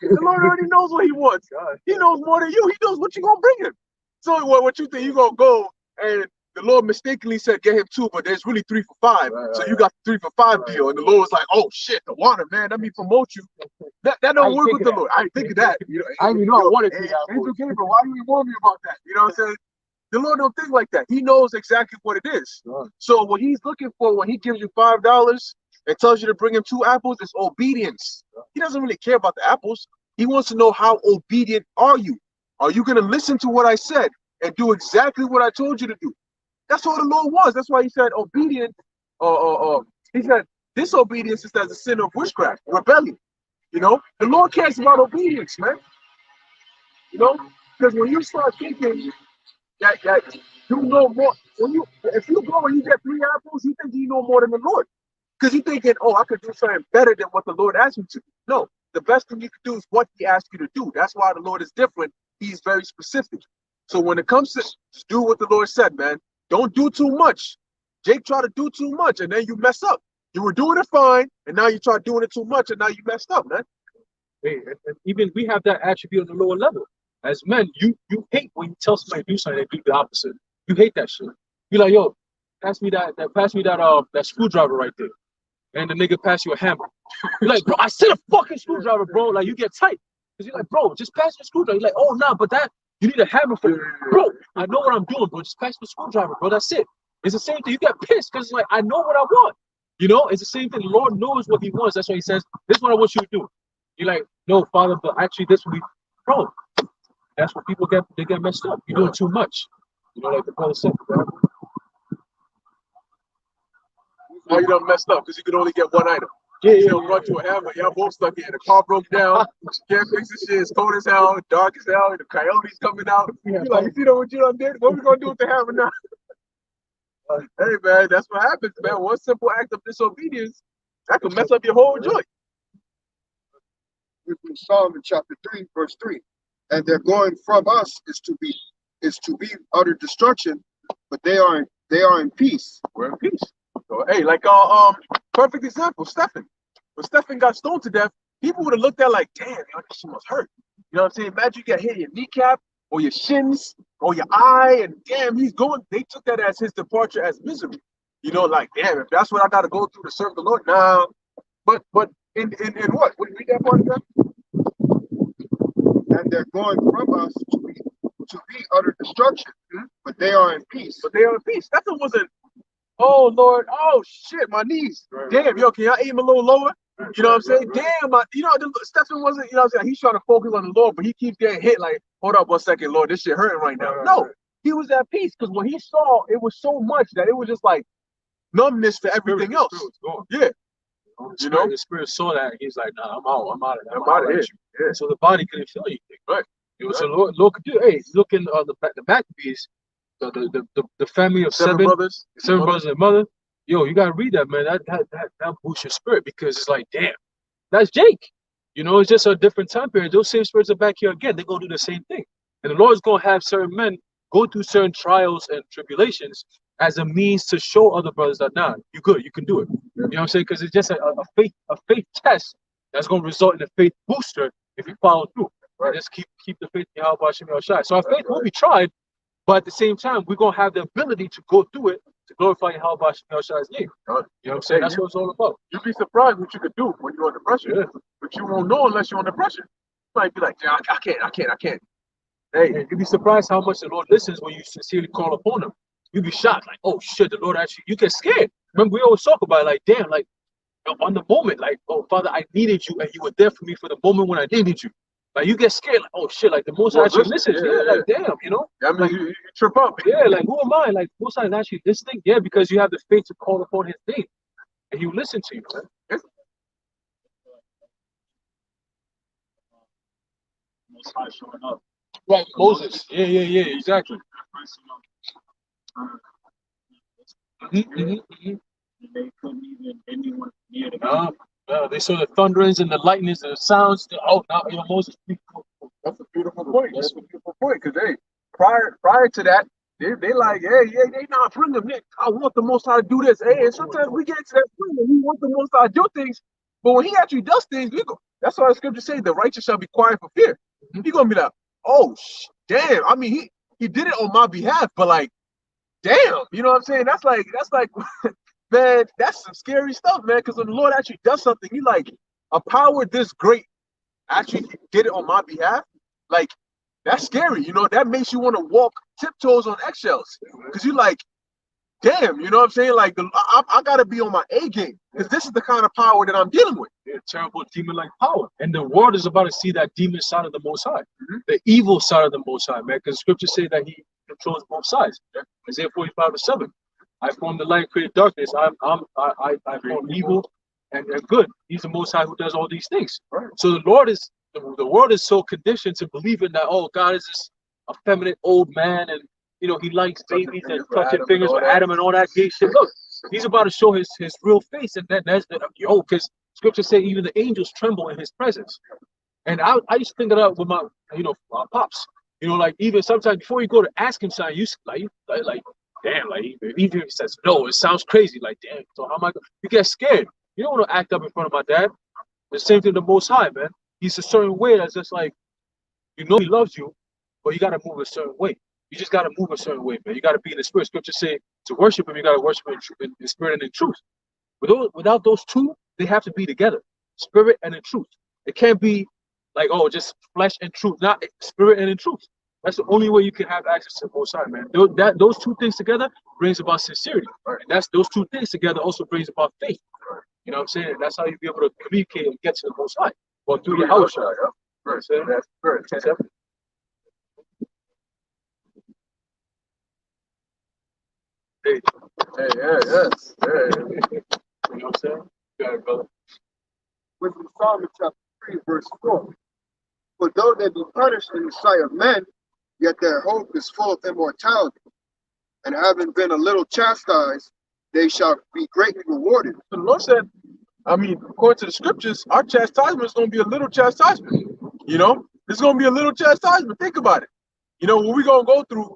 The Lord already knows what he wants. He knows more than you. He knows what you're gonna bring him. So what you think you gonna go and the Lord mistakenly said get him 2, but there's really 3 for 5. So you got the 3 for 5 deal, and the Lord was like, oh shit, the water, man, let me promote you. That don't work with the Lord. I didn't think of that. You know, I didn't know I wanted to. Angel Gabriel, why do you warn me about that? You know what I'm saying? The Lord don't think like that. He knows exactly what it is. So what he's looking for when he gives you $5 and tells you to bring him 2 apples is obedience. He doesn't really care about the apples. He wants to know how obedient are you? Are you going to listen to what I said and do exactly what I told you to do? That's all the Lord was. That's why he said obedience. He said disobedience is as a sin of witchcraft, rebellion. You know, the Lord cares about obedience, man. You know, because when you start thinking that you know more, if you go and you get 3 apples, you think you know more than the Lord, because you're thinking, oh, I could do something better than what the Lord asked me to. No, the best thing you can do is what He asked you to do. That's why the Lord is different. He's very specific. So when it comes to just do what the Lord said, man. Don't do too much. Jake tried to do too much, and then you mess up. You were doing it fine, and now you try doing it too much, and now you messed up, man. Hey, and even we have that attribute on the lower level. As men, you hate when you tell somebody to do something, they do the opposite. You hate that shit. You're like, yo, pass me that screwdriver right there. And the nigga pass you a hammer. You're like, bro, I said a fucking screwdriver, bro. Like, you get tight. Because you're like, bro, just pass me the screwdriver. You're like, oh, nah, but you need a hammer for it. Bro, I know what I'm doing, bro. Just pass me the screwdriver, bro. That's it. It's the same thing. You get pissed because it's like, I know what I want. You know, it's the same thing. The Lord knows what He wants. That's why He says, this is what I want you to do. You're like, no, Father, but actually this will be, bro. That's what people get messed up. You're doing too much. You know, like the brother said, bro. Now you done messed up because you could only get 1 item. You don't run to a hammer. Y'all both stuck in. The car broke down. Can't fix the shit. It's cold as hell. Dark as hell. The coyotes coming out. You're like, you see what you done did? What we gonna do with the hammer now? Hey man, that's what happens, man. One simple act of disobedience that can mess up your whole joint. From Psalm in chapter 3, verse 3. And their going from us is to be utter destruction, but they are in peace. We're in peace. So, hey, like perfect example, Stephen. When Stephen got stoned to death, people would have looked at like, damn, yo, this shit must hurt. You know what I'm saying? Imagine you get hit in your kneecap or your shins or your eye, and damn, he's going. They took that as his departure as misery. You know, like, damn, if that's what I got to go through to serve the Lord, nah. But in what? Would you read that part again? And they're going from us to be utter destruction, but they are in peace. But they are in peace. Stephen wasn't. Oh Lord, oh shit, my knees. Damn, yo, can y'all aim a little lower? You know what I'm saying? Damn, Stephen wasn't, you know what I'm saying? He's trying to focus on the Lord, but he keeps getting hit like, hold up 1 second, Lord, this shit hurting right now. No, he was at peace because when he saw, it was so much that it was just like numbness to everything else. Yeah. You know, the spirit saw that and he's like, nah, I'm out of here. Yeah. So the body couldn't feel anything. Right. It was a Lord could do. Hey, look in the Maccabees, the family of seven brothers and mother. Yo, you gotta read that, man. That boosts your spirit because it's like, damn, that's Jake. You know, it's just a different time period. Those same spirits are back here again. They're gonna do the same thing. And the Lord's gonna have certain men go through certain trials and tribulations as a means to show other brothers that, nah, you good, you can do it. You know what I'm saying? Because it's just a faith test that's going to result in a faith booster if you follow through. Right? Just keep the faith in Yahweh Hashem Yahushua. So our faith will be tried, but at the same time, we're going to have the ability to go through it to glorify Yahweh Hashem Yahushua's name. You know what I'm saying? That's what it's all about. You'd be surprised what you could do when you're under pressure. Yeah. But you won't know unless you're under pressure. You might be like, yeah, I can't. Hey, You'd be surprised how much the Lord listens when you sincerely call upon him. You'd be shocked, like, oh shit, the Lord actually, you get scared. Remember, we always talk about it, like, damn, like, on the moment, like, oh, Father, I needed you, and you were there for me for the moment when I needed you. Like, you get scared, like, oh shit, like, the Most High actually listens. Yeah, like, damn, you know? I mean, like, you trip up. Yeah, like, who am I? Like, Most High is actually listening? Yeah, because you have the faith to call upon his name, and he will listen to you, man. Yes. Most High showing up. Right, Moses. Yeah, exactly. They couldn't even anyone near the They saw the thunderings and the lightnings and the sounds. Oh, now Moses. That's a beautiful point. That's a beautiful point. Because hey, prior to that, they like, hey, they not bringing them. I want the Most High to do this. Hey, and sometimes we get into that point and we want the Most High to do things, but when he actually does things, we go. That's why the scripture says the righteous shall be quiet for fear. You're gonna be like, oh damn. I mean, he did it on my behalf, but like, damn, you know what I'm saying? That's like, man, that's some scary stuff, man. Because when the Lord actually does something, he like a power this great actually did it on my behalf. Like, that's scary, you know. That makes you want to walk tiptoes on eggshells, because you like, damn, you know what I'm saying? Like, I gotta be on my A game, because this is the kind of power that I'm dealing with. Yeah, terrible demon-like power, and the world is about to see that demon side of the Most High, the evil side of the Most High, man. Because scriptures say that he controls both sides. Isaiah 45:7. I form the light and create darkness. I form evil and good. He's the Most High who does all these things. Right. So the world is so conditioned to believing that, oh, God is this effeminate old man, and you know he likes babies and touching fingers with Adam and all that gay shit. Look, he's about to show his real face, and that's because scriptures say even the angels tremble in his presence. And I used to think of that with my pops. You know, like even sometimes before you go to ask him something, you like damn, like even if he says no, it sounds crazy. Like, damn, so how am I going? You get scared. You don't want to act up in front of my dad. The same thing, the Most High, man. He's a certain way that's just like, you know, he loves you, but you got to move a certain way. You just got to move a certain way, man. You got to be in the spirit. Scriptures say to worship him, you got to worship him in spirit and in truth. Without those two, they have to be together, spirit and in truth. It can't be like, oh, just flesh and truth, not spirit and in truth. That's the only way you can have access to the Most High, man. Those two things together brings about sincerity. Right? And those two things together also brings about faith. You know what I'm saying? And that's how you be able to communicate and get to the Most High. Well, through the house. Right. That's right. Hey. Hey. You know what I'm saying? You got it, brother. With Psalm chapter 3, verse 4. For though they be punished in the sight of men, yet their hope is full of immortality. And having been a little chastised, they shall be greatly rewarded. The Lord said, I mean, according to the scriptures, our chastisement is going to be a little chastisement. You know, it's going to be a little chastisement. Think about it. You know, what we're going to go through,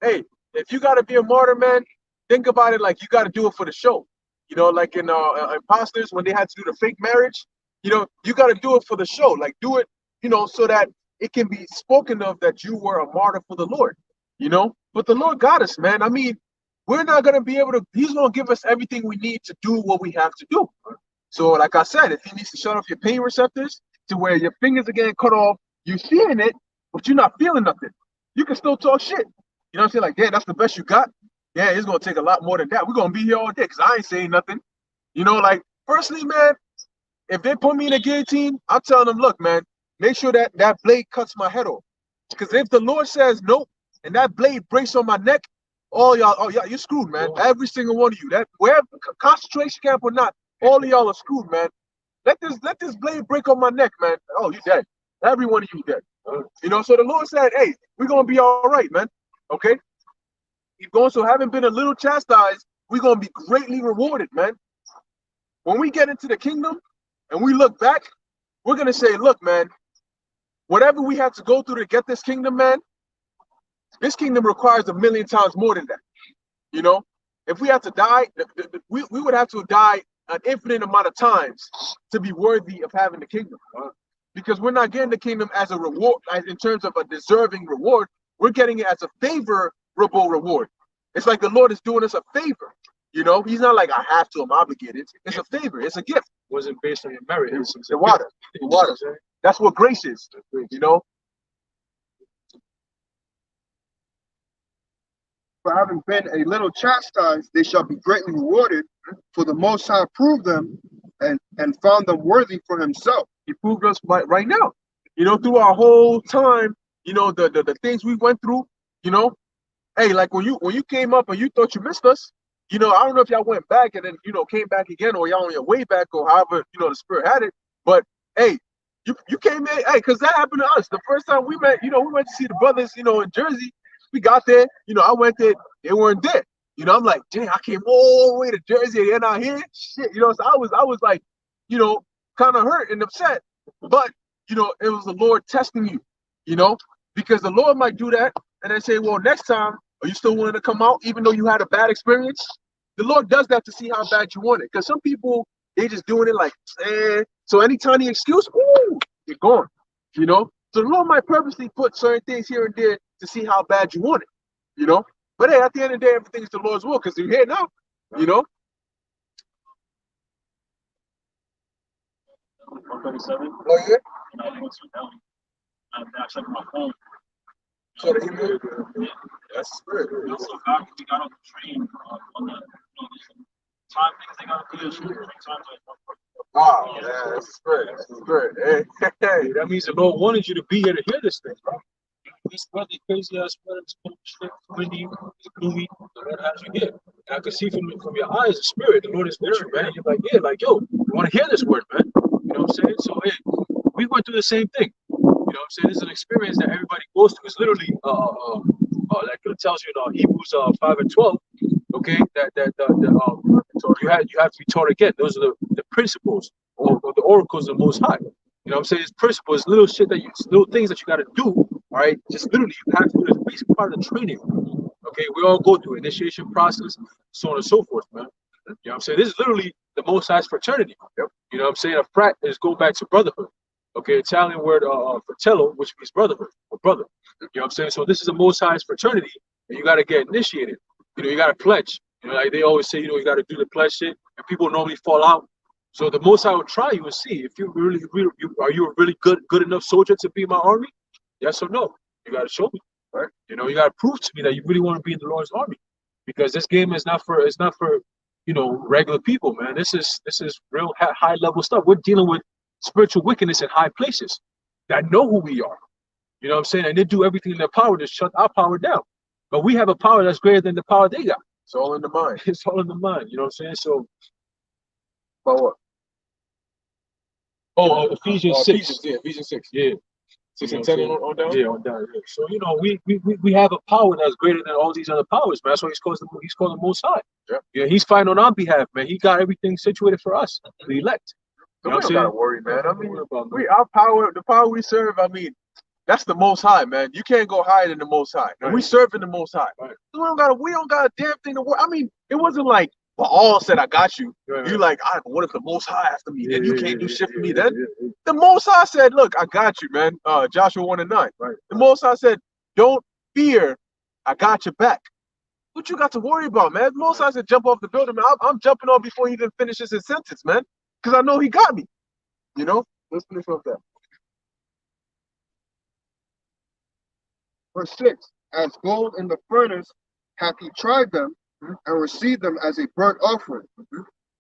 hey, if you got to be a martyr, man, think about it like you got to do it for the show. You know, like in Imposters, when they had to do the fake marriage, you know, you got to do it for the show. Like, do it, you know, so that it can be spoken of that you were a martyr for the Lord, you know. But the Lord got us, man. I mean, we're not going to be able to, he's going to give us everything we need to do what we have to do. So like I said, if he needs to shut off your pain receptors to where your fingers are getting cut off, you're feeling it, but you're not feeling nothing. You can still talk shit. You know what I'm saying? Like, yeah, that's the best you got. Yeah, it's going to take a lot more than that. We're going to be here all day because I ain't saying nothing. You know, like, personally, man, if they put me in a guillotine, I'm telling them, look, man, make sure that blade cuts my head off. Because if the Lord says nope, and that blade breaks on my neck, all y'all, oh yeah, you're screwed, man. Every single one of you. That wherever concentration camp or not, all of y'all are screwed, man. Let this blade break on my neck, man. Oh, you dead. Every one of you dead. You know, so the Lord said, hey, we're gonna be all right, man. Okay? Keep going. So having been a little chastised, we're gonna be greatly rewarded, man. When we get into the kingdom and we look back, we're gonna say, look, man, whatever we had to go through to get this kingdom, man, this kingdom requires 1,000,000 times more than that. You know, if we had to die, we would have to die an infinite amount of times to be worthy of having the kingdom. Because we're not getting the kingdom as a reward, as in terms of a deserving reward. We're getting it as a favorable reward. It's like the Lord is doing us a favor. You know, he's not like I have to, I'm obligated. It's a favor, it's a gift. It wasn't based on your merit. It was The water. The water. That's what grace is. You know? For having been a little chastised, they shall be greatly rewarded. For the Most High proved them and found them worthy for himself. He proved us right now. You know, through our whole time, you know, the things we went through, you know. Hey, like when you came up and you thought you missed us, you know, I don't know if y'all went back and then, you know, came back again, or y'all on your way back, or however, you know, the Spirit had it. But hey, you came in, hey, because that happened to us. The first time we met, you know, we went to see the brothers, you know, in Jersey. We got there, you know, I went there, they weren't there. You know, I'm like, dang, I came all the way to Jersey and they're not here. Shit, you know, so I was like, you know, kind of hurt and upset. But, you know, it was the Lord testing you, you know, because the Lord might do that and then say, well, next time, are you still willing to come out even though you had a bad experience? The Lord does that to see how bad you want it. Because some people, they just doing it like, so any tiny excuse, ooh, you're gone, you know. So the Lord might purposely put certain things here and there to see how bad you want it, you know. But hey, at the end of the day, everything's the Lord's will because you're here now, you know. 137. Oh yeah. And I went to down. I checked my phone. So the Hebrew, that's spirit. We also got on the train on the time things they got to do. 3 times. Oh, yeah, that's the spirit. That's the spirit. Hey, That means the Lord wanted you to be here to hear this thing, bro. This brother, crazy ass brother, this shit, windy, it's gloomy. The Lord has you here. And I can see from your eyes, the spirit, the Lord is with you, man. You're like, yeah, like, yo, you want to hear this word, man. You know what I'm saying? So, hey, we went through the same thing. You know what I'm saying? This is an experience that everybody goes through. It's literally, like it tells you in Hebrews 5 and 12, okay, you have to be taught again. Those are the principles or the oracles of the Most High. You know what I'm saying? It's principles, little shit little things that you got to do. All right, just literally, you have to do this basic part of the training. Okay, we all go through initiation process, so on and so forth, man. You know what I'm saying? This is literally the Most High's fraternity. You know what I'm saying? A frat is go back to brotherhood. Okay, Italian word fratello, which means brotherhood or brother. You know what I'm saying? So this is the Most High's fraternity, and you got to get initiated. You know, you got to pledge. You know, like they always say, you know, you got to do the pledge shit, and people normally fall out. So the Most High will try you and see if you really are you a really good enough soldier to be in my army? Yes or no? You got to show me, right? You know, you got to prove to me that you really want to be in the Lord's army, because this game is not for you know, regular people, man. This is real high level stuff. We're dealing with spiritual wickedness in high places that know who we are. You know what I'm saying? And they do everything in their power to shut our power down. But we have a power that's greater than the power they got. It's all in the mind. It's all in the mind. You know what I'm saying? So, About what? Ephesians 6. Ephesians 6. Yeah. 6 and 10 on down? Yeah, on down. Yeah. So, you know, we have a power that's greater than all these other powers, man. That's why he's called the Most High. Yeah, he's fighting on our behalf, man. He got everything situated for us, the elect. You know what I'm saying? Don't gotta worry, man. I mean, the power we serve, I mean, that's the Most High, man. You can't go higher than the Most High. And we serving the Most High. Right. We don't got a damn thing to worry. I mean, it wasn't like Baal said, I got you. Right. You like, what if the Most High after me? Then you can't do shit for me. Then the Most High said, look, I got you, man. Joshua 1 and 9. Right. The Most High said, don't fear, I got your back. What you got to worry about, man? The Most High said, jump off the building, man. I'm jumping off before he even finishes his sentence, man. Because I know he got me. You know? Let's finish off that. Verse 6, as gold in the furnace hath he tried them, and received them as a burnt offering.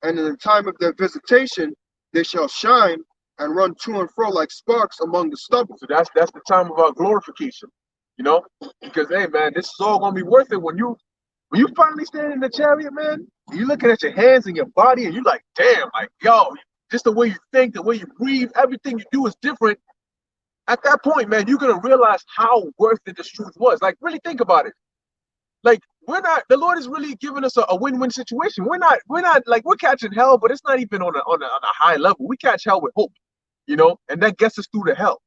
And in the time of their visitation, they shall shine and run to and fro like sparks among the stubble. So that's the time of our glorification, you know? Because, hey, man, this is all going to be worth it when you finally stand in the chariot, man. You looking at your hands and your body, and you like, damn, like, yo, just the way you think, the way you breathe, everything you do is different. At that point, man, you're going to realize how worth it this truth was. Like, really think about it. Like, the Lord is really giving us a win-win situation. We're not like, we're catching hell, but it's not even on a high level. We catch hell with hope, you know, and that gets us through the hell.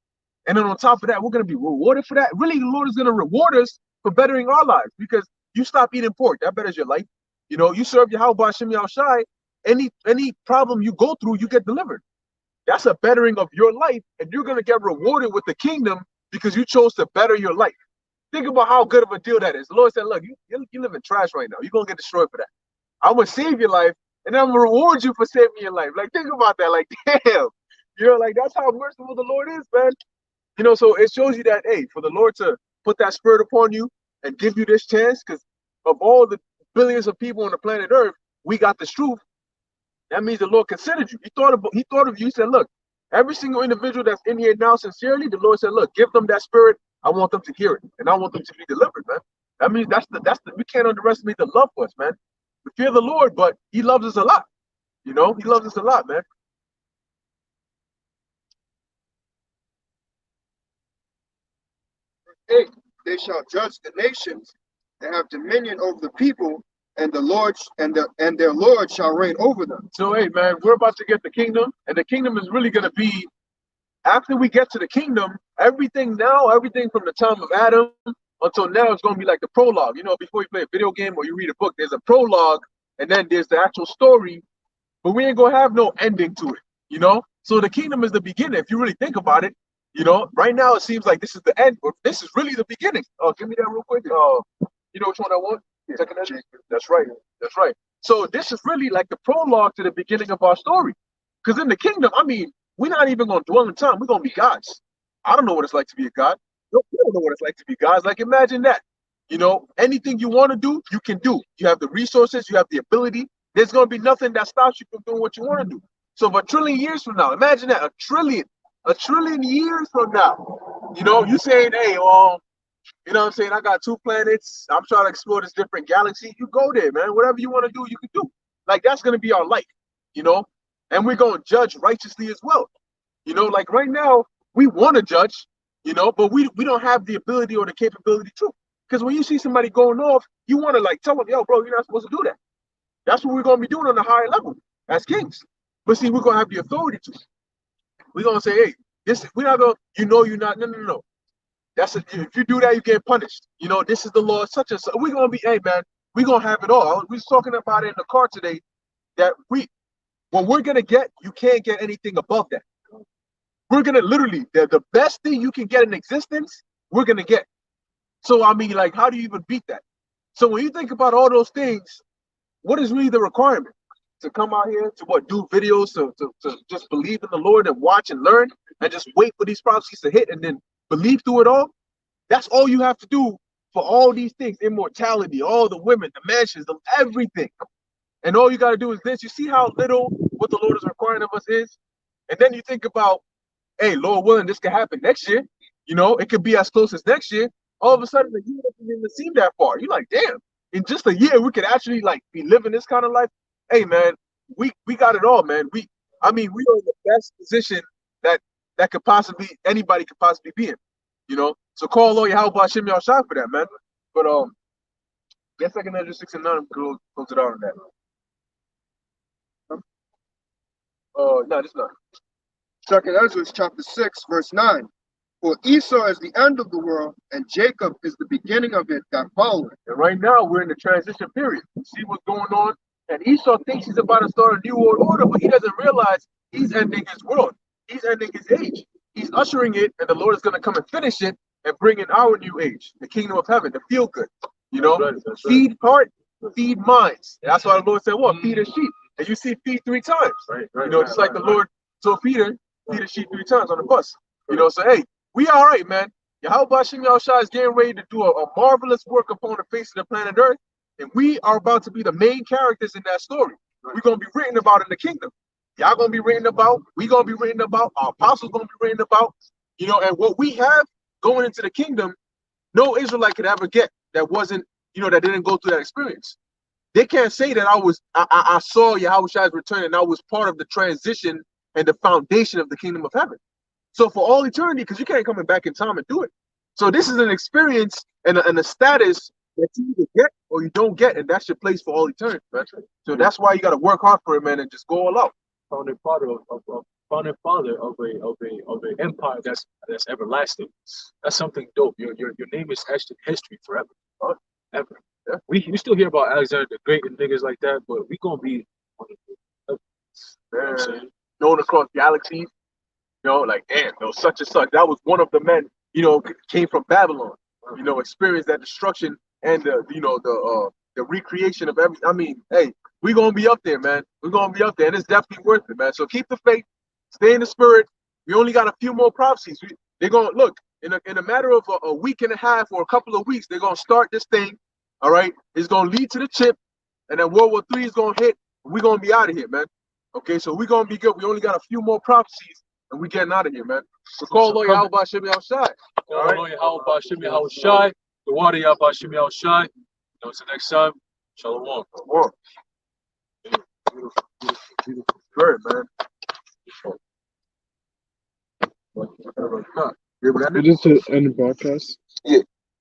And then on top of that, we're going to be rewarded for that. Really, the Lord is going to reward us for bettering our lives, because you stop eating pork. That betters your life. You know, you serve Yahweh Shem Yahshai, any problem you go through, you get delivered. That's a bettering of your life, and you're gonna get rewarded with the kingdom because you chose to better your life. Think about how good of a deal that is. The Lord said, look, you live in trash right now. You're gonna get destroyed for that. I'm gonna save your life, and I'm gonna reward you for saving your life. Like, think about that. Like, damn, like, that's how merciful the Lord is, man. So it shows you that, hey, for the Lord to put that spirit upon you and give you this chance, because of all the billions of people on the planet Earth, we got this truth. That means the Lord considered you. He thought of you. He said, look, every single individual that's in here now sincerely, the Lord said, look, give them that spirit. I want them to hear it, and I want them to be delivered, man. That means we can't underestimate the love for us, man. We fear the Lord, but He loves us a lot. He loves us a lot, man. Hey, they shall judge the nations and have dominion over the people, and their Lord shall reign over them. So, hey, man, we're about to get the kingdom, and the kingdom is really going to be, after we get to the kingdom, everything from the time of Adam until now is going to be like the prologue. Before you play a video game or you read a book, there's a prologue, and then there's the actual story, but we ain't going to have no ending to it, So the kingdom is the beginning, if you really think about it. Right now it seems like this is the end, but this is really the beginning. Oh, give me that real quick. You know which one I want? Second Ezra? That's right. That's right. So this is really like the prologue to the beginning of our story. Because in the kingdom, I mean, we're not even going to dwell in time. We're going to be gods. I don't know what it's like to be a god. No, we don't know what it's like to be gods. Like, imagine that. Anything you want to do, you can do. You have the resources. You have the ability. There's going to be nothing that stops you from doing what you want to do. So for a trillion years from now, imagine that, a trillion years from now, you saying, hey, well, what I'm saying, I got 2 planets. I'm trying to explore this different galaxy. You go there, man. Whatever you want to do, you can do. Like, that's going to be our life, and we're going to judge righteously as well. Like right now, we want to judge, but we don't have the ability or the capability to. Because when you see somebody going off, you want to tell them, yo, bro, you're not supposed to do that. That's what we're going to be doing on a higher level as kings. But see, we're going to have the authority to. We're going to say, hey, we're not going to, you're not, no. If you do that, you get punished. This is the law, such and such. We're going to be, hey, man, we're going to have it all. We was talking about it in the car today, that what we're going to get, you can't get anything above that. We're going to literally, the best thing you can get in existence, we're going to get. So, I mean, how do you even beat that? So when you think about all those things, what is really the requirement? To come out here, to do videos, to just believe in the Lord and watch and learn and just wait for these prophecies to hit and then believe through it all? That's all you have to do for all these things, immortality, all the women, the mansions, everything. And all you got to do is this. You see how little what the Lord is requiring of us is? And then you think about, hey, Lord willing, this could happen next year. It could be as close as next year. All of a sudden, the year doesn't even seem that far. You're like, damn, in just a year, we could actually be living this kind of life. Hey, man, we got it all, man. We are in the best position that anybody could possibly be in. So call Lord Yahweh Hashem Yahshua for that, man. But get 2 Ezra 6 and 9, close it out on that. No, it's not. 2 Ezra chapter 6, verse 9. For Esau is the end of the world, and Jacob is the beginning of it that followeth. And right now, we're in the transition period. You see what's going on? And Esau thinks he's about to start a new world order, but he doesn't realize he's ending his world. He's ending his age. He's ushering it, and the Lord is going to come and finish it and bring in our new age, the kingdom of heaven, the feel good. That's feed heart, feed minds. And that's why the Lord said, what? Feed a sheep. And you see feed 3 times. Just like the Lord told Peter, feed a sheep 3 times on the bus. So hey, we all right, man. Yahweh Hashem Yahushua is getting ready to do a marvelous work upon the face of the planet Earth. And we are about to be the main characters in that story. We're going to be written about in the kingdom. Y'all going to be written about. We're going to be written about. Our apostles going to be written about. And what we have going into the kingdom, no Israelite could ever get that wasn't, that didn't go through that experience. They can't say that I saw Yahushua's return and I was part of the transition and the foundation of the kingdom of heaven. So for all eternity, because you can't come back in time and do it. So this is an experience and a status that you either get or you don't get, and that's your place for all eternity, man. So that's why you got to work hard for it, man, and just go all out. Founding father of an empire that's everlasting. That's something dope. Your name is etched in history forever, ever. Yeah. We still hear about Alexander the Great and niggas like that, but we gonna be one of You know what I'm saying? Known across galaxies. You know, like, damn, no, such and such. That was one of the men, you know, came from Babylon, you know, experienced that destruction and the recreation of every. I mean, hey, we're gonna be up there, man. We're gonna be up there, and it's definitely worth it, man. So keep the faith, stay in the spirit. We only got a few more prophecies. They're gonna look in a matter of a week and a half or a couple of weeks. They're gonna start this thing. All right, it's gonna lead to the chip, and then World War III is gonna hit. And we're gonna be out of here, man. Okay, so we're gonna be good. We only got a few more prophecies. And we getting out of here, man. So call lawyer Al Bashimi outside. All right. Lawyer Al Bashimi Al Shai. The water Al Bashimi Al Shai. Until next time, Shalom. Good, man. It is to end the broadcast.